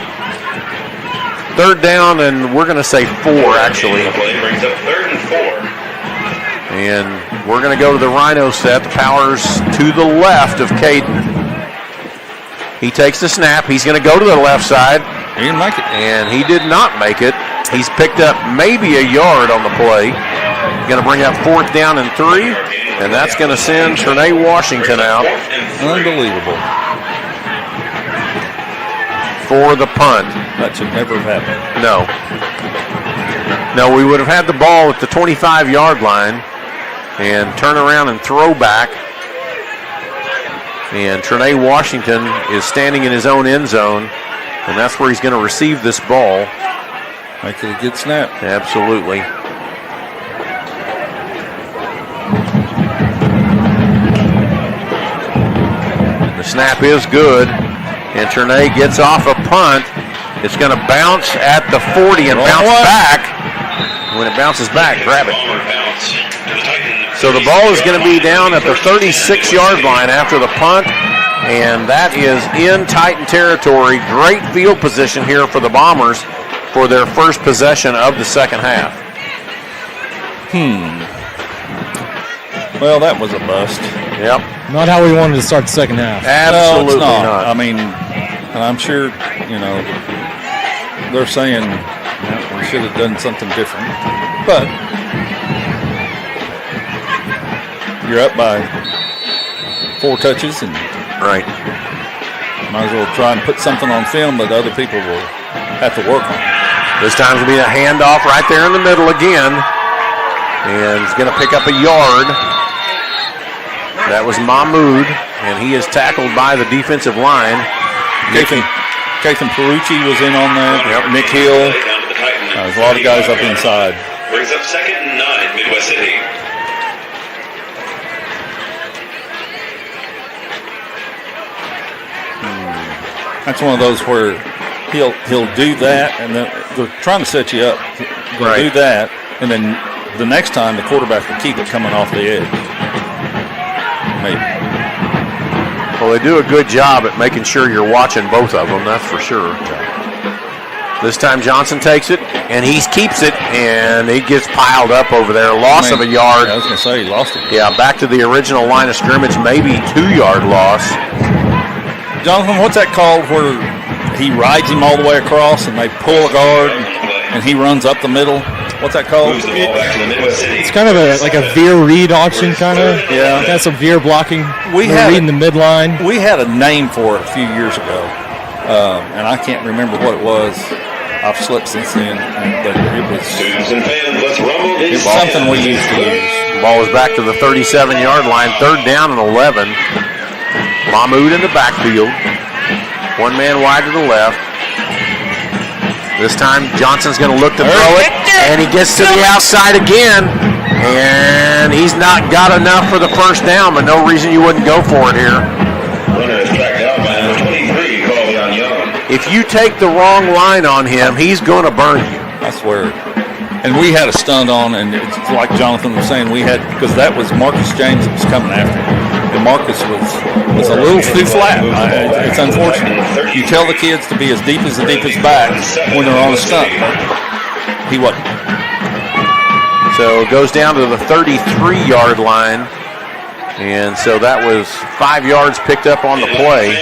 C: Third down, and we're going to say 4, actually.
I: Play brings up 3rd and 4.
C: And we're going to go to the Rhino set. The power's to the left of Caden. He takes the snap. He's going to go to the left side.
D: He didn't make it.
C: And he did not make it. He's picked up maybe a yard on the play. Going to bring up 4th down and 3. And that's going to send Trinae Washington out.
D: Unbelievable.
C: For the punt.
D: That should never have happened.
C: No, we would have had the ball at the 25-yard line and turn around and throw back. And Trinae Washington is standing in his own end zone, and that's where he's going to receive this ball.
D: Make it a good snap.
C: Absolutely. The snap is good. And Trinae gets off a punt. It's going to bounce at the 40 and bounce back. When it bounces back, grab it. So the ball is going to be down at the 36-yard line after the punt. And that is in Titan territory. Great field position here for the Bombers for their first possession of the second half.
D: Well, that was a bust.
C: Yep.
E: Not how we wanted to start the second half.
C: Absolutely
D: no, it's
C: not.
D: I mean, and I'm sure, they're saying we should have done something different. But you're up by 4 touches, and
C: right.
D: Might as well try and put something on film that other people will have to work on.
C: This time it'll be a handoff right there in the middle again. And he's going to pick up a yard. That was Mahmoud, and he is tackled by the defensive line.
D: Kathan Perucci was in on that.
C: Yep.
D: Nick Hill. There's a lot of guys up inside.
I: Brings up 2nd and 9, Midwest City.
D: That's one of those where he'll do that, and then they're trying to set you up. They'll do that, and then the next time the quarterback will keep it coming off the edge. Maybe.
C: Well, they do a good job at making sure you're watching both of them, that's for sure. This time Johnson takes it, and he keeps it, and it gets piled up over there. Loss of a yard.
D: Yeah, I was going to say he lost it.
C: Yeah, back to the original line of scrimmage, maybe 2-yard loss.
D: Jonathan, what's that called where he rides him all the way across and they pull a guard and he runs up the middle? What's that called?
E: It's kind of like a veer read option, kind of.
D: Yeah.
E: Got some veer blocking.
D: We had
E: reading the midline.
D: We had a name for it a few years ago, and I can't remember what it was. I've slipped since then, but it was something we used to use.
C: Ball is back to the 37-yard line, 3rd down and 11. Mahmoud in the backfield. One man wide to the left. This time Johnson's going to look to throw it, and he gets to the outside again, and he's not got enough for the first down, but no reason you wouldn't go for it here.
I: Runner is tracked down by number 23, called on Young.
C: If you take the wrong line on him, he's going to burn you.
D: I swear. And we had a stunt on, and it's like Jonathan was saying, because that was Marcus James that was coming after him. And Marcus was a little too flat. It's unfortunate. You tell the kids to be as deep as the deepest back when they're on a stunt. He wasn't.
C: So it goes down to the 33-yard line. And so that was 5 yards picked up on the play.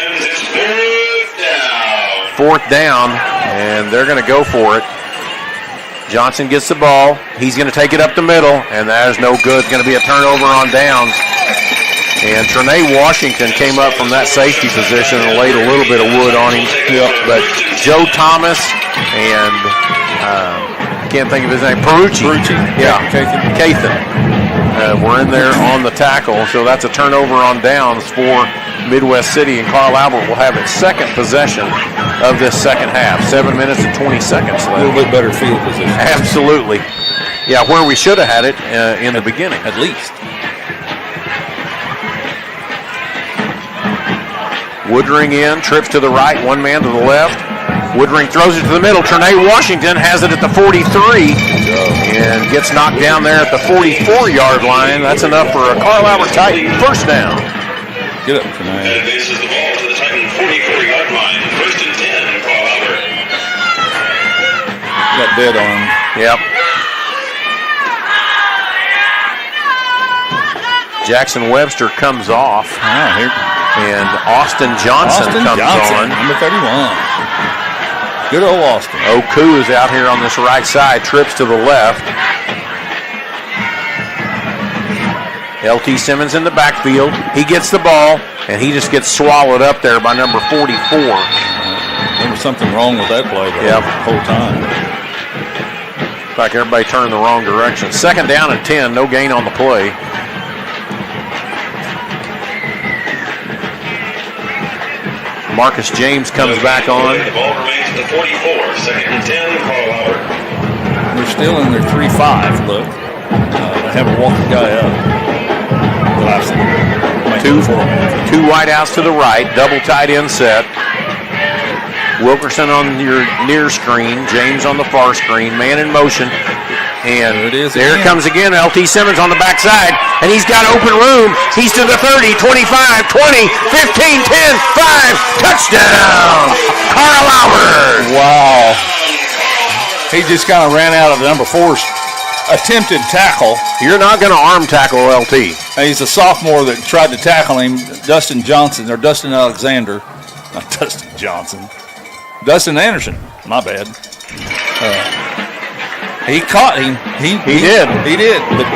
C: 4th down, and they're going to go for it. Johnson gets the ball. He's going to take it up the middle, and that is no good. It's going to be a turnover on downs. And Trinae Washington came up from that safety position and laid a little bit of wood on him. Yep. But Joe Thomas and I can't think of his name. Perucci. Yeah. Cathan. We're in there on the tackle, so that's a turnover on downs for Midwest City, and Carl Albert will have its second possession of this second half. 7 minutes and 20 seconds left.
D: A little bit better field position.
C: Absolutely. Yeah, where we should have had it in the beginning.
D: At least.
C: Woodring in, trips to the right, one man to the left. Woodring throws it to the middle. Trinae Washington has it at the 43 and gets knocked down there at the 44-yard line. That's enough for a Carl Albert Titan first down.
D: Get up, Trinae.
I: And bases the ball to the Titan 44-yard line. 1st and 10, Carl Albert.
D: Got dead on him.
C: Yep. Jackson Webster comes off. And Austin Johnson comes on.
D: Number 31. Good old Austin.
C: Oku is out here on this right side, trips to the left. LT Simmons in the backfield. He gets the ball, and he just gets swallowed up there by number 44.
D: There was something wrong with that play the whole time.
C: Looks like everybody turned the wrong direction. 2nd down and 10, no gain on the play. Marcus James comes back on.
I: The ball remains at the 44. 2nd and 10, Carl Albert.
D: They're still in their 3-5 look. They haven't walked the guy up.
C: Two wideouts to the right, double tight end set. Wilkerson on your near screen, James on the far screen, man in motion. And there it comes again, LT Simmons on the backside, and he's got open room. He's to the 30, 25, 20, 15, 10, 5, touchdown, Carl Albert.
D: Wow. He just kind of ran out of the number 4's attempted tackle.
C: You're not going to arm tackle LT.
D: He's a sophomore that tried to tackle him, Dustin Alexander. Not Dustin Johnson. Dustin Anderson, my bad. He caught him. He did, but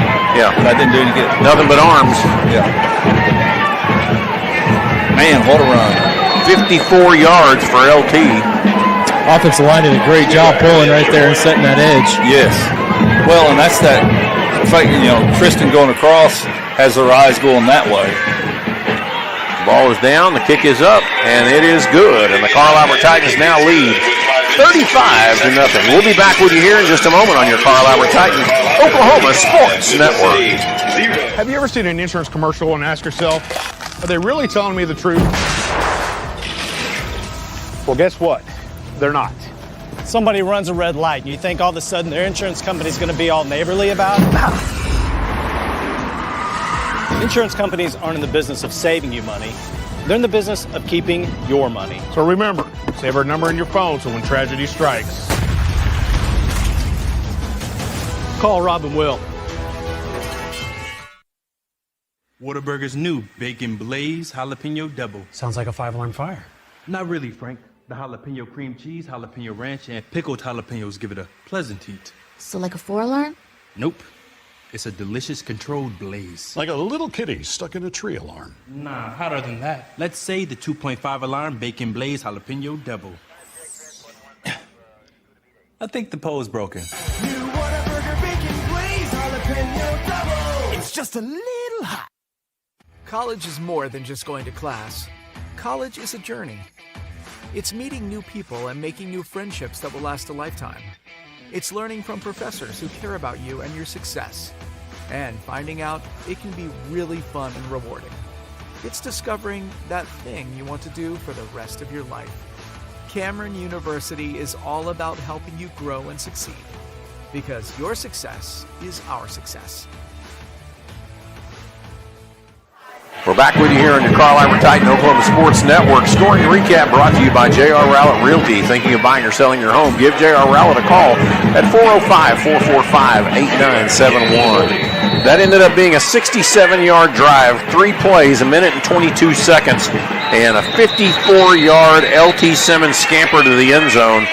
D: that didn't do any good.
C: Nothing but arms.
D: Yeah. Man, what a run.
C: 54 yards for LT.
E: Offensive line did a great job pulling right there and setting that edge.
D: Yes. Well, and that's that fact, Tristan going across has their eyes going that way.
C: Ball is down, the kick is up, and it is good. And the Carl Albert Titans now lead 35-0. We'll be back with you here in just a moment on your Carl Albert Titans Oklahoma Sports Network.
K: Have you ever seen an insurance commercial and ask yourself, are they really telling me the truth? Well, guess what? They're not.
L: Somebody runs a red light and you think all of a sudden their insurance company's going to be all neighborly about it? Insurance companies aren't in the business of saving you money. They're in the business of keeping your money.
K: So remember, Save our number in your phone so when tragedy strikes,
R: Call Rob and Will.
M: Whataburger's new Bacon Blaze Jalapeno Double.
N: Sounds like a 5-alarm fire.
M: Not really, Frank. The jalapeno cream cheese, jalapeno ranch, and pickled jalapenos give it a pleasant heat.
O: So like a 4-alarm?
M: Nope. It's a delicious controlled blaze.
P: Like a little kitty stuck in a tree alarm.
R: Nah, hotter than that.
M: Let's say the 2.5 alarm Bacon Blaze Jalapeno Double. I think the pole's broken.
Q: New Whataburger Bacon Blaze Jalapeno Double. It's just a little hot.
F: College is more than just going to class. College is a journey. It's meeting new people and making new friendships that will last a lifetime. It's learning from professors who care about you and your success. And finding out it can be really fun and rewarding. It's discovering that thing you want to do for the rest of your life. Cameron University is all about helping you grow and succeed. Because your success is our success.
C: We're back with you here on your Carl Titan Oklahoma Sports Network. Scoring recap brought to you by J.R. Rowlett Realty. Thinking of buying or selling your home? Give J.R. Rowlett a call at 405-445-8971. That ended up being a 67-yard drive, 3 plays, 1 minute and 22 seconds, and a 54-yard LT Simmons scamper to the end zone.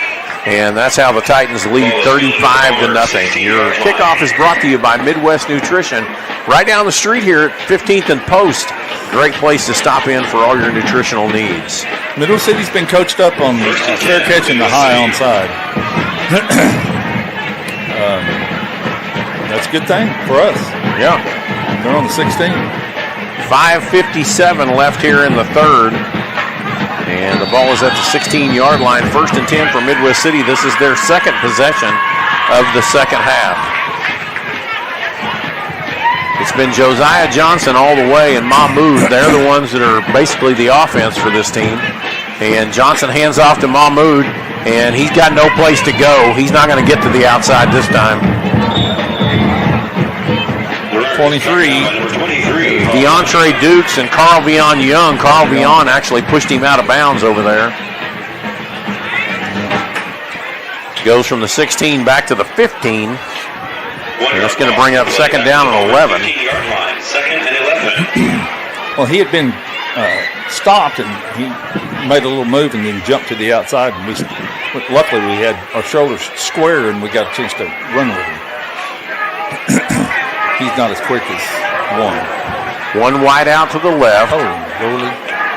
C: And that's how the Titans lead 35-0. Your kickoff is brought to you by Midwest Nutrition, right down the street here at 15th and Post. Great place to stop in for all your nutritional needs.
D: Middle City's been coached up on fair catch and the high onside. That's a good thing for us.
C: Yeah.
D: They're on the 16.
C: 5:57 left here in the third. And the ball is at the 16-yard line. 1st and 10 for Midwest City. This is their second possession of the second half. It's been Josiah Johnson all the way and Mahmoud. They're the ones that are basically the offense for this team. And Johnson hands off to Mahmoud, and he's got no place to go. He's not going to get to the outside this time. 23. DeAndre Dukes and Carl Vion Young. Carl Vion actually pushed him out of bounds over there. Goes from the 16 back to the 15. And that's going to bring up second down and 11.
D: Well, he had been stopped, and he made a little move and then jumped to the outside. And luckily, we had our shoulders square, and we got a chance to run with him. He's not as quick as one.
C: One wide out to the left.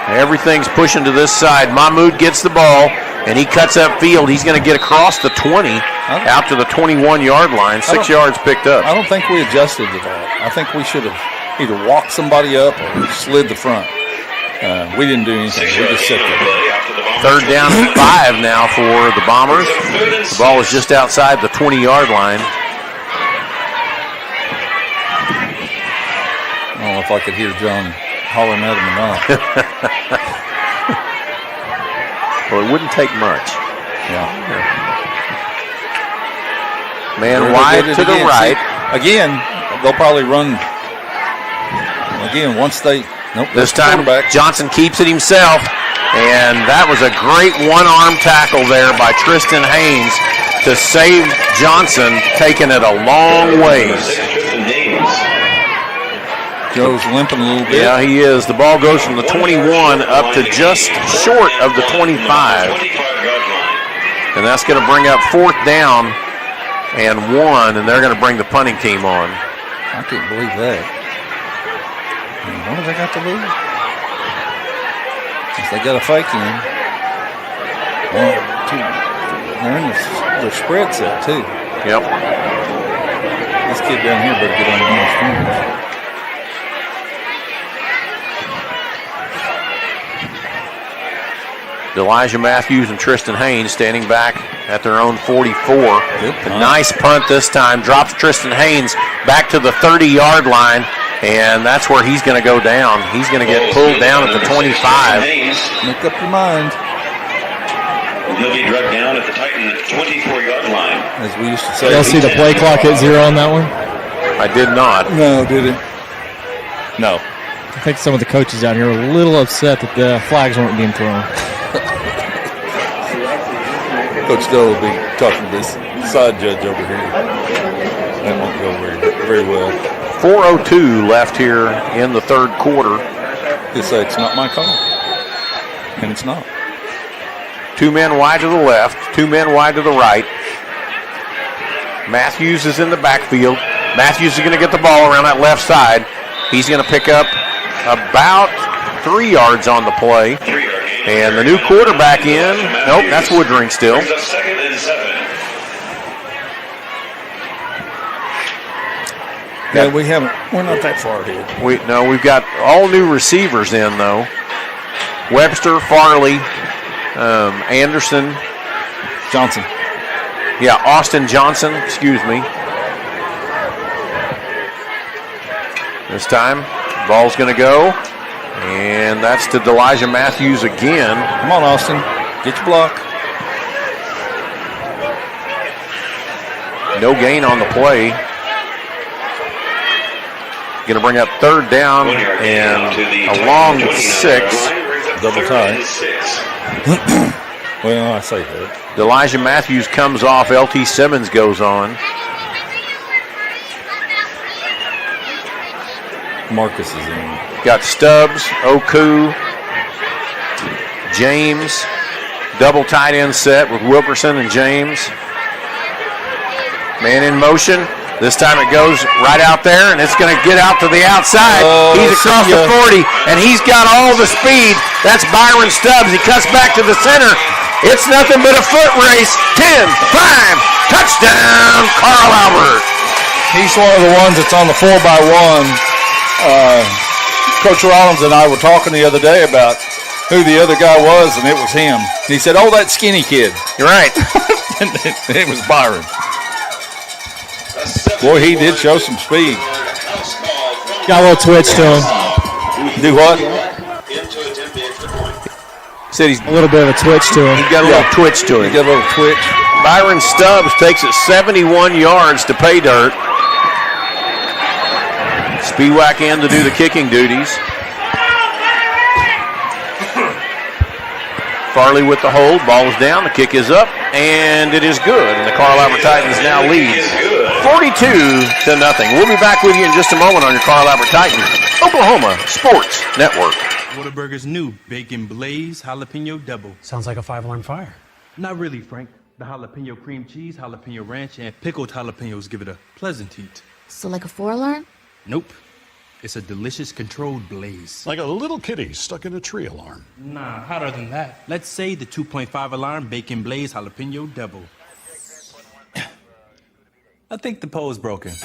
C: Everything's pushing to this side. Mahmoud gets the ball, and he cuts up field. He's going to get across the 20, out to the 21-yard line. 6 yards picked up.
D: I don't think we adjusted to that. I think we should have either walked somebody up or slid the front. We didn't do anything. We just sat there.
C: 3rd down and 5 now for the Bombers. The ball is just outside the 20-yard line.
D: I don't know if I could hear John hollering at him or not.
C: Well, it wouldn't take much.
D: Yeah.
C: Man wide to the right.
D: Again, they'll probably run. Again, once they. Nope.
C: This time, Johnson keeps it himself. And that was a great one-arm tackle there by Tristan Haynes to save Johnson, taking it a long ways.
D: Joe's limping a little bit.
C: Yeah, he is. The ball goes from the 21 up to just short of the 25. And that's going to bring up 4th down and 1, and they're going to bring the punting team on.
D: I can't believe that. What have they got to lose? If they got a fake in. 1, 2. They're in their spread set, too.
C: Yep.
D: This kid down here better get on the line of scrimmage.
C: Elijah Matthews and Tristan Haynes standing back at their own 44. A nice punt this time. Drops Tristan Haynes back to the 30-yard line, and that's where he's going to go down. He's going to get pulled down at the 25.
D: Make up your mind.
I: He'll be drugged down at the Titan 24-yard line.
D: As we used to say.
E: Y'all see the play clock hit 0 on that one?
C: I did not.
D: No, did it? No.
E: I think some of the coaches out here are a little upset that the flags weren't being thrown.
D: Coach Dell will be talking to this side judge over here. That won't go very well.
C: 4:02 left here in the third quarter.
D: He'll say it's not my call. And it's not.
C: 2 men wide to the left, 2 men wide to the right. Matthews is in the backfield. Matthews is going to get the ball around that left side. He's going to pick up about 3 yards on the play. And the new quarterback in. Nope, that's Woodring still.
I: Second and 7.
D: Yeah, we're not that far ahead.
C: We've got all new receivers in, though. Webster, Farley, Anderson.
D: Johnson.
C: Yeah, Austin Johnson, excuse me. This time, ball's going to go. And that's to Elijah Matthews again.
D: Come on, Austin. Get your block.
C: No gain on the play. Going to bring up third down and a long 6.
D: Double tie. Well, I say that.
C: Elijah Matthews comes off. LT Simmons goes on.
D: Marcus is in.
C: Got Stubbs, Oku, James. Double tight end set with Wilkerson and James. Man in motion. This time it goes right out there, and it's going to get out to the outside. He's across the 40, and he's got all the speed. That's Byron Stubbs. He cuts back to the center. It's nothing but a foot race. 10, 5, touchdown, Carl Albert.
D: He's one of the ones that's on the 4x1. Coach Rollins and I were talking the other day about who the other guy was, and it was him. He said, "Oh, that skinny kid."
C: You're right.
D: It was Byron. Boy, he did show some speed.
E: Got a little twitch to him.
D: Do what?
C: Said he's
E: a little bit of a twitch to him.
C: He got a little twitch to him.
D: He got a little twitch.
C: Byron Stubbs takes it 71 yards to pay dirt. Spiewak in to do the kicking duties. Farley with the hold. Ball is down. The kick is up, and it is good. And the Carl Albert Titans now lead 42-0. We'll be back with you in just a moment on your Carl Albert Titans Oklahoma Sports Network.
M: Whataburger's new Bacon Blaze Jalapeno Double.
N: Sounds like a 5-alarm fire.
M: Not really, Frank. The jalapeno cream cheese, jalapeno ranch, and pickled jalapenos give it a pleasant heat.
O: So like a 4-alarm?
M: Nope. It's a delicious controlled blaze.
P: Like a little kitty stuck in a tree alarm.
R: Nah, hotter than that.
M: Let's say the 2.5 alarm Bacon Blaze Jalapeno Double. I think the pole's broken.
Q: New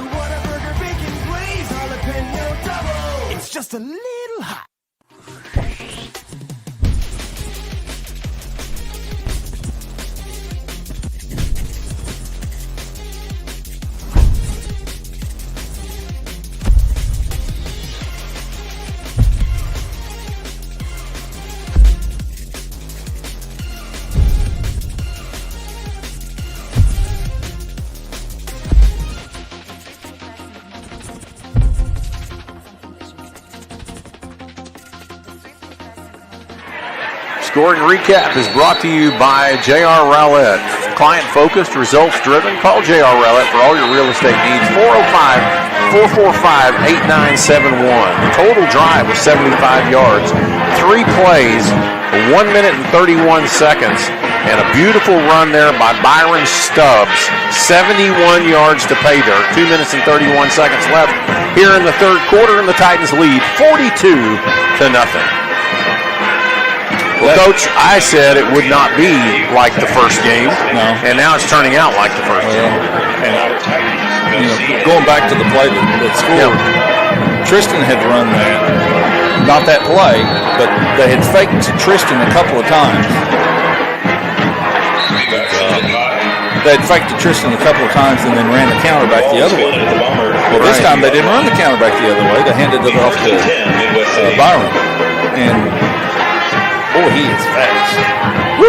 Q: Whataburger Bacon Blaze Jalapeno Double. It's just a little hot.
C: Scoring recap is brought to you by J.R. Rowlett. Client-focused, results-driven. Call J.R. Rowlett for all your real estate needs. 405-445-8971. The total drive was 75 yards. 3 plays, 1 minute and 31 seconds. And a beautiful run there by Byron Stubbs. 71 yards to pay dirt. 2 minutes and 31 seconds left here in the third quarter, and the Titans lead 42-0. Well, Coach, I said it would not be like the first game, and now it's turning out like the first game.
D: And going back to the play that scored, Tristan had run that, not that play, but they had faked to Tristan a couple of times. They had faked to Tristan a couple of times and then ran the counter back the other way. Well, this time they didn't run the counter back the other way. They handed it off to Byron. And boy, he is fast. Woo.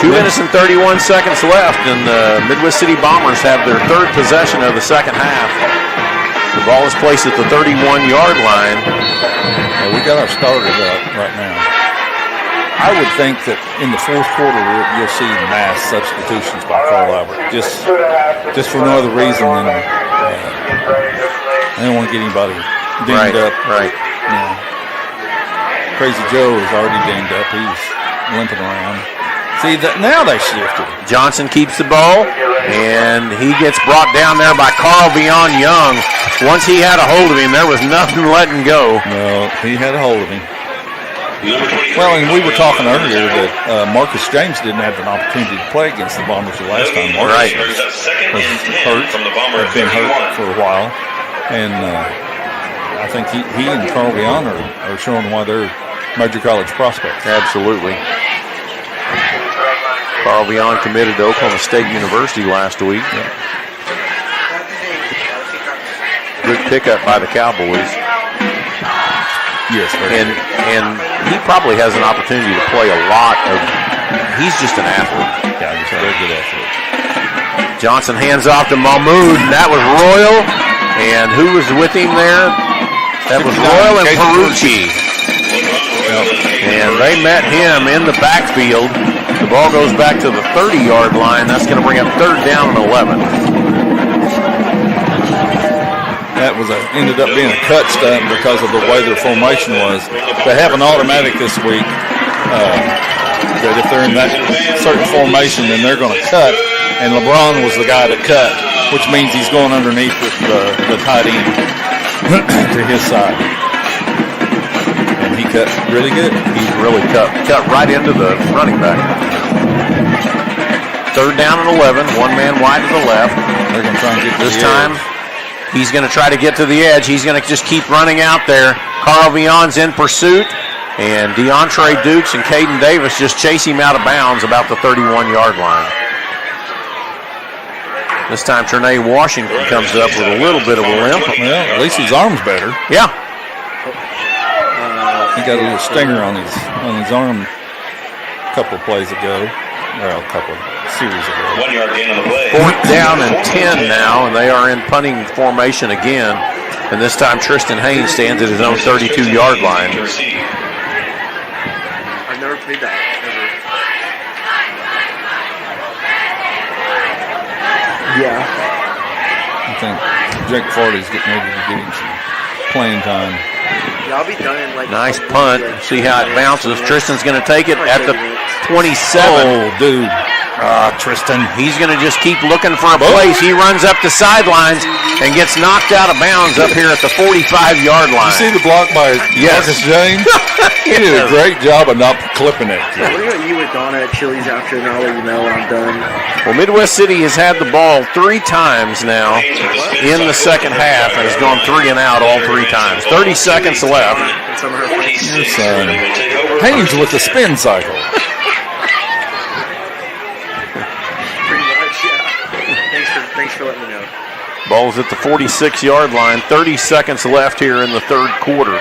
C: 2 minutes and 31 seconds left, and the Midwest City Bombers have their third possession of the second half. The ball is placed at the 31-yard line.
D: We got our starters out right now. I would think that in the fourth quarter you'll see mass substitutions by Carl Albert, just for no other reason than I don't want to get anybody dinged up.
C: Right.
D: You know, Crazy Joe is already dinged up. He's limping around. See, now they shifted.
C: Johnson keeps the ball, and he gets brought down there by Carl Vion Young. Once he had a hold of him, there was nothing letting go.
D: No, he had a hold of him. Well, and we were talking earlier that Marcus James didn't have an opportunity to play against the Bombers the last time. Marcus was hurt, had been hurt for a while, and I think he and Carl Vion are showing why they're major college prospects.
C: Absolutely. Carl Vion committed to Oklahoma State University last week.
D: Yeah.
C: Good pickup by the Cowboys.
D: Yes,
C: and he probably has an opportunity to play a lot of. He's just an athlete.
D: Yeah, he's a very good athlete.
C: Johnson hands off to Mahmoud, and that was Royal. And who was with him there? That was Royal and Perucci. And they met him in the backfield. The ball goes back to the 30-yard line. That's going to bring up third down and 11.
D: That ended up being a cut stunt because of the way their formation was. They have an automatic this week that if they're in that certain formation, then they're going to cut. And LeBron was the guy that cut, which means he's going underneath with the tight end to his side. And he cut really good.
C: He's really cut right into the running back. Third down and 11. One man wide to the left.
D: They're going to try and get
C: this time. He's going to try to get to the edge. He's going to just keep running out there. Carl Vion's in pursuit. And DeAndre Dukes and Caden Davis just chase him out of bounds about the 31-yard line. This time Trinae Washington comes up with a little bit of a limp.
D: Well, at least his arm's better.
C: Yeah.
D: He got a little stinger on his arm a couple of plays ago. Well, a couple of series ago.
I: 1 yard gain on the play.
C: Fourth down and 10 now, and they are in punting formation again. And this time Tristan Haynes stands at his own 32-yard line.
S: I've never played that, ever. Yeah.
D: I think Jake Farley's getting ready to get him some playing time.
S: Yeah, I'll be done in like...
C: Nice punt. See how it bounces. Tristan's going to take it at the 27.
D: Oh, dude. Tristan.
C: He's going to just keep looking for a place. He runs up the sidelines and gets knocked out of bounds up here at the 45-yard line.
D: You see the block by Marcus James? He did a great job of not clipping it.
S: Yeah, what are you going to eat with Donna at Chili's after, and I'll let you know when I'm done?
C: Well, Midwest City has had the ball 3 times now in the second half and has gone 3 and out all 3 times. 30 seconds left.
D: Your son. Haynes with the spin cycle.
S: Thanks for letting me know.
C: Ball's at the 46-yard line. 30 seconds left here in the third quarter.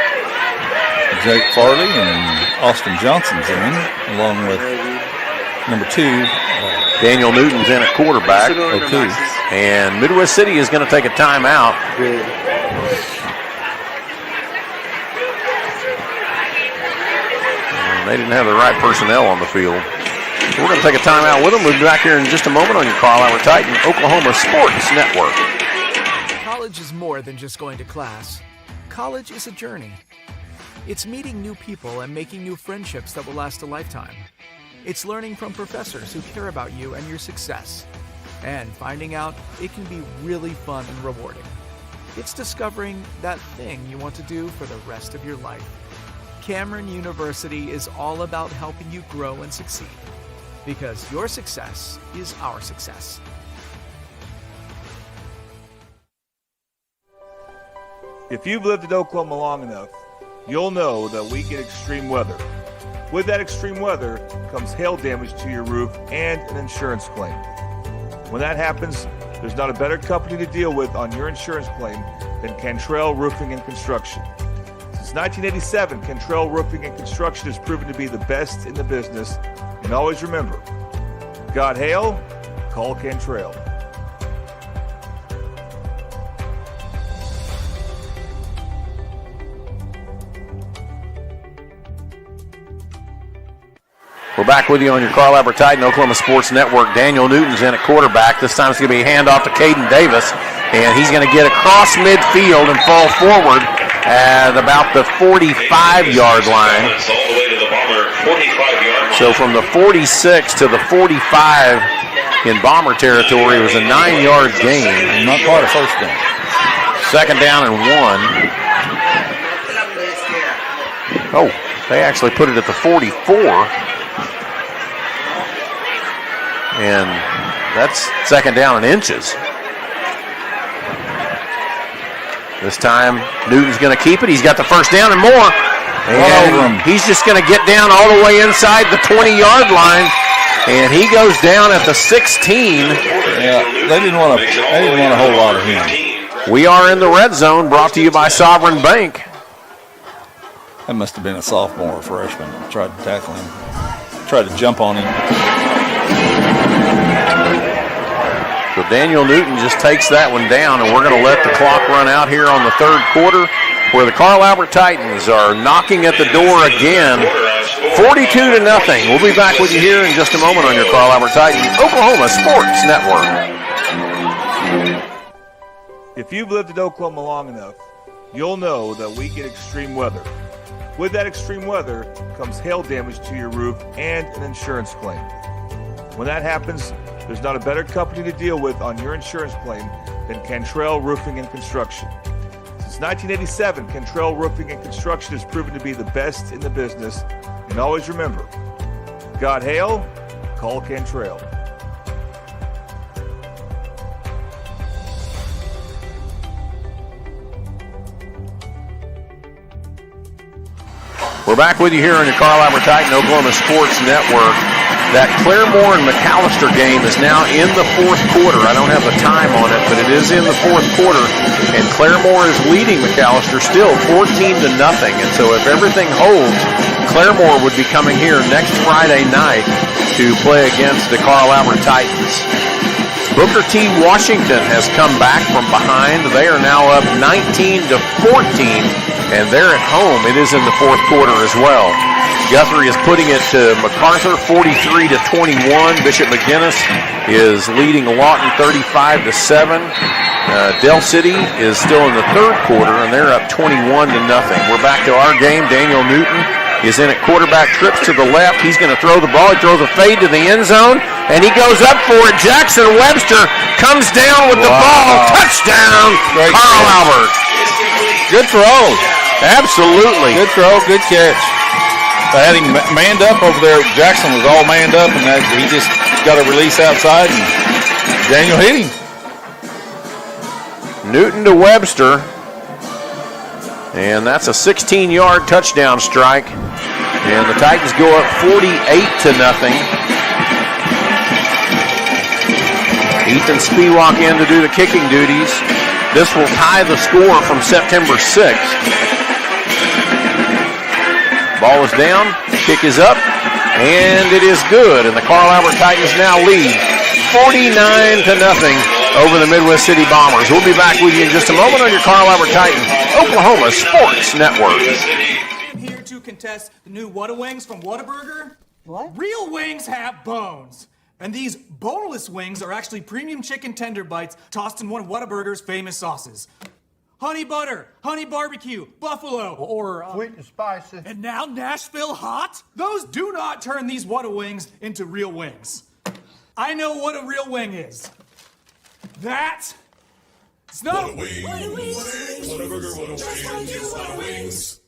D: Jake Farley and Austin Johnson's in, along with number 2.
C: Daniel Newton's in at quarterback. And Midwest City is going to take a timeout.
S: Good.
C: They didn't have the right personnel on the field. We're going to take a timeout with them. We'll be back here in just a moment on your Carl Albert Titan Oklahoma Sports Network.
F: College is more than just going to class. College is a journey. It's meeting new people and making new friendships that will last a lifetime. It's learning from professors who care about you and your success. And finding out it can be really fun and rewarding. It's discovering that thing you want to do for the rest of your life. Cameron University is all about helping you grow and succeed. Because your success is our success.
G: If you've lived in Oklahoma long enough, you'll know that we get extreme weather. With that extreme weather comes hail damage to your roof and an insurance claim. When that happens, there's not a better company to deal with on your insurance claim than Cantrell Roofing and Construction. Since 1987, Cantrell Roofing and Construction has proven to be the best in the business. And always remember, got hail? Call Cantrell.
C: We're back with you on your Carl Albert Titan Oklahoma Sports Network. Daniel Newton's in at quarterback. This time it's going to be a handoff to Caden Davis, and he's going to get across midfield and fall forward at about the 45-yard line.
I: All the way to the Bomber 45-yard line.
C: So from the 46 to the 45 in Bomber territory, it was a 9-yard gain.
D: Not quite a first down.
C: Second down and 1. Oh, they actually put it at the 44. And that's second down in inches. This time, Newton's going to keep it. He's got the first down and more. And he's just going to get down all the way inside the 20-yard line. And he goes down at the 16.
D: Yeah, they didn't want a whole lot of him.
C: We are in the red zone, brought to you by Sovereign Bank.
D: That must have been a sophomore or freshman. Tried to tackle him. Tried to jump on him.
C: So Daniel Newton just takes that one down, and we're going to let the clock run out here on the third quarter, where the Carl Albert Titans are knocking at the door again, 42-0. We'll be back with you here in just a moment on your Carl Albert Titans Oklahoma Sports Network.
G: If you've lived in Oklahoma long enough, you'll know that we get extreme weather. With that extreme weather comes hail damage to your roof and an insurance claim. When that happens, there's not a better company to deal with on your insurance claim than Cantrell Roofing and Construction. Since 1987, Cantrell Roofing and Construction has proven to be the best in the business. And always remember, got hail? Call Cantrell.
C: We're back with you here on your Carl Albert Titan Oklahoma Sports Network. That Claremore and McAllister game is now in the fourth quarter. I don't have the time on it, but it is in the fourth quarter. And Claremore is leading McAllister still 14-0. And so if everything holds, Claremore would be coming here next Friday night to play against the Carl Albert Titans. Booker T. Washington has come back from behind. They are now up 19-14, and they're at home. It is in the fourth quarter as well. Guthrie is putting it to MacArthur, 43-21. Bishop McGuinness is leading Lawton 35-7. Del City is still in the third quarter, and they're up 21-0. We're back to our game. Daniel Newton is in at quarterback, trips to the left. He's going to throw the ball. He throws a fade to the end zone, and he goes up for it. Jackson Webster comes down with the ball. Touchdown, Carl Albert.
D: Good throw.
C: Absolutely.
D: Good throw, good catch. They had him manned up over there. Jackson was all manned up, and he just got a release outside, and Daniel hit him.
C: Newton to Webster. And that's a 16-yard touchdown strike. And the Titans go up 48-0. Ethan Spiewak in to do the kicking duties. This will tie the score from September 6th. Ball is down, kick is up, and it is good. And the Carl Albert Titans now lead 49-0 over the Midwest City Bombers. We'll be back with you in just a moment on your Carl Albert Titans Oklahoma Sports Network.
H: I'm here to contest the new Whata Wings from Whataburger. What? Real wings have bones. And these boneless wings are actually premium chicken tender bites tossed in one of Whataburger's famous sauces. Honey butter, honey barbecue, buffalo, or
T: sweet and spicy.
H: And now Nashville hot? Those do not turn these Whata Wings into real wings. I know what a real wing is. That it's not
Q: Whata Wings. Whataburger, Whata Wings, Whata Wings.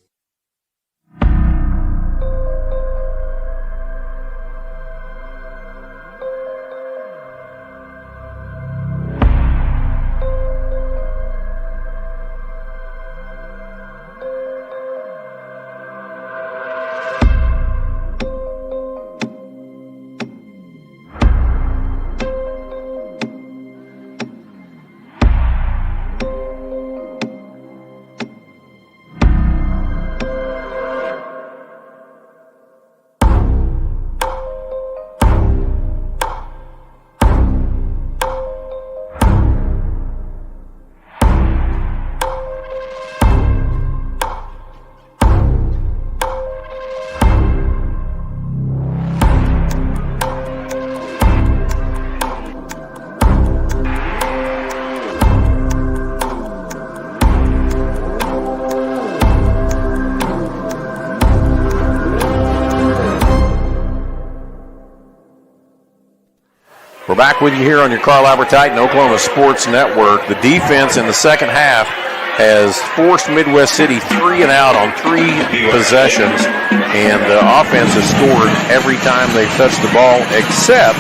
C: We're back with you here on your Carl Albert Titan Oklahoma Sports Network. The defense in the second half has forced Midwest City 3 and out on 3 possessions, and the offense has scored every time they've touched the ball except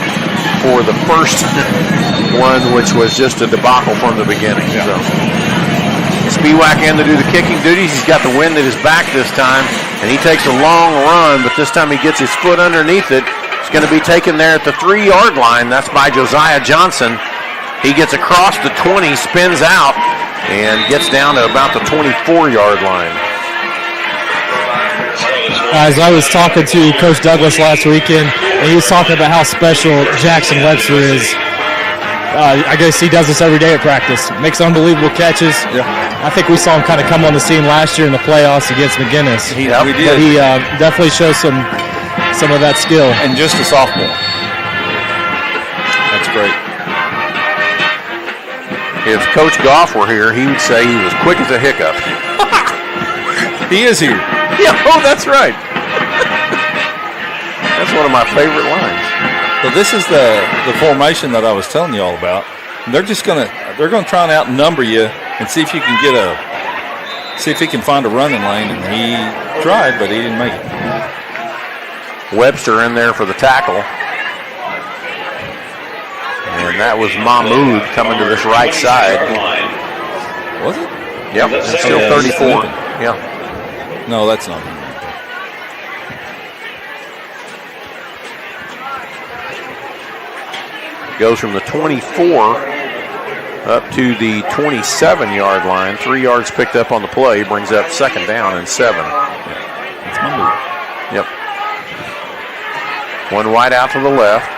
C: for the first one, which was just a debacle from the beginning. Yeah. So Spiewak in to do the kicking duties. He's got the wind at his back this time, and he takes a long run, but this time he gets his foot underneath it. It's going to be taken there at the 3-yard line. That's by Josiah Johnson. He gets across the 20, spins out, and gets down to about the 24-yard line.
E: As I was talking to Coach Douglas last weekend, and he was talking about how special Jackson Webster is. I guess he does this every day at practice. Makes unbelievable catches.
D: Yeah.
E: I think we saw him kind of come on the scene last year in the playoffs against McGinnis.
D: We did.
E: But he definitely shows some of that skill.
D: And just a sophomore. That's great.
C: If Coach Goff were here, he would say he was quick as a hiccup.
D: He is here.
C: Yeah, oh, that's right. That's one of my favorite lines.
D: So this is the formation that I was telling you all about. They're gonna try and outnumber you and see if you can see if he can find a running lane. And he tried, but he didn't make it.
C: Webster in there for the tackle. And that was Mahmoud coming to this right side.
D: Was it?
C: Yep, it's still 34. Yeah.
D: No, that's not him.
C: Goes from the 24 up to the 27-yard line. 3 yards picked up on the play. Brings up second down and 7.
D: That's my move.
C: Yep. One wide out to the left.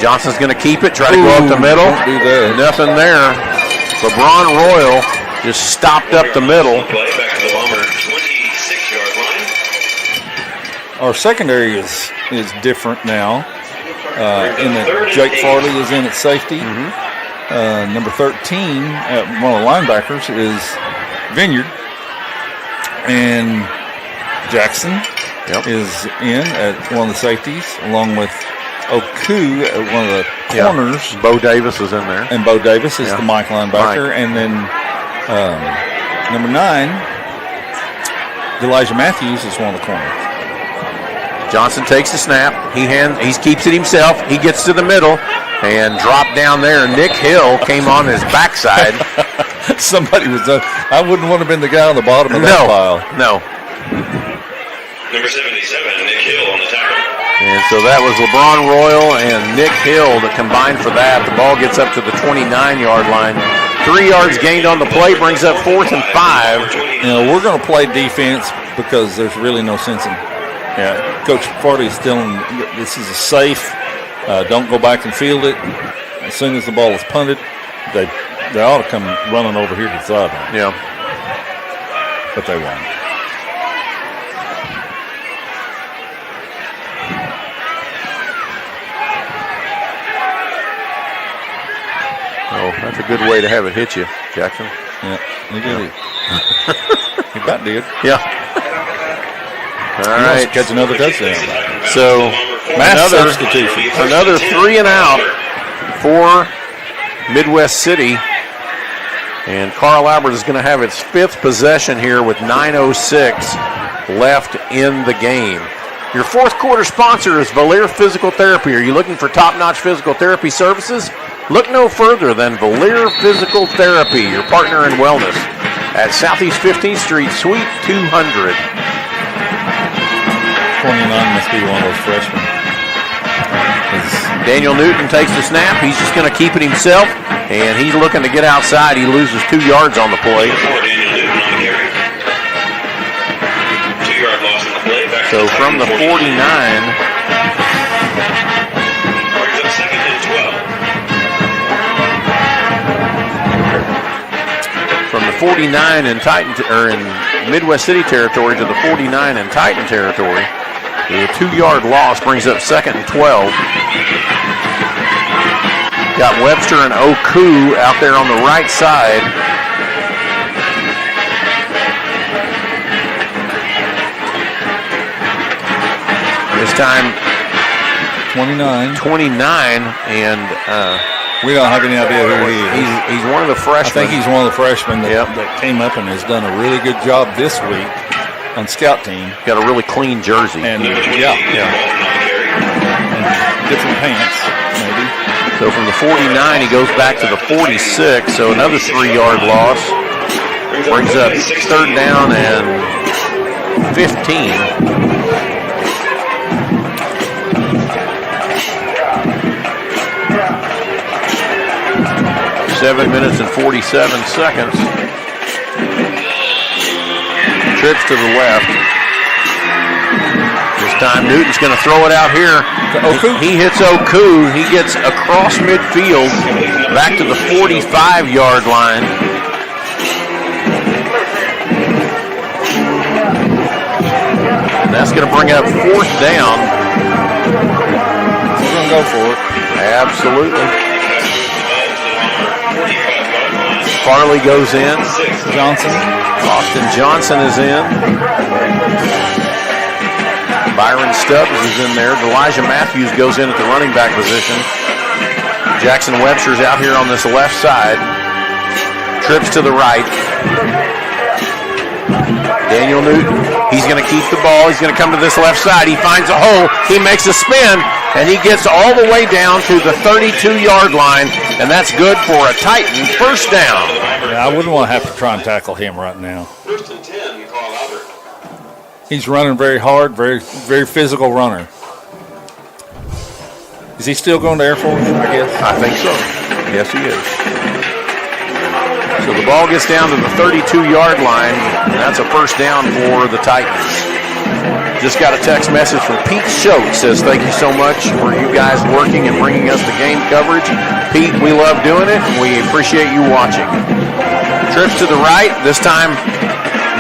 C: Johnson's going to keep it, try to go up the middle.
D: Don't do that.
C: Nothing there. LeBron Royal just stopped up the middle.
I: Play back to the Bomber 26-yard line.
C: Our secondary is different now. In that Jake Farley is in at safety. Number 13, one of the linebackers, is Vineyard. And Jackson is in at one of the safeties, along with Oku at one of the corners.
T: Bo Davis is in there.
C: And Bo Davis is the Mike linebacker. Mike. And then number 9, Elijah Matthews is one of the corners.
T: Johnson takes the snap. He keeps it himself. He gets to the middle and dropped down there. Nick Hill came on his backside.
C: Somebody was I wouldn't want to have been the guy on the bottom of that pile.
T: No.
I: Number 77, Nick Hill on the tackle.
T: And so that was LeBron Royal and Nick Hill that combined for that. The ball gets up to the 29-yard line. 3 yards gained on the play, brings up 4th and 5.
C: You know, we're going to play defense because there's really no sense in. Yeah, Coach Farley's telling this is a safe. Don't go back and field it. As soon as the ball is punted, they ought to come running over here to the sideline.
T: Yeah,
C: but they won't.
T: Oh, that's a good way to have it hit you, Jackson.
C: Yeah, he did it. He about did.
T: Yeah. All right,
C: catch another touchdown.
T: So another 3 and out for Midwest City, and Carl Albert is going to have its 5th possession here with 9:06 left in the game. Your 4th quarter sponsor is Valier Physical Therapy. Are you looking for top-notch physical therapy services? Look no further than Valier Physical Therapy, your partner in wellness, at Southeast 15th Street, Suite 200.
C: 29 must be one of those freshmen.
T: Daniel Newton takes the snap. He's just going to keep it himself, and he's looking to get outside. He loses 2 yards on the play. So from the 49, from the 49 in Titan or in Midwest City territory to the 49 in Titan territory. The 2-yard loss brings up 2nd and 12. Got Webster and Oku out there on the right side. This time
D: 29.
C: 29, and
D: we don't have any idea who he is.
C: He's one of the freshmen.
D: I think he's one of the freshmen that came up and has done a really good job this week on scout team.
C: Got a really clean jersey.
D: And and different pants, maybe.
C: So from the 49, he goes back to the 46, so another 3-yard loss. Brings up third down and 15. Seven minutes and 47 seconds. Trips to the left. This time Newton's going to throw it out here. He hits Oku. He gets across midfield back to the 45-yard line. And that's going to bring up fourth down.
D: We're going to go for it.
C: Absolutely. Farley goes in.
D: Johnson.
C: Austin Johnson is in. Byron Stubbs is in there. Elijah Matthews goes in at the running back position. Jackson Webster's out here on this left side. Trips to the right. Daniel Newton, he's going to keep the ball. He's going to come to this left side. He finds a hole. He makes a spin, and he gets all the way down to the 32-yard line, and that's good for a Titan first down.
D: Yeah, I wouldn't want to have to try and tackle him right now.
I: First and 10, Carl Albert.
D: He's running very hard, very, very physical runner. Is he still going to Air Force, I guess?
C: I think so. Yes, he is. So the ball gets down to the 32-yard line, and that's a first down for the Titans. Just got a text message from Pete Schultz. Says, thank you so much for you guys working and bringing us the game coverage. Pete, we love doing it, and we appreciate you watching. Trips to the right. This time,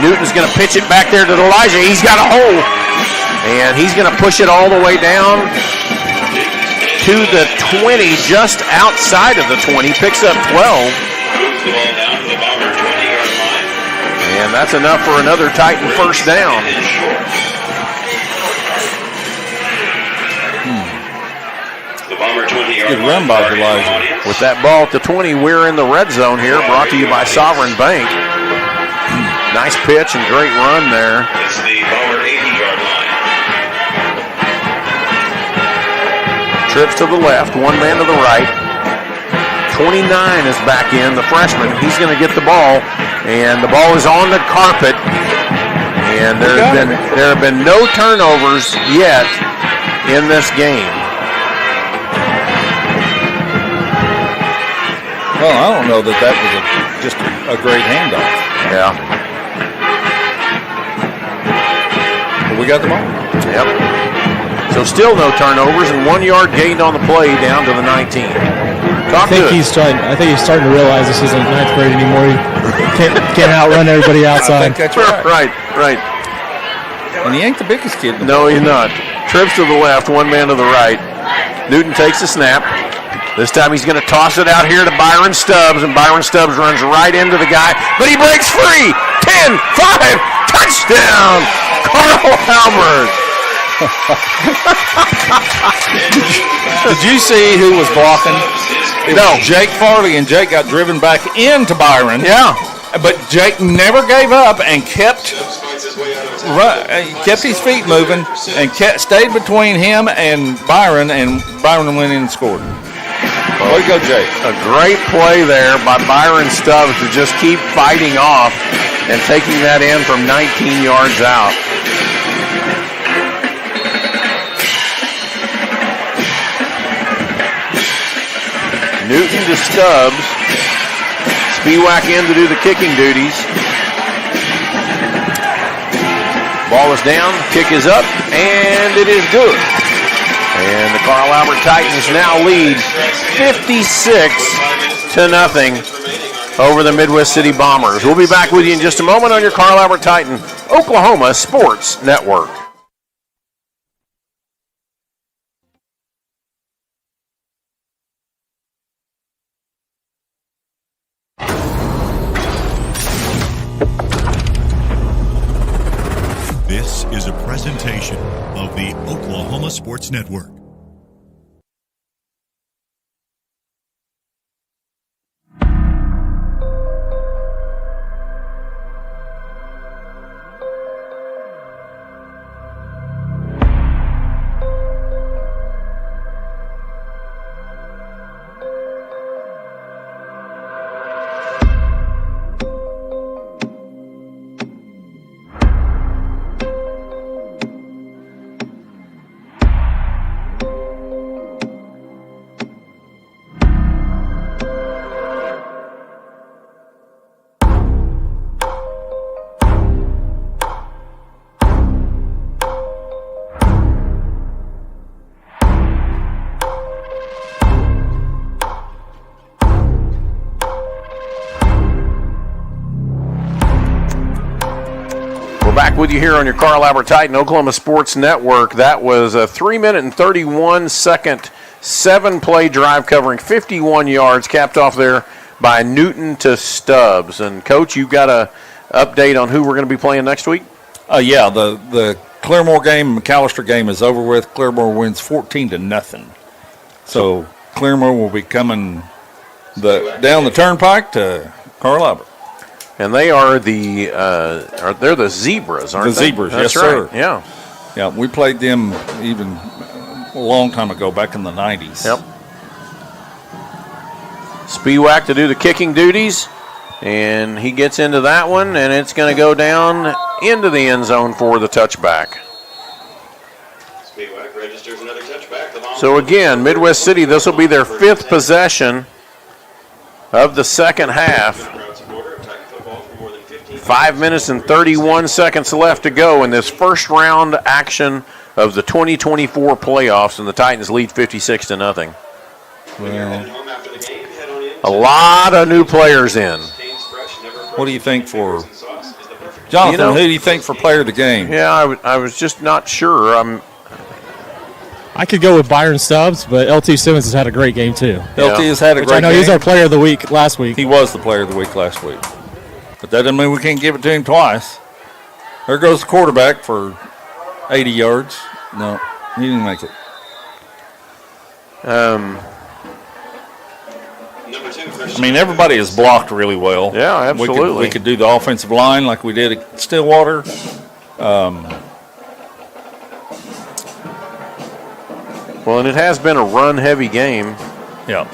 C: Newton's going to pitch it back there to Elijah. He's got a hole, and he's going to push it all the way down to the 20, just outside of the 20. Picks up 12. And that's enough for another Titan first down.
D: Good run by Elijah.
C: With that ball at the 20, we're in the red zone here, brought to you by Sovereign Bank. Nice pitch and great run there.
I: It's the Bomber 80-yard line.
C: Trips to the left, one man to the right. 29 is back in, the freshman. He's going to get the ball, and the ball is on the carpet. And there have been no turnovers yet in this game.
D: Well, I don't know that was just a great handoff.
C: Yeah.
D: But we got the ball.
C: Yep. So still no turnovers and 1 yard gained on the play down to the 19.
E: I think he's starting to realize this isn't ninth grade anymore. He can't outrun everybody outside.
D: I think that's right.
C: Right.
D: And he ain't the biggest kid.
C: No, he's not. Trips to the left, one man to the right. Newton takes the snap. This time he's going to toss it out here to Byron Stubbs, and Byron Stubbs runs right into the guy, but he breaks free. 10, 5, touchdown, Carl Albert.
D: Did you see who was blocking? It was Jake Farley, and Jake got driven back into Byron.
C: Yeah.
D: But Jake never gave up and kept his feet moving and stayed between him and Byron went in and scored. Way to go, Jake.
C: A great play there by Byron Stubbs to just keep fighting off and taking that in from 19 yards out. Newton to Stubbs. Spiewak in to do the kicking duties. Ball is down, kick is up, and it is good. And the Carl Albert Titans now lead 56-0 over the Midwest City Bombers. We'll be back with you in just a moment on your Carl Albert Titan Oklahoma Sports Network.
A: This is a presentation of the Oklahoma Sports Network.
C: with you here on your Carl Albert Titan Oklahoma Sports Network. That was a 3-minute and 31-second 7-play drive covering 51 yards, capped off there by Newton to Stubbs. And, Coach, you've got an update on who we're going to be playing next week?
D: Yeah, the Claremore game, McAllister game is over with. Claremore wins 14-0. So Claremore will be coming down the turnpike to Carl Albert.
C: And they are they're the Zebras, aren't they?
D: The Zebras,
C: That's
D: yes,
C: right.
D: sir.
C: Yeah.
D: Yeah, we played them even a long time ago, back in the 90s.
C: Yep. Spiewak to do the kicking duties, and he gets into that one, and it's going to go down into the end zone for the touchback.
I: Spiewak registers another touchback.
C: So again, Midwest City, this will be their 5th possession of the second half. 5 minutes and 31 seconds left to go in this first round action of the 2024 playoffs, and the Titans lead 56-0.
D: Well,
C: a lot of new players in.
D: What do you think for Jonathan? Who do you think for player of the game?
C: Yeah, I was just not sure.
E: I could go with Byron Stubbs, but LT Simmons has had a great game too.
D: LT has had a great game.
E: I know he's our player of the week last week.
D: He was the player of the week last week. But that doesn't mean we can't give it to him twice. There goes the quarterback for 80 yards. No, he didn't make it.
C: Number
I: 2,
D: I mean, everybody is blocked really well.
C: Yeah, absolutely.
D: We could do the offensive line like we did at Stillwater.
C: Well, and it has been a run-heavy game.
D: Yeah.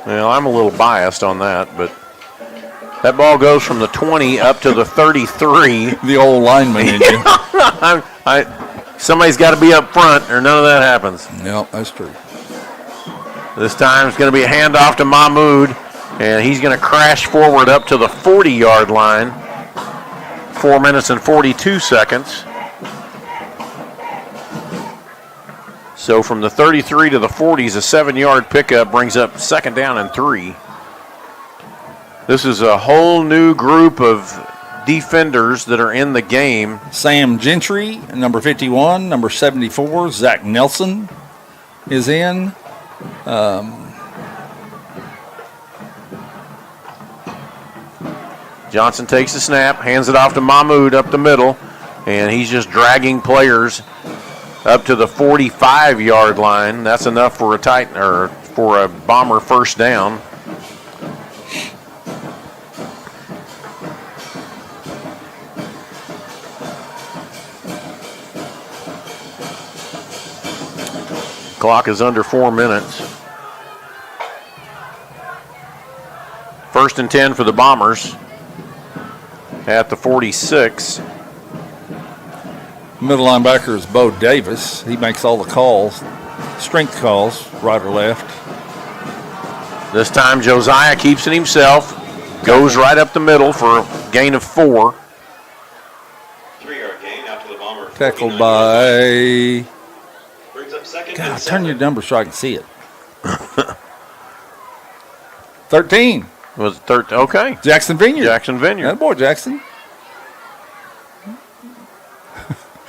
C: Well, I'm a little biased on that, but that ball goes from the 20 up to the 33.
D: The old lineman in you.
C: Somebody's got to be up front, or none of that happens.
D: Yeah, that's true.
C: This time it's going to be a handoff to Mahmoud, and he's going to crash forward up to the 40-yard line. 4 minutes and 42 seconds. So from the 33 to the 40s, a 7-yard pickup brings up 2nd down and 3. This is a whole new group of defenders that are in the game.
D: Sam Gentry, number 51, number 74, Zach Nelson is in.
C: Johnson takes the snap, hands it off to Mahmoud up the middle, and he's just dragging players up to the 45-yard line. That's enough for for a Bomber first down. Clock is under 4 minutes. 1st and 10 for the Bombers at the 46.
D: Middle linebacker is Bo Davis. He makes all the calls, strength calls, right or left.
C: This time Josiah keeps it himself, goes right up the middle for a gain of 4.
I: 3-yard gain out to the Bomber.
D: Tackled by...
I: Brings up 2nd
D: God,
I: and
D: turn
I: 7.
D: your number so I can see it. 13.
C: Was it 13? Okay.
D: Jackson Vineyard.
C: Jackson Vineyard.
D: That boy, Jackson.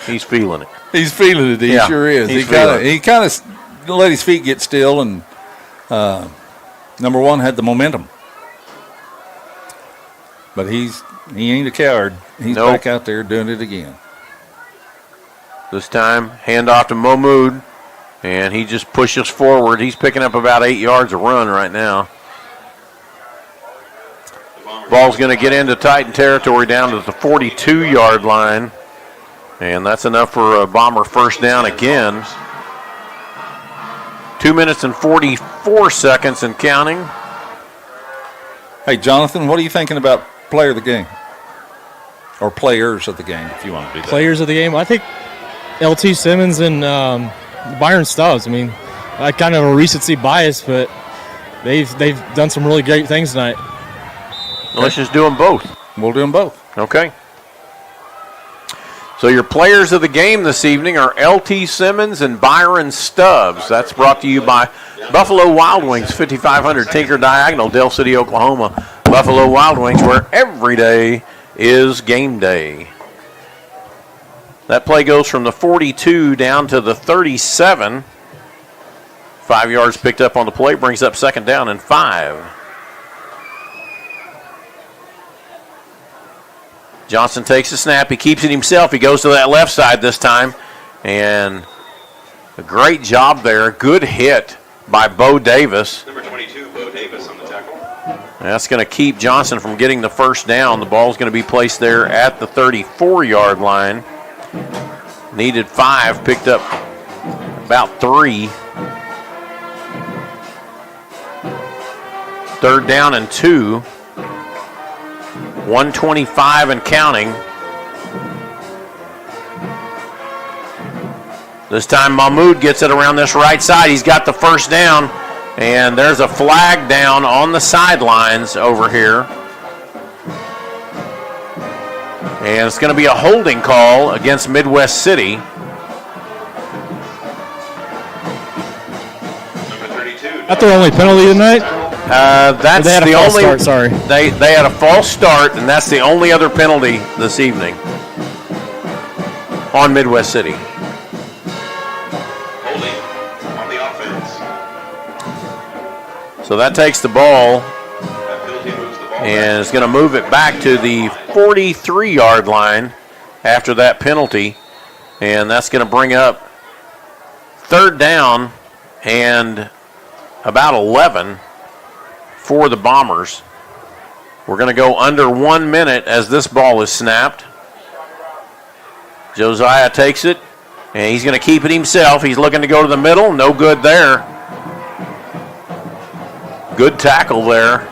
C: He's feeling it.
D: He's feeling it. He sure is. He kind of let his feet get still, and number 1 had the momentum. But he ain't a coward. He's back out there doing it again.
C: This time, handoff to Mahmoud, and he just pushes forward. He's picking up about 8 yards a run right now. Ball's going to get into Titan territory down to the 42-yard line, and that's enough for a Bomber first down again. 2 minutes and 44 seconds and counting.
D: Hey, Jonathan, what are you thinking about player of the game? Or players of the game, if you want to do that.
E: Players of the game? I think LT Simmons and Byron Stubbs. I mean, I kind of have a recency bias, but they've done some really great things tonight.
C: Let's just do them both.
D: We'll do them both.
C: Okay. So your players of the game this evening are LT Simmons and Byron Stubbs. That's brought to you by Buffalo Wild Wings, 5500 Tinker Diagonal, Dale City, Oklahoma. Buffalo Wild Wings, where every day is game day. That play goes from the 42 down to the 37. 5 yards picked up on the play, brings up second down and 5. Johnson takes the snap. He keeps it himself. He goes to that left side this time. And a great job there. Good hit by Bo Davis.
I: Number 22, Bo Davis on the tackle.
C: That's going to keep Johnson from getting the first down. The ball's going to be placed there at the 34-yard line. Needed 5, picked up about 3. Third down and 2. 125 and counting. This time Mahmoud gets it around this right side. He's got the first down, and there's a flag down on the sidelines over here. And it's going to be a holding call against Midwest City.
E: That's their only penalty tonight?
C: That's
E: they had
C: the
E: a false
C: only
E: start, sorry.
C: They had a false start, and that's the only other penalty this evening on Midwest City.
I: Holding on the offense.
C: So that takes the ball
I: That penalty moves the ball
C: and is going to move it back to the 43-yard line after that penalty, and that's going to bring up third down and about 11 for the Bombers. We're going to go under 1 minute as this ball is snapped. Josiah takes it, and he's going to keep it himself. He's looking to go to the middle. No good there. Good tackle there.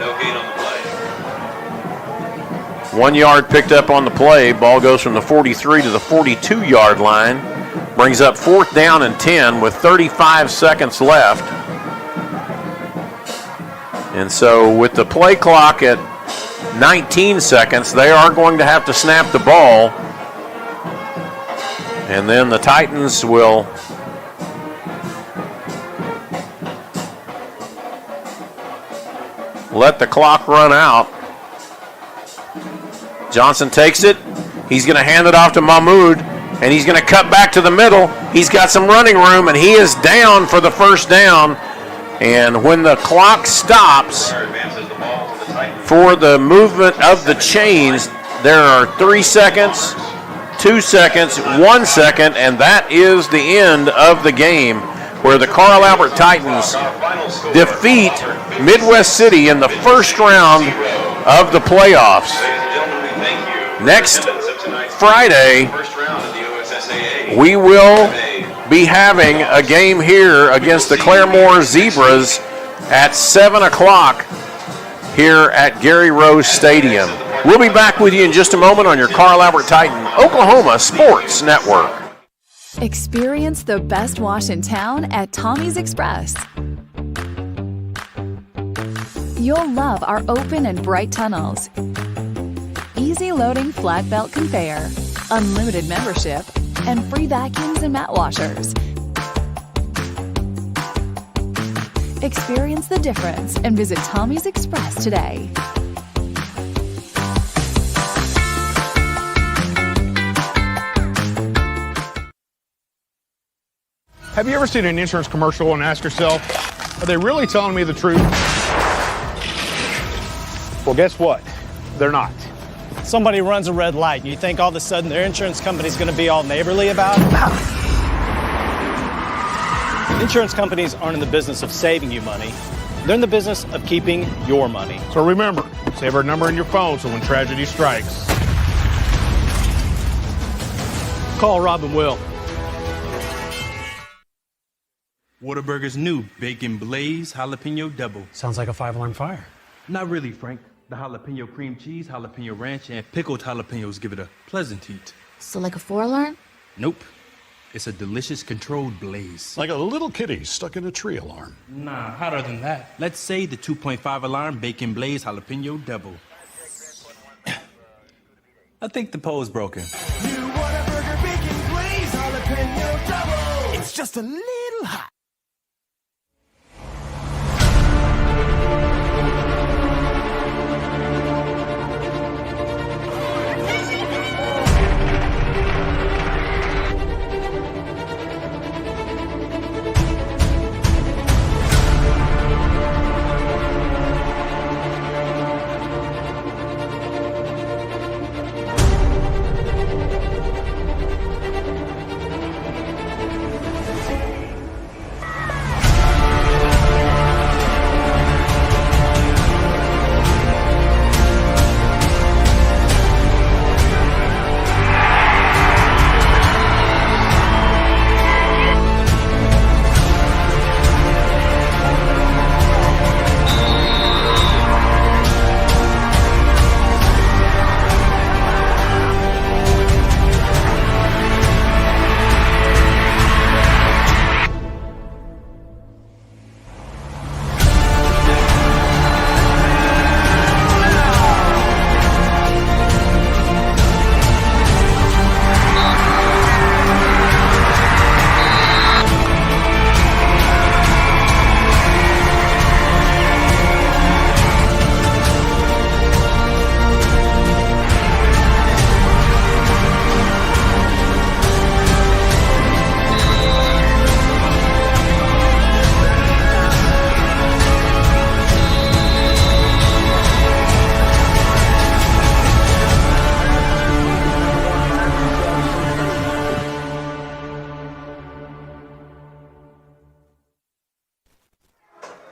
I: No gain on the play.
C: 1 yard picked up on the play. Ball goes from the 43 to the 42-yard line. Brings up fourth down and 10 with 35 seconds left. And so with the play clock at 19 seconds, they are going to have to snap the ball. And then the Titans will let the clock run out. Johnson takes it. He's going to hand it off to Mahmoud, and he's going to cut back to the middle. He's got some running room, and he is down for the first down. And when the clock stops for the movement of the chains, there are 3 seconds, 2 seconds, 1 second, and that is the end of the game, where the Carl Albert Titans defeat Midwest City in the first round of the playoffs. Next Friday, we will be having a game here against the Claremore Zebras at 7 o'clock here at Gary Rose Stadium. We'll be back with you in just a moment on your Carl Albert Titan Oklahoma Sports Network.
J: Experience the best wash in town at Tommy's Express. You'll love our open and bright tunnels, easy loading flat belt conveyor, unlimited membership, and free vacuums and mat washers. Experience the difference and visit Tommy's Express today.
K: Have you ever seen an insurance commercial and ask yourself, are they really telling me the truth? Well, guess what? They're not.
L: Somebody runs a red light and you think all of a sudden their insurance company's going to be all neighborly about it? Insurance companies aren't in the business of saving you money. They're in the business of keeping your money.
K: So remember, save our number in your phone so when tragedy strikes.
R: Call Rob and Will.
M: Whataburger's new Bacon Blaze Jalapeno Double.
N: Sounds like a 5-alarm fire.
M: Not really, Frank. The jalapeno cream cheese, jalapeno ranch, and pickled jalapenos give it a pleasant heat.
O: So like a 4-alarm?
M: Nope. It's a delicious controlled blaze.
P: Like a little kitty stuck in a tree alarm.
R: Nah, hotter than that.
M: Let's say the 2.5 alarm Bacon Blaze Jalapeno Double. I think the pole's broken.
Q: New Whataburger It's just a little hot.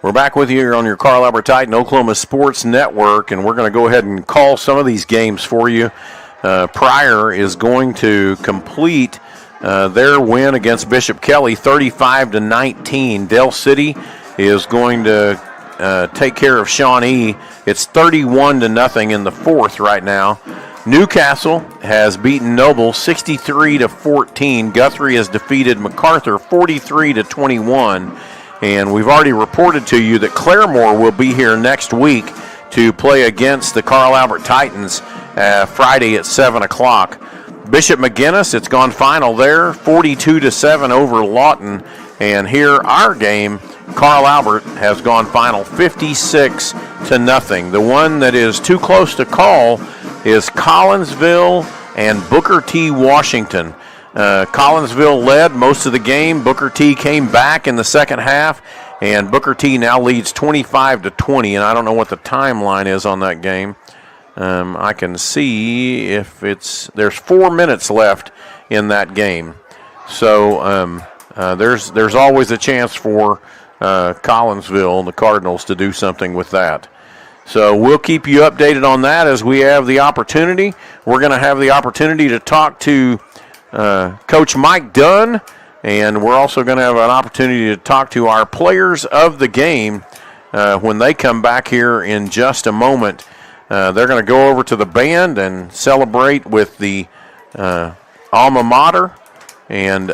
C: We're back with you here on your Carl Albert Titan Oklahoma Sports Network, and we're going to go ahead and call some of these games for you. Pryor is going to complete their win against Bishop Kelly, 35-19. Dell City is going to take care of Shawnee. It's 31-0 in the fourth right now. Newcastle has beaten Noble 63-14. Guthrie has defeated MacArthur 43-21. And we've already reported to you that Claremore will be here next week to play against the Carl Albert Titans Friday at 7 o'clock. Bishop McGinnis, it's gone final there, 42-7 over Lawton. And here, our game, Carl Albert has gone final 56-0. The one that is too close to call is Collinsville and Booker T. Washington. Collinsville led most of the game. Booker T came back in the second half, and Booker T now leads 25-20, and I don't know what the timeline is on that game. I can see if there's 4 minutes left in that game. So there's always a chance for Collinsville and the Cardinals to do something with that. So we'll keep you updated on that as we have the opportunity. We're going to have the opportunity to talk to Coach Mike Dunn, and we're also going to have an opportunity to talk to our players of the game when they come back here in just a moment. They're going to go over to the band and celebrate with the alma mater, and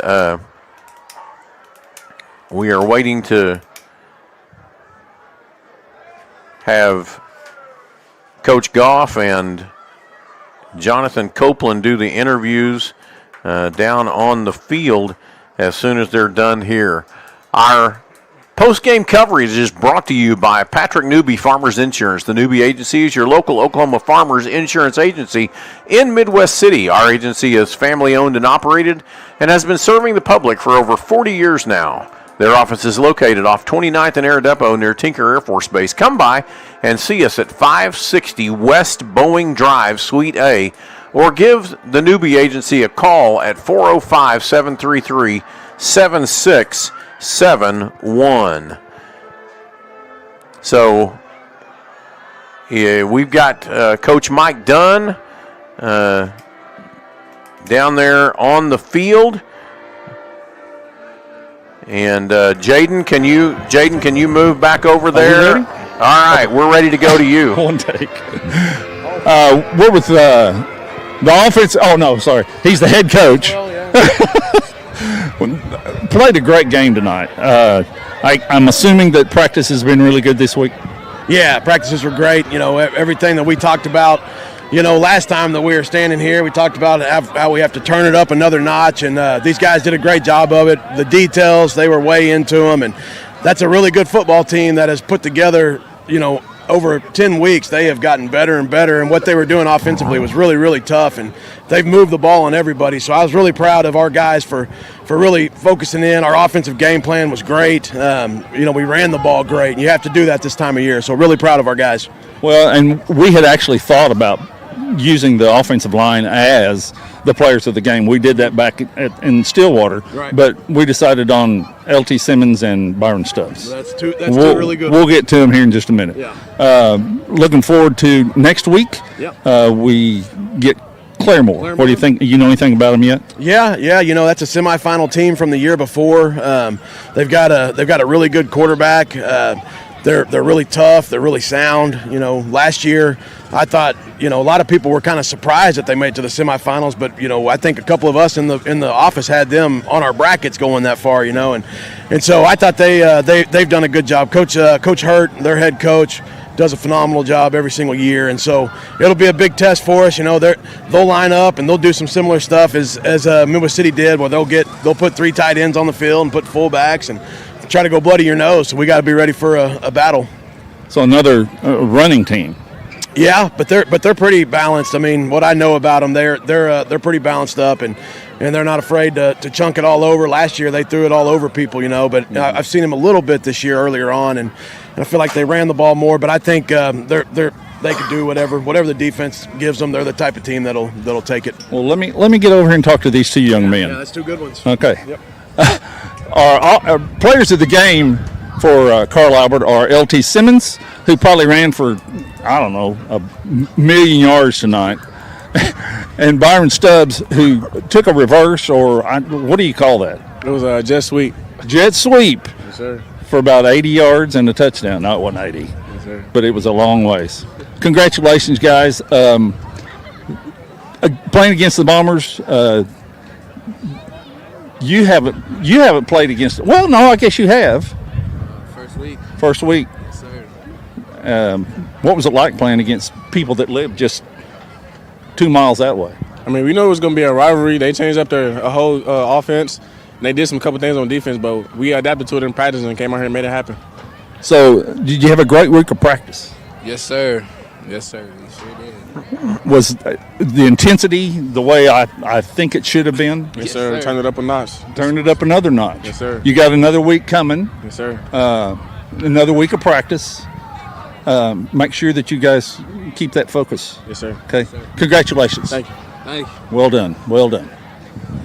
C: we are waiting to have Coach Goff and Jonathan Copeland do the interviews down on the field as soon as they're done here. Our post-game coverage is brought to you by Patrick Newby Farmers Insurance. The Newby Agency is your local Oklahoma farmers insurance agency in Midwest City. Our agency is family-owned and operated and has been serving the public for over 40 years now. Their office is located off 29th and Air Depot near Tinker Air Force Base. Come by and see us at 560 West Boeing Drive, Suite A, or give the Newby Agency a call at 405-733-7671. So we've got Coach Mike Dunn down there on the field. And Jaden, can you move back over there? All right, we're ready to go to you.
D: One take. We're with the offense. Oh no, sorry. He's the head coach. Well, yeah. Played a great game tonight. I'm assuming that practice has been really good this week.
U: Yeah, practices were great. You know, everything that we talked about last time that we were standing here, we talked about how we have to turn it up another notch, and these guys did a great job of it. The details, they were way into them, and that's a really good football team that has put together, over 10 weeks, they have gotten better and better, and what they were doing offensively was really, really tough, and they've moved the ball on everybody. So I was really proud of our guys for really focusing in. Our offensive game plan was great. We ran the ball great, and you have to do that this time of year. So really proud of our guys.
D: Well, and we had actually thought about using the offensive line as the players of the game. We did that back in Stillwater,
U: right.
D: But we decided on LT Simmons and Byron Stubbs.
U: That's two really good.
D: We'll get to them here in just a minute.
U: Yeah.
D: Looking forward to next week.
U: Yep.
D: We get Claremore. What do you think? You know anything about them yet?
U: Yeah. That's a semifinal team from the year before. They've got a really good quarterback. They're really tough. They're really sound. Last year I thought a lot of people were kind of surprised that they made it to the semifinals, but I think a couple of us in the office had them on our brackets going that far. And so I thought they've done a good job. Coach Hurt, their head coach, does a phenomenal job every single year, and so it'll be a big test for us. They'll line up and they'll do some similar stuff as Midwest City did, where they'll put 3 tight ends on the field and put fullbacks and try to go bloody your nose. So we got to be ready for a battle.
D: So another running team.
U: Yeah, but they're pretty balanced. I mean, what I know about them, they're pretty balanced up, and they're not afraid to chunk it all over. Last year they threw it all over people, but I've seen them a little bit this year earlier on, and I feel like they ran the ball more. But I think they can do whatever the defense gives them. They're the type of team that'll take it.
D: Well, let me get over here and talk to these 2 young men.
U: Yeah, that's 2 good ones.
D: Okay.
U: Yep.
D: Our players of the game for Carl Albert are LT Simmons, who probably ran for, I don't know, 1,000,000 yards tonight, and Byron Stubbs, who took a reverse, or what do you call that?
V: It was a jet sweep.
D: Jet sweep.
V: Yes, sir.
D: For about 80 yards and a touchdown. No, it wasn't 80,
V: yes, sir.
D: But it was a long ways. Congratulations, guys. Playing against the Bombers, you haven't played against. Well, no, I guess you have. First week.
V: Yes, sir.
D: What was it like playing against people that lived just 2 miles that way?
V: I mean, we knew it was going to be a rivalry. They changed up their whole offense. And they did some couple things on defense, but we adapted to it in practice and came out here and made it happen.
D: So, did you have a great week of practice?
V: Yes, sir. Yes, sir. We sure did.
D: Was the intensity the way I think it should have been?
V: Yes, sir. Turn it up a notch.
D: Turn it up another notch.
V: Yes, sir.
D: You got another week coming.
V: Yes, sir.
D: Another week of practice. Make sure that you guys keep that focus.
V: Yes, sir.
D: Okay.
V: Yes, sir.
D: Congratulations.
V: Thank you. Thank you.
D: Well done. Well done.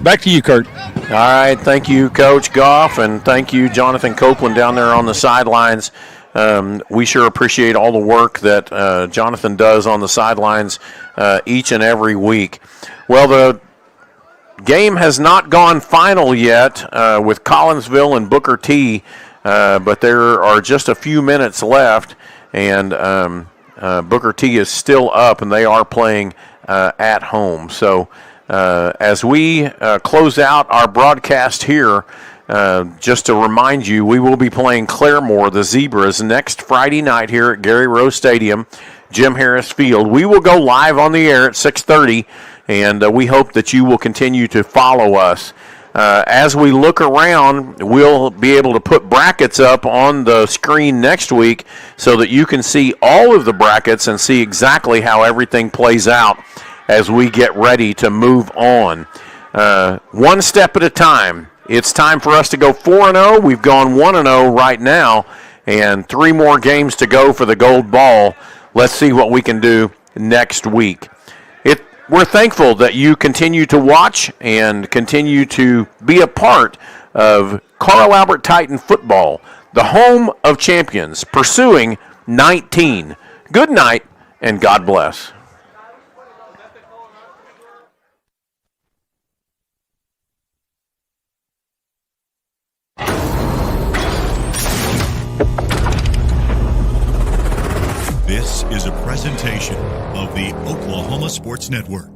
D: Back to you, Kurt.
C: All right. Thank you, Coach Goff, and thank you, Jonathan Copeland, down there on the sidelines. We sure appreciate all the work that Jonathan does on the sidelines each and every week. Well, the game has not gone final yet with Collinsville and Booker T, but there are just a few minutes left, and Booker T is still up, and they are playing at home. So as we close out our broadcast here, just to remind you, we will be playing Claremore, the Zebras, next Friday night here at Gary Rose Stadium, Jim Harris Field. We will go live on the air at 6:30, and we hope that you will continue to follow us. As we look around, we'll be able to put brackets up on the screen next week so that you can see all of the brackets and see exactly how everything plays out as we get ready to move on. One step at a time. It's time for us to go 4-0. We've gone 1-0 right now, and 3 more games to go for the gold ball. Let's see what we can do next week. We're thankful that you continue to watch and continue to be a part of Carl Albert Titan football, the home of champions, pursuing 19. Good night, and God bless.
A: This is a presentation of the Oklahoma Sports Network.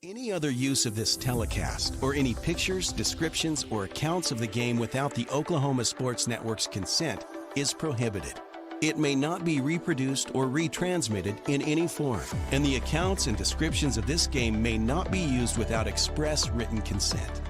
B: Any other use of this telecast or any pictures, descriptions, or accounts of the game without the Oklahoma Sports Network's consent is prohibited. It may not be reproduced or retransmitted in any form, and the accounts and descriptions of this game may not be used without express written consent.